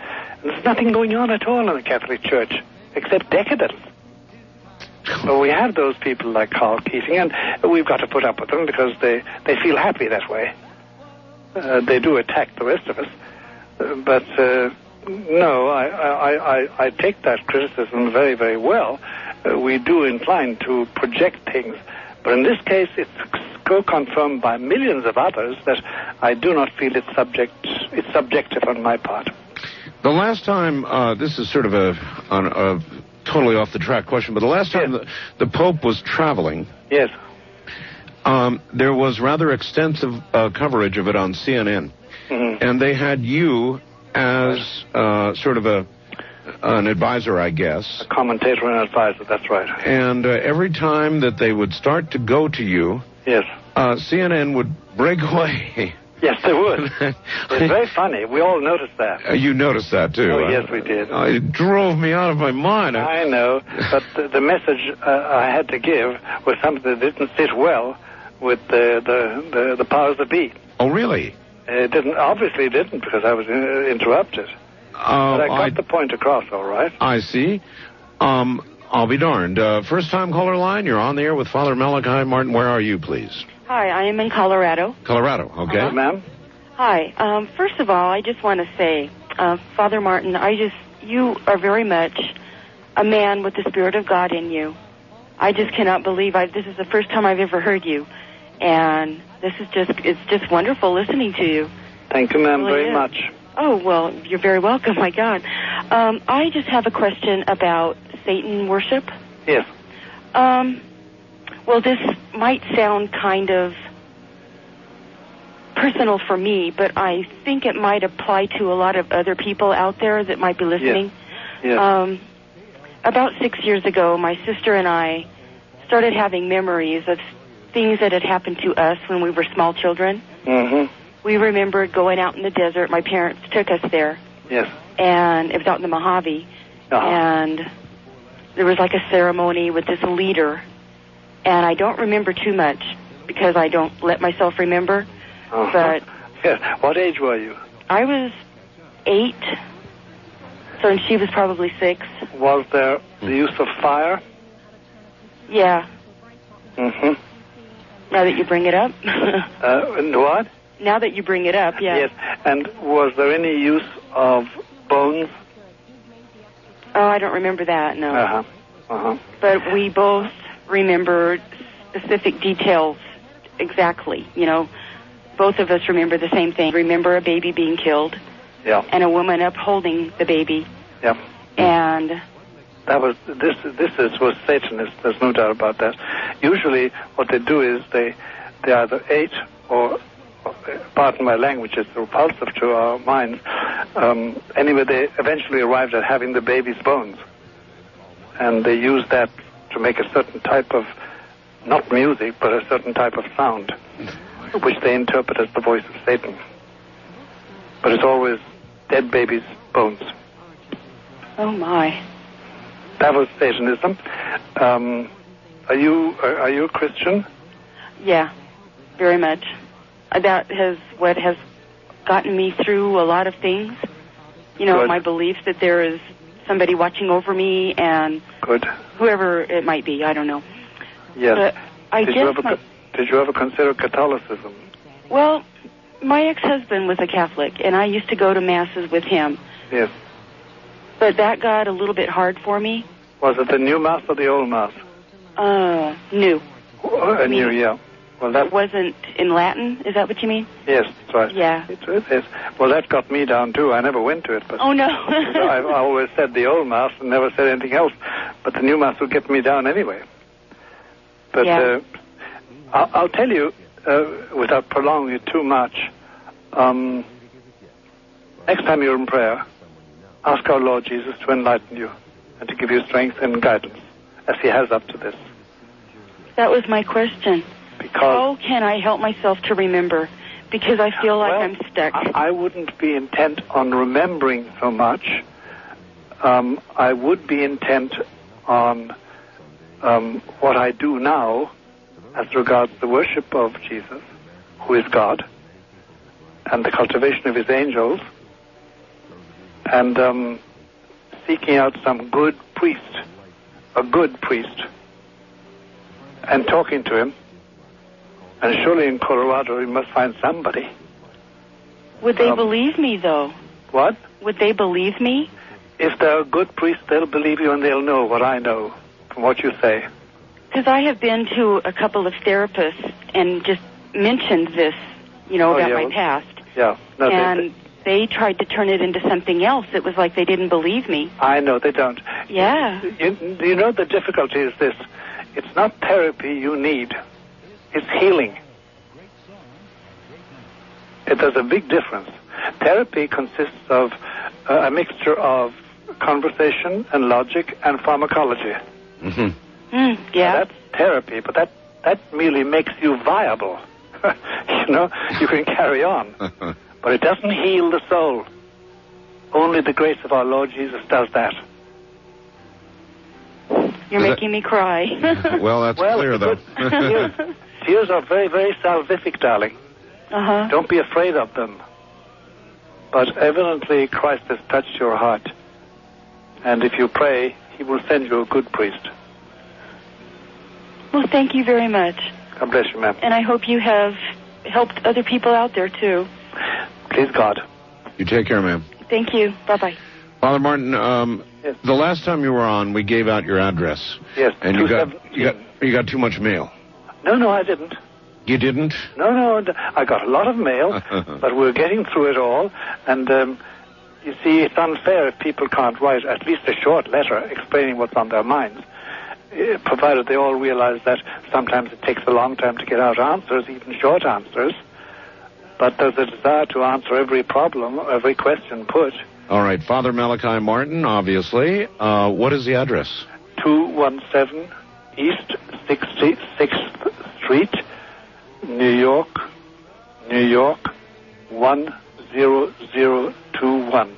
there's nothing going on at all in the Catholic Church except decadence. So we have those people like Carl Keating, and we've got to put up with them because they feel happy that way. They do attack the rest of us. But no, I take that criticism very, very well. We do incline to project things. But in this case, it's so confirmed by millions of others that I do not feel it's subjective on my part. The last time, this is sort of a totally off the track question, but the last time the Pope was traveling, yes, there was rather extensive coverage of it on CNN, and they had you as sort of an advisor, I guess. A commentator and advisor, that's right. And every time that they would start to go to you, yes, CNN would break away. Yes, they would. It's very funny. We all noticed that. You noticed that, too. Oh, yes, we did. It drove me out of my mind. I know, but the message I had to give was something that didn't sit well with the powers that be. Oh, really? It didn't. Obviously, it didn't, because I was interrupted. But I got the point across, all right. I see. I'll be darned. First-time caller line, you're on the air with Father Malachi Martin. Where are you, please? Hi, I am in Colorado. Colorado, okay. Ma'am? Hi. First of all, I just want to say, Father Martin, you are very much a man with the Spirit of God in you. I just cannot believe this is the first time I've ever heard you. And it's just wonderful listening to you. Thank you, ma'am, very much. Oh, well, you're very welcome, my God. I just have a question about Satan worship. Yes. Well, this might sound kind of personal for me, but I think it might apply to a lot of other people out there that might be listening. Yes. About 6 years ago, my sister and I started having memories of things that had happened to us when we were small children. Mm-hmm. We remembered going out in the desert. My parents took us there. Yes. And it was out in the Mojave. And there was like a ceremony with this leader. And I don't remember too much because I don't let myself remember. But yeah. What age were you? I was 8. So she was probably 6. Was there the use of fire? Yeah. Mm-hmm. Now that you bring it up. And what? Now that you bring it up, yeah. Yes. And was there any use of bones? Oh, I don't remember that, no. Uh-huh. Uh-huh. But we both remember specific details exactly. You know, both of us remember the same thing. Remember a baby being killed. Yeah. And a woman upholding the baby. Yeah. And that was was Satanist. There's no doubt about that. Usually, what they do is they either ate or pardon my language, it's repulsive to our minds. Anyway, they eventually arrived at having the baby's bones, and they used that to make a certain type of, not music, but a certain type of sound, which they interpret as the voice of Satan. But it's always dead baby's bones. Oh my! That was Satanism. Are you a Christian? Yeah, very much. That has what has gotten me through a lot of things. You know, Good. My belief that there is somebody watching over me and Good. Whoever it might be, I don't know. Yes. But I did you ever consider Catholicism? Well, my ex-husband was a Catholic, and I used to go to masses with him. Yes. But that got a little bit hard for me. Was it the new mass or the old mass? New. New, yeah. Well, that it wasn't in Latin. Is that what you mean? Yes, that's right. Yeah. It is. Well, that got me down too. I never went to it, but oh no. I always said the old mass and never said anything else. But the new mass would get me down anyway. But yeah. I'll tell you, without prolonging it too much. Next time you're in prayer, ask our Lord Jesus to enlighten you and to give you strength and guidance, as he has up to this. That was my question. Because how can I help myself to remember? Because I feel like I'm stuck. I wouldn't be intent on remembering so much. I would be intent on what I do now as regards the worship of Jesus, who is God, and the cultivation of his angels, and seeking out some good priest, a good priest, and talking to him. And surely in Colorado you must find somebody. Would they believe me, though? What? Would they believe me? If they're a good priest, they'll believe you and they'll know what I know from what you say. Because I have been to a couple of therapists and just mentioned this, about my past. Yeah. No, and they tried to turn it into something else. It was like they didn't believe me. I know, they don't. Yeah. You know the difficulty is this. It's not therapy you need. It's healing. There's a big difference. Therapy consists of a mixture of conversation and logic and pharmacology. Yeah. Now, that's therapy, but that merely makes you viable. You can carry on. But it doesn't heal the soul. Only the grace of our Lord Jesus does that. You're making me cry. Well, that's clear, though. Tears are very, very salvific, darling. Uh-huh. Don't be afraid of them. But evidently Christ has touched your heart. And if you pray, he will send you a good priest. Well, thank you very much. God bless you, ma'am. And I hope you have helped other people out there, too. Please, God. You take care, ma'am. Thank you. Bye-bye. Father Martin, yes. The last time you were on, we gave out your address. Yes. And you got too much mail. No, I didn't. You didn't? No, I got a lot of mail, but we're getting through it all. And you see, it's unfair if people can't write at least a short letter explaining what's on their minds, provided they all realize that sometimes it takes a long time to get out answers, even short answers. But there's a desire to answer every problem, every question put. All right, Father Malachi Martin, obviously. What is the address? 217 East 66th Street, New York, 10021.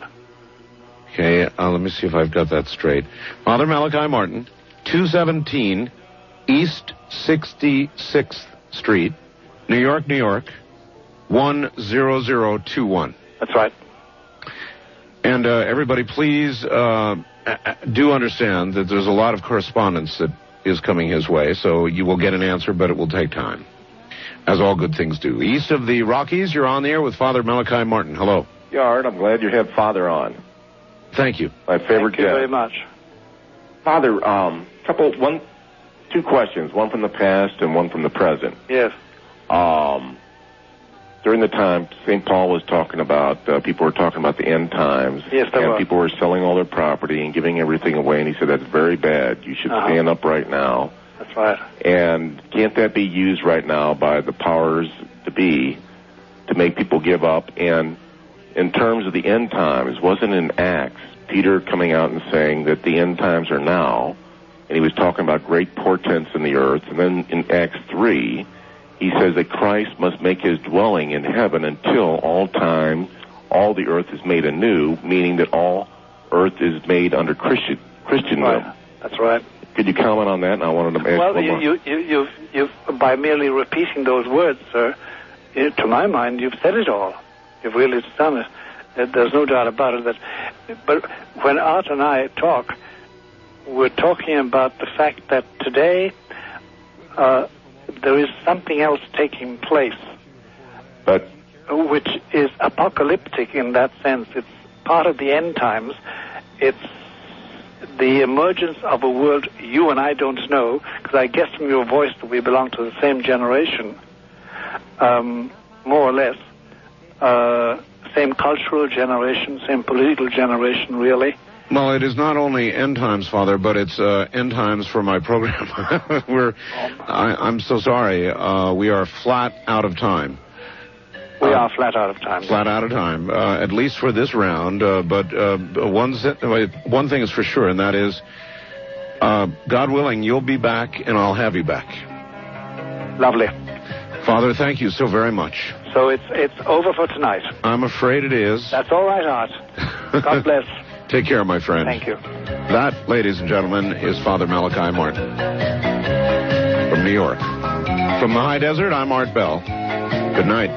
Okay, let me see if I've got that straight. Father Malachi Martin, 217 East 66th Street, New York, 10021. That's right. And everybody, please do understand that there's a lot of correspondence that is coming his way, so you will get an answer, but it will take time, as all good things do. East of the Rockies, you're on the air with Father Malachi Martin. Hello. Yeah, Art, I'm glad you had Father on. Thank you. My favorite guest. Thank you very much. Father, two questions, one from the past and one from the present. Yes. During the time St. Paul was talking about, people were talking about the end times. Yes, and people were selling all their property and giving everything away, and he said that's very bad. You should stand up right now. That's right. And can't that be used right now by the powers to be to make people give up? And in terms of the end times, wasn't in Acts Peter coming out and saying that the end times are now, and he was talking about great portents in the earth, and then in Acts 3, he says that Christ must make his dwelling in heaven until all time, all the earth is made anew, meaning that all earth is made under Christendom. Right. That's right. Could you comment on that? And I wanted to ask one more. You've by merely repeating those words, sir, to my mind, you've said it all. You've really done it. There's no doubt about it. But when Art and I talk, we're talking about the fact that today there is something else taking place, which is apocalyptic in that sense. It's part of the end times. It's the emergence of a world you and I don't know, because I guess from your voice that we belong to the same generation, more or less, same cultural generation, same political generation, really. Well, it is not only end times, Father, but it's end times for my program. I'm so sorry. We are flat out of time. We are flat out of time. Flat out of time, at least for this round. But one thing is for sure, and that is, God willing, you'll be back, and I'll have you back. Lovely. Father, thank you so very much. So it's over for tonight. I'm afraid it is. That's all right, Art. God bless. Take care, my friend. Thank you. That, ladies and gentlemen, is Father Malachi Martin from New York. From the high desert, I'm Art Bell. Good night.